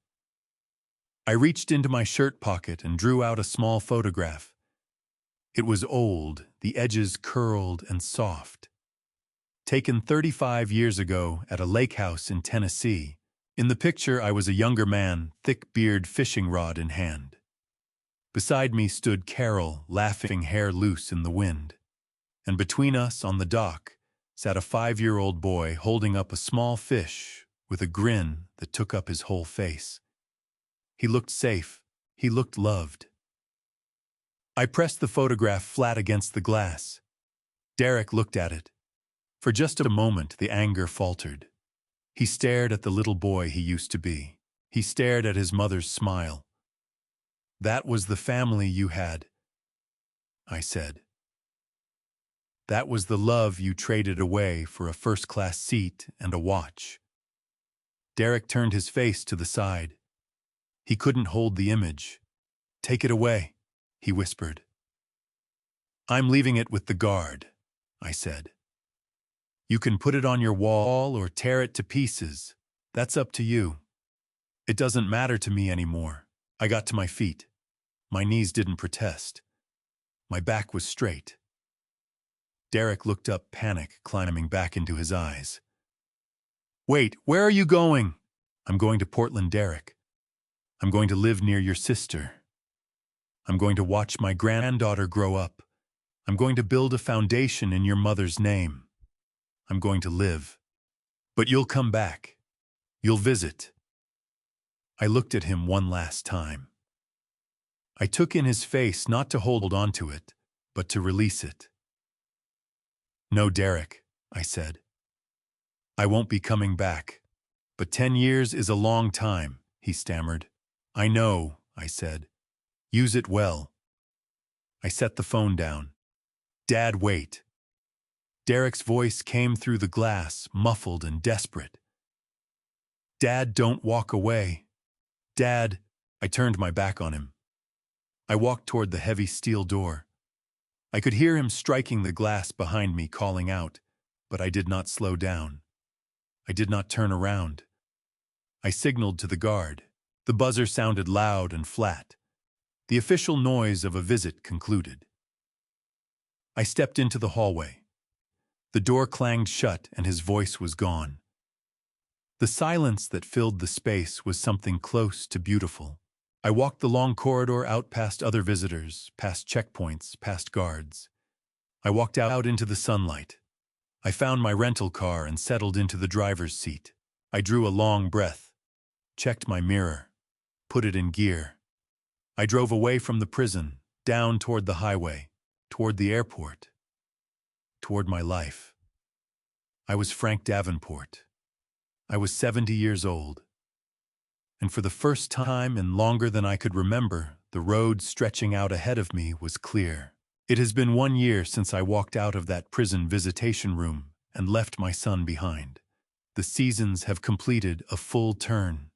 I reached into my shirt pocket and drew out a small photograph. It was old, the edges curled and soft. Taken 35 years ago at a lake house in Tennessee. In the picture, I was a younger man, thick beard, fishing rod in hand. Beside me stood Carol, laughing, hair loose in the wind. And between us, on the dock, sat a 5-year-old boy holding up a small fish with a grin that took up his whole face. He looked safe. He looked loved. I pressed the photograph flat against the glass. Derek looked at it. For just a moment, the anger faltered. He stared at the little boy he used to be. He stared at his mother's smile. "That was the family you had," I said. That was the love you traded away for a first-class seat and a watch. Derek turned his face to the side. He couldn't hold the image. "Take it away," he whispered. "I'm leaving it with the guard," I said. "You can put it on your wall or tear it to pieces. That's up to you. It doesn't matter to me anymore." I got to my feet. My knees didn't protest. My back was straight. Derek looked up, panic climbing back into his eyes. "Wait, where are you going?" "I'm going to Portland, Derek. I'm going to live near your sister. I'm going to watch my granddaughter grow up. I'm going to build a foundation in your mother's name. I'm going to live. But you'll come back. You'll visit." I looked at him one last time. I took in his face, not to hold on to it, but to release it. "No, Derek," I said. "I won't be coming back. But 10 years is a long time," he stammered. "I know," I said. "Use it well." I set the phone down. "Dad, wait." Derek's voice came through the glass, muffled and desperate. "Dad, don't walk away. Dad." I turned my back on him. I walked toward the heavy steel door. I could hear him striking the glass behind me, calling out, but I did not slow down. I did not turn around. I signaled to the guard. The buzzer sounded loud and flat. The official noise of a visit concluded. I stepped into the hallway. The door clanged shut and his voice was gone. The silence that filled the space was something close to beautiful. I walked the long corridor, out past other visitors, past checkpoints, past guards. I walked out into the sunlight. I found my rental car and settled into the driver's seat. I drew a long breath, checked my mirror, put it in gear. I drove away from the prison, down toward the highway, toward the airport, toward my life. I was Frank Davenport. I was 70 years old. And for the first time in longer than I could remember, the road stretching out ahead of me was clear. It has been 1 year since I walked out of that prison visitation room and left my son behind. The seasons have completed a full turn.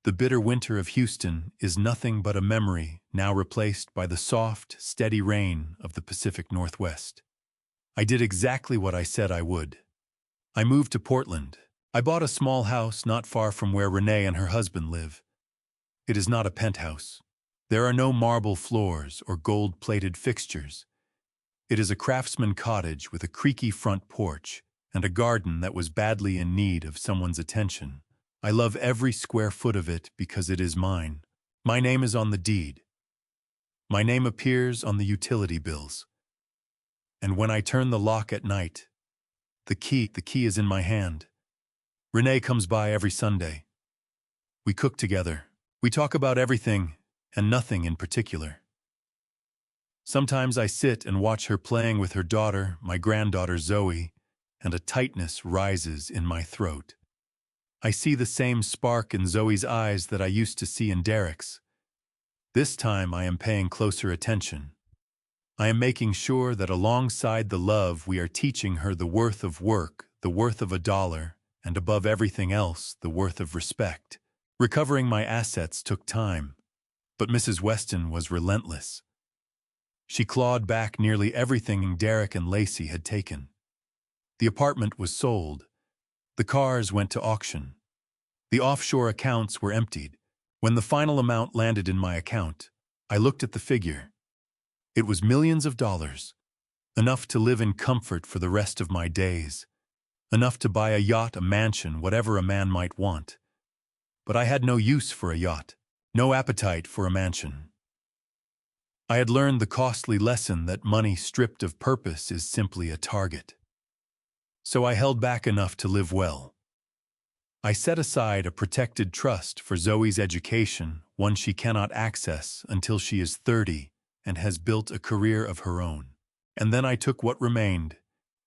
The bitter winter of Houston is nothing but a memory, now replaced by the soft, steady rain of the Pacific Northwest. I did exactly what I said I would. I moved to Portland. I bought a small house not far from where Renee and her husband live. It is not a penthouse. There are no marble floors or gold-plated fixtures. It is a craftsman cottage with a creaky front porch and a garden that was badly in need of someone's attention. I love every square foot of it because it is mine. My name is on the deed. My name appears on the utility bills. And when I turn the lock at night, the key is in my hand. Renee comes by every Sunday. We cook together. We talk about everything and nothing in particular. Sometimes I sit and watch her playing with her daughter, my granddaughter Zoe, and a tightness rises in my throat. I see the same spark in Zoe's eyes that I used to see in Derek's. This time I am paying closer attention. I am making sure that alongside the love we are teaching her the worth of work, the worth of $1, and above everything else, the worth of respect. Recovering my assets took time, but Mrs. Weston was relentless. She clawed back nearly everything Derek and Lacey had taken. The apartment was sold. The cars went to auction. The offshore accounts were emptied. When the final amount landed in my account, I looked at the figure. It was millions of dollars, enough to live in comfort for the rest of my days, enough to buy a yacht, a mansion, whatever a man might want. But I had no use for a yacht, no appetite for a mansion. I had learned the costly lesson that money stripped of purpose is simply a target. So I held back enough to live well. I set aside a protected trust for Zoe's education, one she cannot access until she is 30 and has built a career of her own. And then I took what remained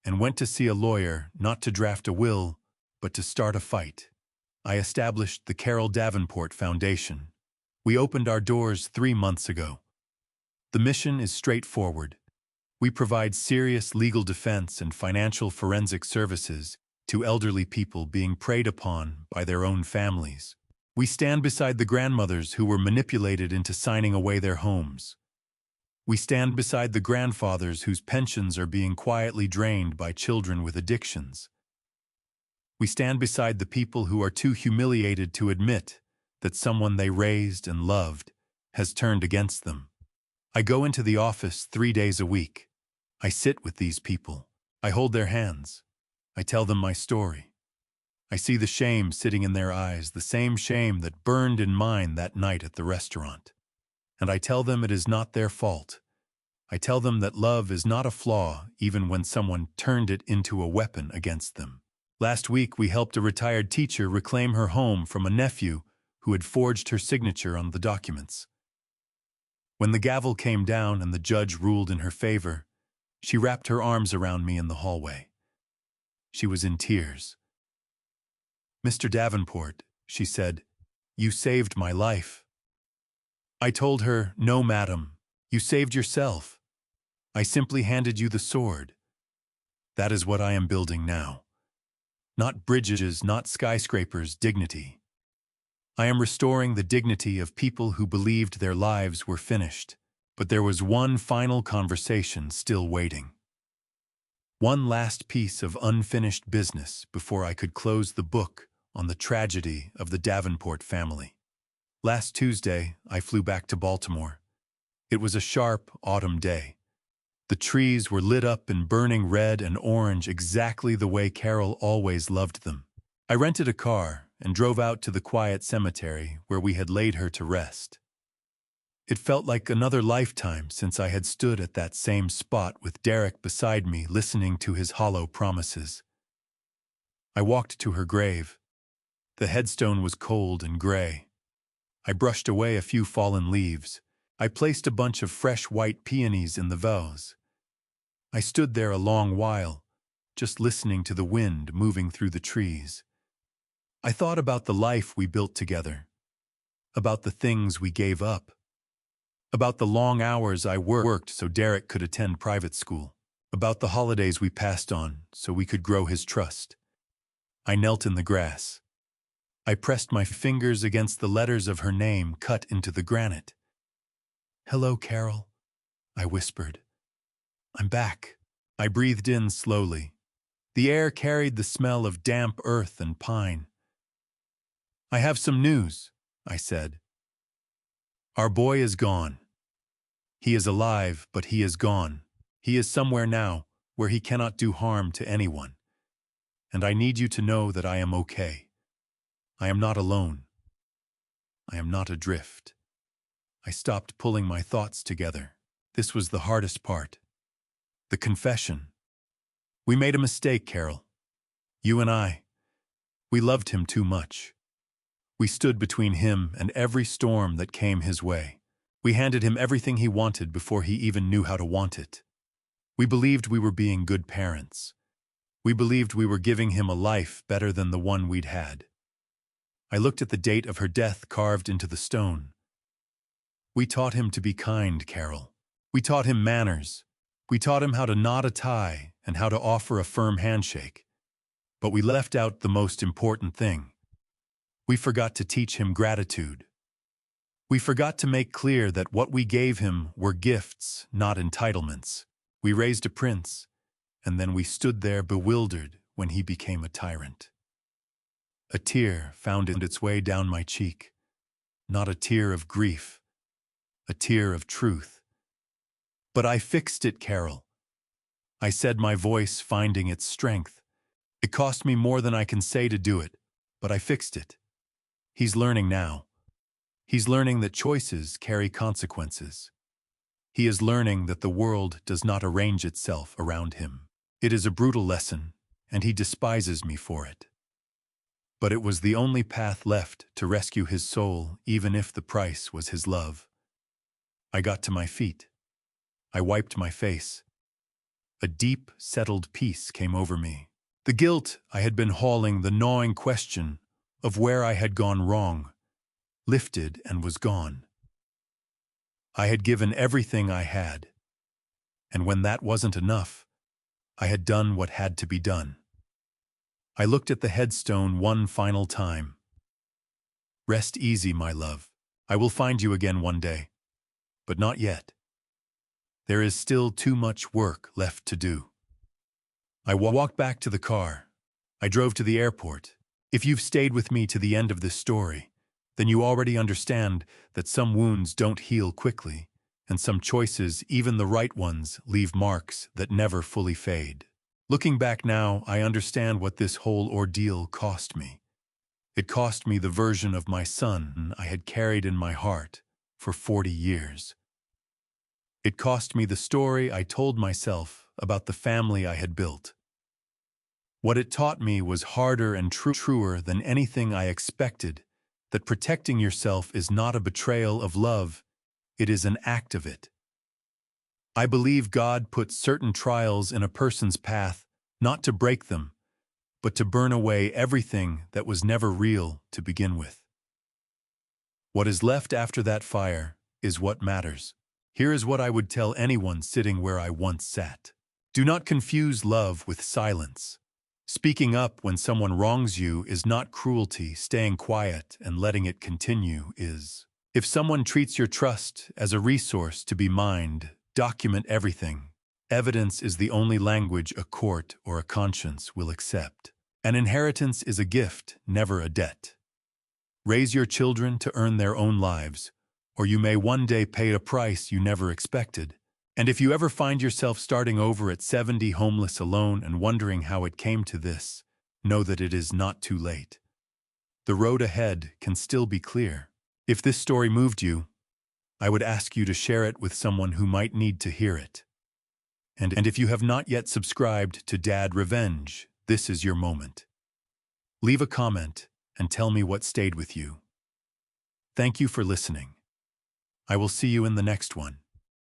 and went to see a lawyer, not to draft a will, but to start a fight. I established the Carol Davenport Foundation. We opened our doors 3 months ago. The mission is straightforward: We provide serious legal defense and financial forensic services to elderly people being preyed upon by their own families. We stand beside the grandmothers who were manipulated into signing away their homes. We stand beside the grandfathers whose pensions are being quietly drained by children with addictions. We stand beside the people who are too humiliated to admit that someone they raised and loved has turned against them. I go into the office 3 days a week. I sit with these people. I hold their hands. I tell them my story. I see the shame sitting in their eyes, the same shame that burned in mine that night at the restaurant. And I tell them it is not their fault. I tell them that love is not a flaw even when someone turned it into a weapon against them. Last week we helped a retired teacher reclaim her home from a nephew who had forged her signature on the documents. When the gavel came down and the judge ruled in her favor, she wrapped her arms around me in the hallway. She was in tears. "Mr. Davenport," she said, "you saved my life." I told her, "No, madam, you saved yourself. I simply handed you the sword. That is what I am building now. Not bridges, not skyscrapers, dignity. I am restoring the dignity of people who believed their lives were finished, but there was one final conversation still waiting. One last piece of unfinished business before I could close the book on the tragedy of the Davenport family. Last Tuesday, I flew back to Baltimore. It was a sharp autumn day. The trees were lit up in burning red and orange exactly the way Carol always loved them. I rented a car and drove out to the quiet cemetery where we had laid her to rest. It felt like another lifetime since I had stood at that same spot with Derek beside me listening to his hollow promises. I walked to her grave. The headstone was cold and gray. I brushed away a few fallen leaves. I placed a bunch of fresh white peonies in the vase. I stood there a long while, just listening to the wind moving through the trees. I thought about the life we built together, about the things we gave up, about the long hours I worked so Derek could attend private school, about the holidays we passed on so we could grow his trust. I knelt in the grass. I pressed my fingers against the letters of her name cut into the granite. "Hello, Carol," I whispered. "I'm back." I breathed in slowly. The air carried the smell of damp earth and pine. "I have some news," I said. "Our boy is gone. He is alive, but he is gone. He is somewhere now where he cannot do harm to anyone. And I need you to know that I am okay. I am not alone. I am not adrift." I stopped pulling my thoughts together. This was the hardest part. The confession. We made a mistake, Carol. You and I. We loved him too much. We stood between him and every storm that came his way. We handed him everything he wanted before he even knew how to want it. We believed we were being good parents. We believed we were giving him a life better than the one we'd had. I looked at the date of her death carved into the stone. We taught him to be kind, Carol. We taught him manners. We taught him how to knot a tie and how to offer a firm handshake. But we left out the most important thing. We forgot to teach him gratitude. We forgot to make clear that what we gave him were gifts, not entitlements. We raised a prince, and then we stood there bewildered when he became a tyrant. A tear found its way down my cheek. Not a tear of grief, a tear of truth. "But I fixed it, Carol," I said, my voice finding its strength. "It cost me more than I can say to do it, but I fixed it. He's learning now. He's learning that choices carry consequences. He is learning that the world does not arrange itself around him. It is a brutal lesson, and he despises me for it. But it was the only path left to rescue his soul, even if the price was his love." I got to my feet. I wiped my face. A deep, settled peace came over me. The guilt I had been hauling, the gnawing question of where I had gone wrong, lifted and was gone. I had given everything I had. And when that wasn't enough, I had done what had to be done. I looked at the headstone one final time. Rest easy, my love. I will find you again one day. But not yet. There is still too much work left to do. I walked back to the car. I drove to the airport. If you've stayed with me to the end of this story, then you already understand that some wounds don't heal quickly, and some choices, even the right ones, leave marks that never fully fade. Looking back now, I understand what this whole ordeal cost me. It cost me the version of my son I had carried in my heart for 40 years. It cost me the story I told myself about the family I had built. What it taught me was harder and truer than anything I expected, that protecting yourself is not a betrayal of love, it is an act of it. I believe God puts certain trials in a person's path, not to break them, but to burn away everything that was never real to begin with. What is left after that fire is what matters. Here is what I would tell anyone sitting where I once sat. Do not confuse love with silence. Speaking up when someone wrongs you is not cruelty. Staying quiet and letting it continue is. If someone treats your trust as a resource to be mined, document everything. Evidence is the only language a court or a conscience will accept. An inheritance is a gift, never a debt. Raise your children to earn their own lives, or you may one day pay a price you never expected. And if you ever find yourself starting over at 70 homeless alone and wondering how it came to this, know that it is not too late. The road ahead can still be clear. If this story moved you, I would ask you to share it with someone who might need to hear it. And if you have not yet subscribed to Dad Revenge, this is your moment. Leave a comment and tell me what stayed with you. Thank you for listening. I will see you in the next one.